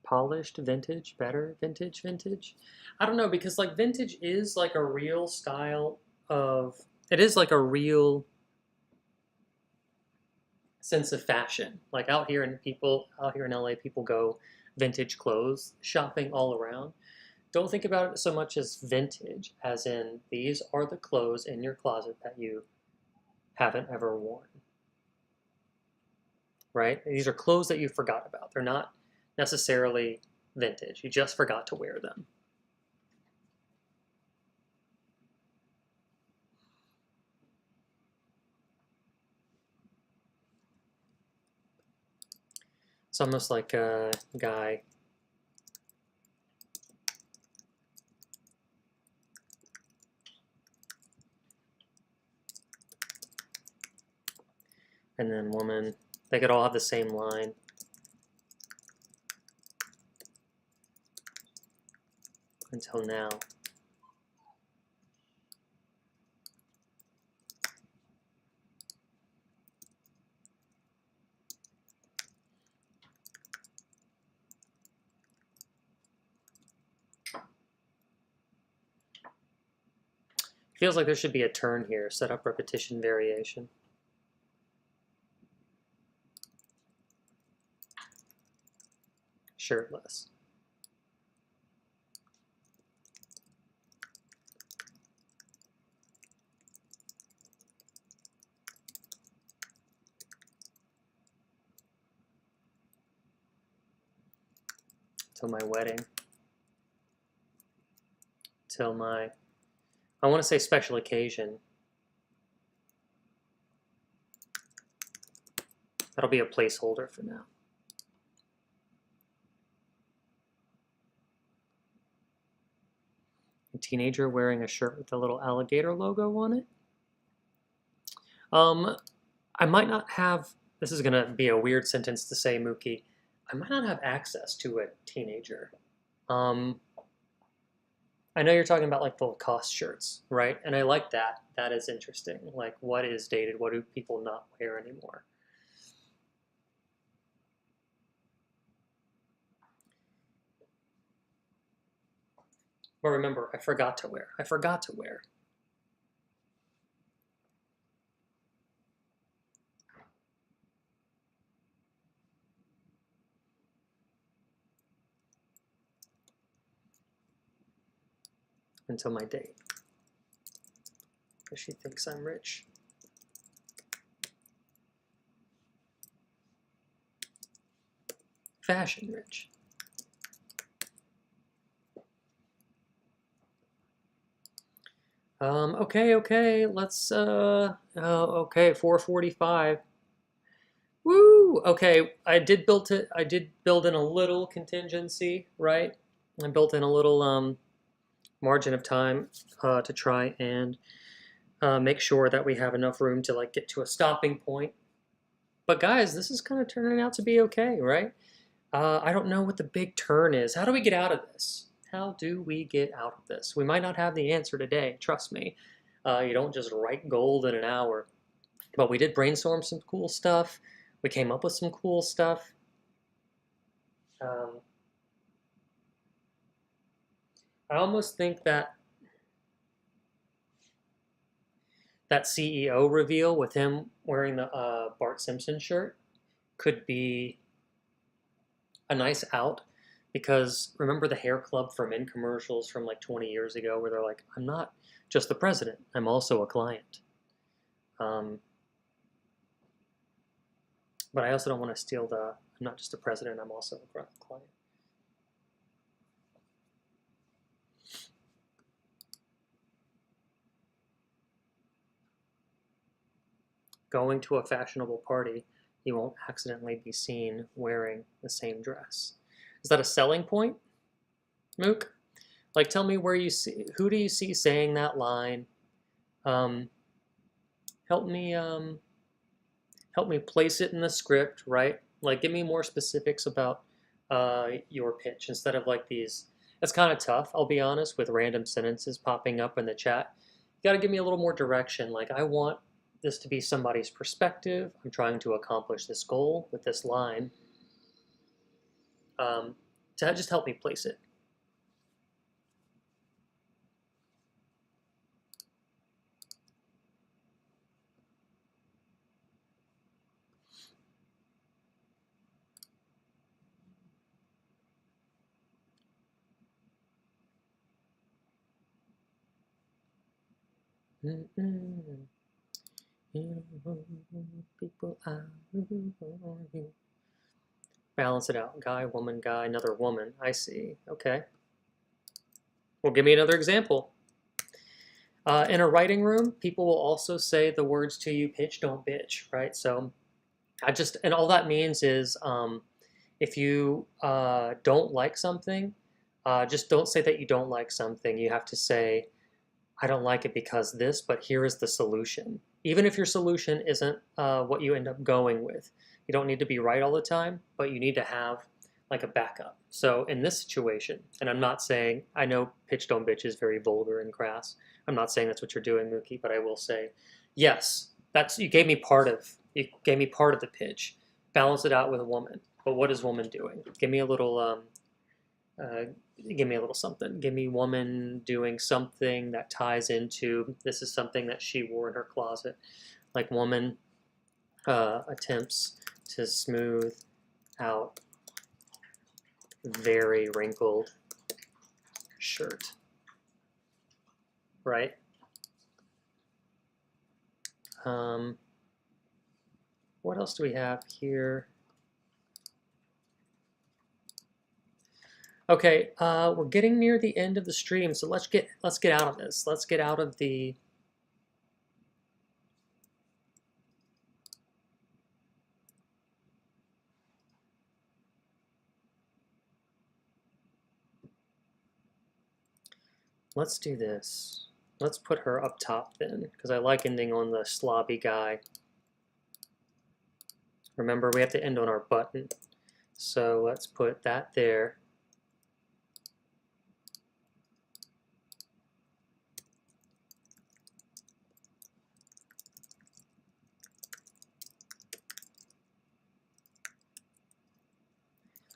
Polished, vintage, better, vintage, vintage? I don't know, because like vintage is like a real style of, it is like a real sense of fashion. Like out here in LA, people go vintage clothes shopping all around. Don't think about it so much as vintage, as in these are the clothes in your closet that you haven't ever worn. Right? These are clothes that you forgot about. They're not necessarily vintage. You just forgot to wear them. It's almost like a guy and then woman. They could all have the same line. Until now. Feels like there should be a turn here. Set up repetition variation. Shirtless. Till my wedding. Till my, I want to say special occasion. That'll be a placeholder for now. A teenager wearing a shirt with a little alligator logo on it. I might not have, this is gonna be a weird sentence to say, Mookie. I might not have access to a teenager. I know you're talking about like the Lacoste shirts, right? And I like that. That is interesting. Like, what is dated? What do people not wear anymore? But remember, I forgot to wear. I forgot to wear. Until my date. Because she thinks I'm rich. Fashion rich. Okay, let's, okay, 4:45. Woo! Okay, I did build in a little contingency, right? I built in a little, margin of time, to try and, make sure that we have enough room to, like, get to a stopping point. But guys, this is kind of turning out to be okay, right? I don't know what the big turn is. How do we get out of this? How do we get out of this? We might not have the answer today, trust me. You don't just write gold in an hour. But we did brainstorm some cool stuff. We came up with some cool stuff. I almost think that CEO reveal with him wearing the Bart Simpson shirt could be a nice out. Because remember the hair club for men commercials from like 20 years ago where they're like, I'm not just the president, I'm also a client. But I also don't want to steal I'm not just the president, I'm also a client. Going to a fashionable party, you won't accidentally be seen wearing the same dress. Is that a selling point, Mook? Like, tell me who do you see saying that line? Help me place it in the script, right? Like, give me more specifics about your pitch instead of like these. It's kind of tough, I'll be honest, with random sentences popping up in the chat. You got to give me a little more direction. Like, I want this to be somebody's perspective. I'm trying to accomplish this goal with this line to just help me place it. People, balance it out. Guy, woman, guy, another woman. I see. Okay. Well, give me another example. In a writing room, people will also say the words to you, pitch, don't bitch, right? So and all that means is if you don't like something, just don't say that you don't like something. You have to say, I don't like it because this, but here is the solution. Even if your solution isn't what you end up going with. You don't need to be right all the time, but you need to have like a backup. So in this situation, and I'm not saying, I know pitch don't bitch is very vulgar and crass. I'm not saying that's what you're doing, Mookie, but I will say, yes, you gave me part of the pitch. Balance it out with a woman. But what is woman doing? Give me a little something. Give me woman doing something that ties into, this is something that she wore in her closet. Like woman attempts to smooth out very wrinkled shirt. Right? What else do we have here? Okay, we're getting near the end of the stream, so let's get out of this. Let's get out of the Let's do this. Let's put her up top then, because I like ending on the slobby guy. Remember, we have to end on our button. So let's put that there.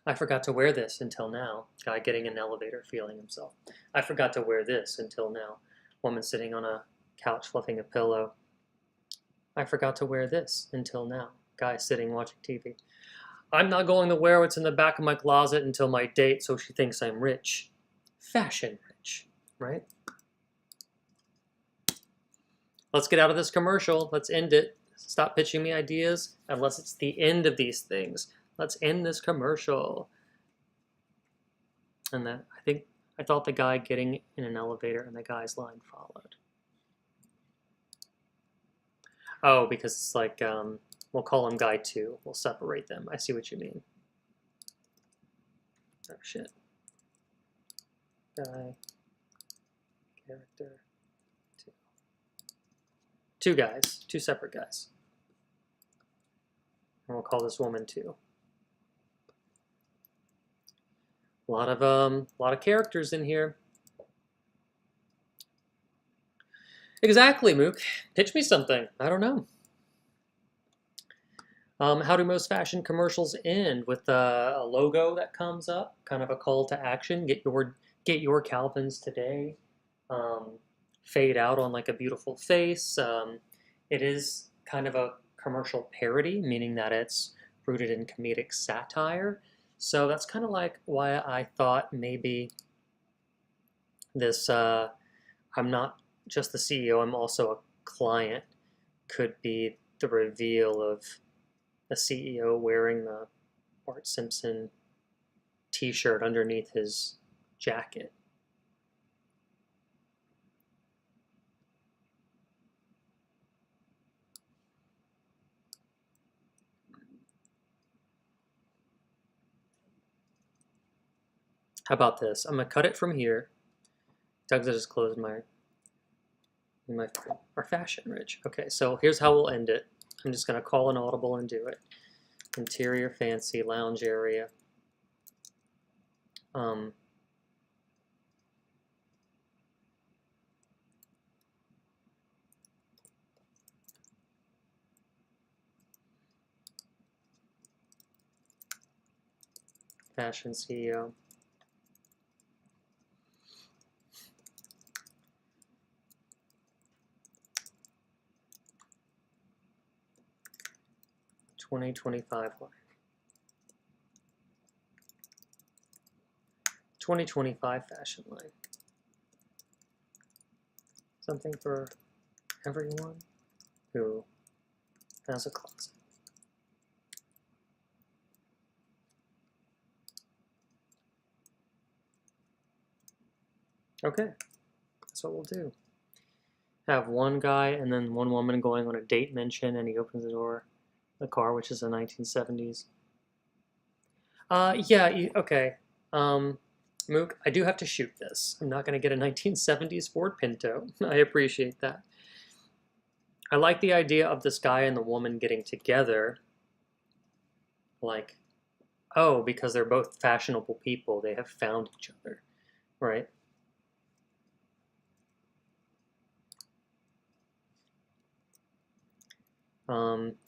I forgot to wear this until now. Guy getting in an elevator feeling himself. I forgot to wear this until now. Woman sitting on a couch fluffing a pillow. I forgot to wear this until now. Guy sitting watching TV. I'm not going to wear what's in the back of my closet until my date so she thinks I'm rich. Fashion rich, right? Let's get out of this commercial. Let's end it. Stop pitching me ideas unless it's the end of these things. Let's end this commercial. And then I thought the guy getting in an elevator and the guy's line followed. Oh, because it's like, we'll call him guy 2. We'll separate them. I see what you mean. Oh, shit. Guy, character, 2. 2 guys. 2 separate guys. And we'll call this woman 2. A lot of characters in here. Exactly, Mook. Pitch me something. I don't know. How do most fashion commercials end? With a logo that comes up, kind of a call to action. Get your Calvins today. Fade out on like a beautiful face. It is kind of a commercial parody, meaning that it's rooted in comedic satire. So that's kind of like why I thought maybe this, I'm not just the CEO, I'm also a client, could be the reveal of the CEO wearing the Bart Simpson t-shirt underneath his jacket. How about this? I'm gonna cut it from here. Doug's just closed our fashion rich. Okay, so here's how we'll end it. I'm just gonna call an audible and do it. Interior fancy lounge area. fashion CEO. $2025 line. 2025 fashion line. Something for everyone who has a closet. Okay, that's what we'll do. Have one guy and then one woman going on a date mention, and he opens the door, the car, which is the 1970s. Yeah, okay. Mook, I do have to shoot this. I'm not going to get a 1970s Ford Pinto. I appreciate that. I like the idea of this guy and the woman getting together. Like, oh, because they're both fashionable people. They have found each other, right?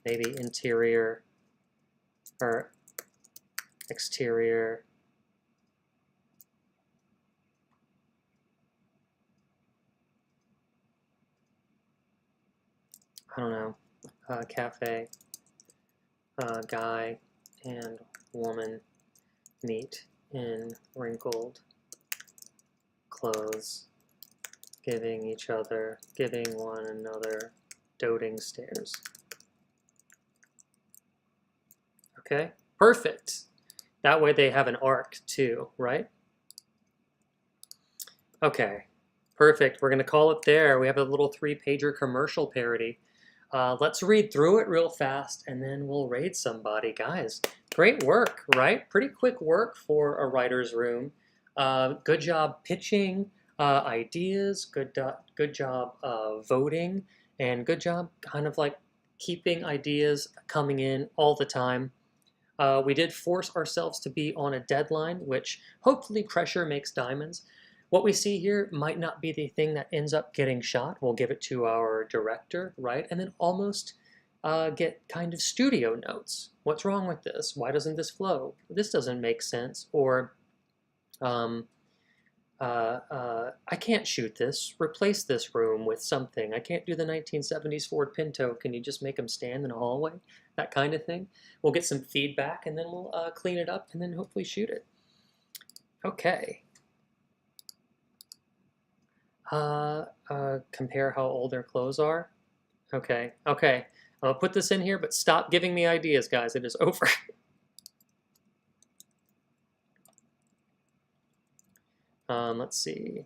Maybe interior or exterior. I don't know. Cafe. Guy and woman meet in wrinkled clothes, giving one another doting stares. Okay, perfect. That way they have an arc too, right? Okay, perfect. We're gonna call it there. We have a little 3-pager commercial parody. Let's read through it real fast and then we'll raid somebody. Guys, great work, right? Pretty quick work for a writer's room. Good job pitching ideas, good job voting, and good job kind of like keeping ideas coming in all the time. We did force ourselves to be on a deadline, which hopefully pressure makes diamonds. What we see here might not be the thing that ends up getting shot. We'll give it to our director, right? And then almost get kind of studio notes. What's wrong with this? Why doesn't this flow? This doesn't make sense. Or I can't shoot this. Replace this room with something. I can't do the 1970s Ford Pinto. Can you just make them stand in a hallway? That kind of thing. We'll get some feedback and then we'll clean it up and then hopefully shoot it. Okay. Compare how old their clothes are. Okay, okay. I'll put this in here, but stop giving me ideas, guys. It is over. Let's see.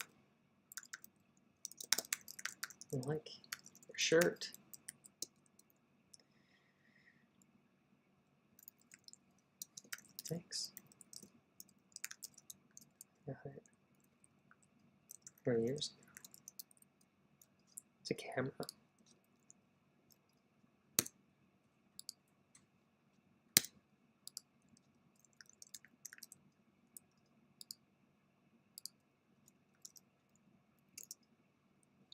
I like your shirt. Thanks. Got it. 3 years ago. It's a camera.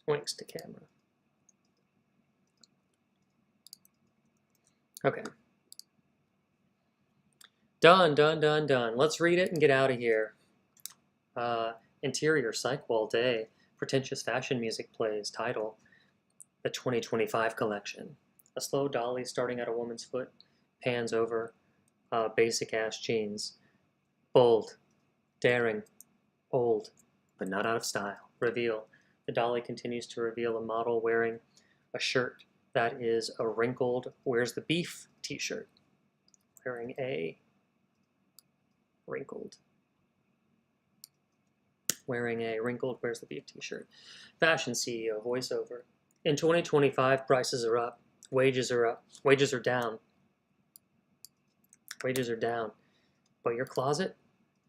Winks to camera. Okay. Done, done, done, done. Let's read it and get out of here. Interior, psych wall day. Pretentious fashion music plays. Title, the 2025 collection. A slow dolly starting at a woman's foot, pans over basic ass jeans. Bold, daring, old, but not out of style. Reveal. The dolly continues to reveal a model wearing a shirt that is a wrinkled Where's the Beef t-shirt. Wearing a wrinkled Where's the Beef t-shirt. Fashion CEO voiceover. In 2025, prices are up. Wages are up. Wages are down. Wages are down. But your closet,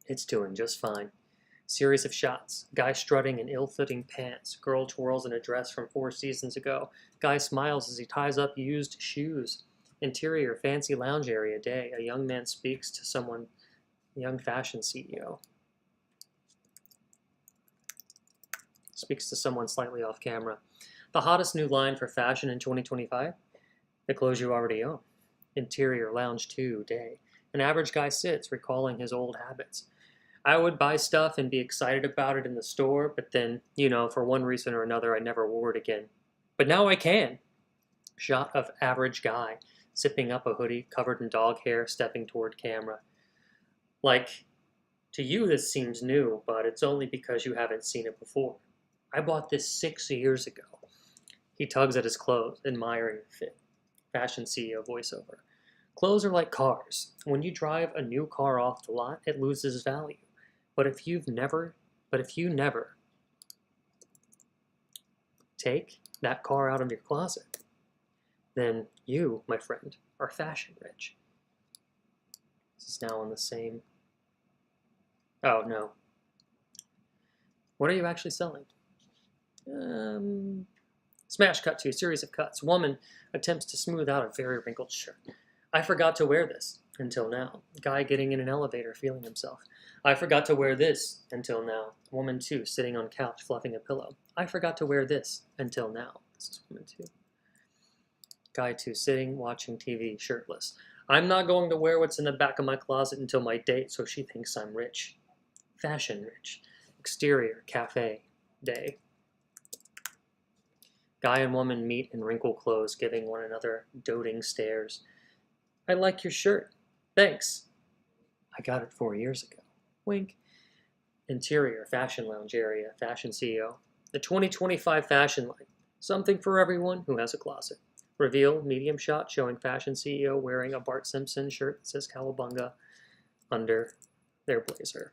it's doing just fine. Series of shots. Guy strutting in ill-fitting pants. Girl twirls in a dress from 4 seasons ago. Guy smiles as he ties up used shoes. Interior, fancy lounge area day. A young man speaks to someone, young fashion CEO. Speaks to someone slightly off camera. The hottest new line for fashion in 2025? The clothes you already own. Interior, lounge 2, day. An average guy sits, recalling his old habits. I would buy stuff and be excited about it in the store, but then, for one reason or another, I never wore it again. But now I can. Shot of average guy, zipping up a hoodie, covered in dog hair, stepping toward camera. Like, to you this seems new, but it's only because you haven't seen it before. I bought this 6 years ago. He tugs at his clothes, admiring the fit. Fashion CEO voiceover. Clothes are like cars. When you drive a new car off the lot, it loses value. But if you never take that car out of your closet, then you, my friend, are fashion rich. This is now on the same. Oh, no. What are you actually selling? Smash cut to a series of cuts. Woman attempts to smooth out a very wrinkled shirt. I forgot to wear this until now. Guy getting in an elevator, feeling himself. I forgot to wear this until now. Woman 2 sitting on couch, fluffing a pillow. I forgot to wear this until now. This is woman 2. Guy 2 sitting, watching TV, shirtless. I'm not going to wear what's in the back of my closet until my date, so she thinks I'm rich. Fashion rich. Exterior, cafe, day. Guy and woman meet in wrinkled clothes, giving one another doting stares. I like your shirt. Thanks. I got it 4 years ago. Wink. Interior, fashion lounge area, fashion CEO. The 2025 fashion line. Something for everyone who has a closet. Reveal, medium shot, showing fashion CEO wearing a Bart Simpson shirt that says Cowabunga under their blazer.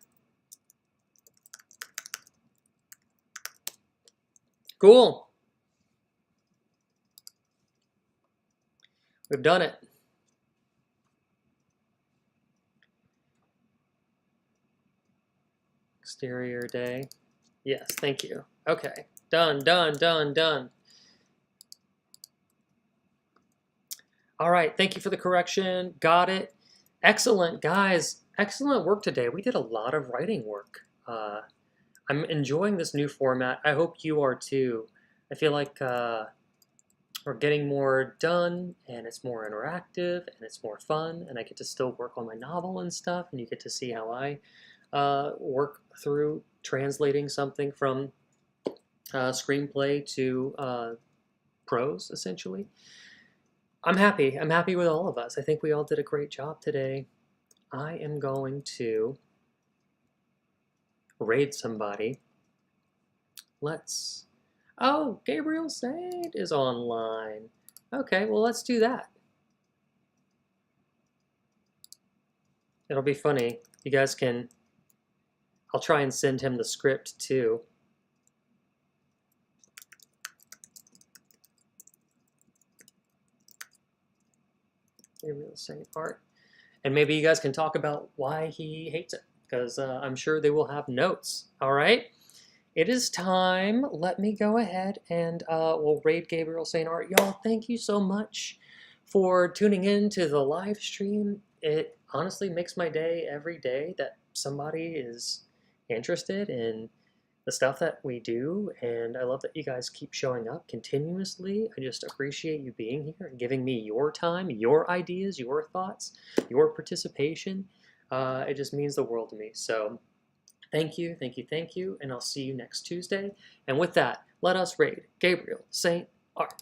Cool. We've done it. Exterior day. Yes, thank you. Okay. Done, done, done, done. All right, thank you for the correction. Got it. Excellent, guys. Excellent work today. We did a lot of writing work. I'm enjoying this new format. I hope you are too. I feel like we're getting more done, and it's more interactive, and it's more fun, and I get to still work on my novel and stuff, and you get to see how I work through translating something from screenplay to prose, essentially. I'm happy. I'm happy with all of us. I think we all did a great job today. I am going to raid somebody. Let's... Oh, Gabriel Saint is online. Okay, well, let's do that. It'll be funny. You guys can... I'll try and send him the script, too. Gabriel Saint art. And maybe you guys can talk about why he hates it, because I'm sure they will have notes. All right? It is time. Let me go ahead and we'll raid Gabriel Saint art. Y'all, thank you so much for tuning in to the live stream. It honestly makes my day every day that somebody is interested in the stuff that we do, and I love that you guys keep showing up continuously. I just appreciate you being here and giving me your time, your ideas, your thoughts, your participation. It just means the world to me. So thank you, thank you, thank you, and I'll see you next Tuesday. And with that, let us raid Gabriel Saint art.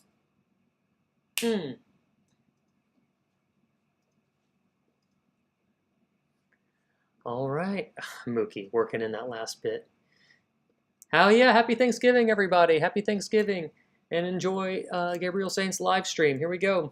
All right, Mookie working in that last bit. Hell yeah, happy Thanksgiving, everybody. Happy Thanksgiving. And enjoy Gabriel Saint's live stream. Here we go.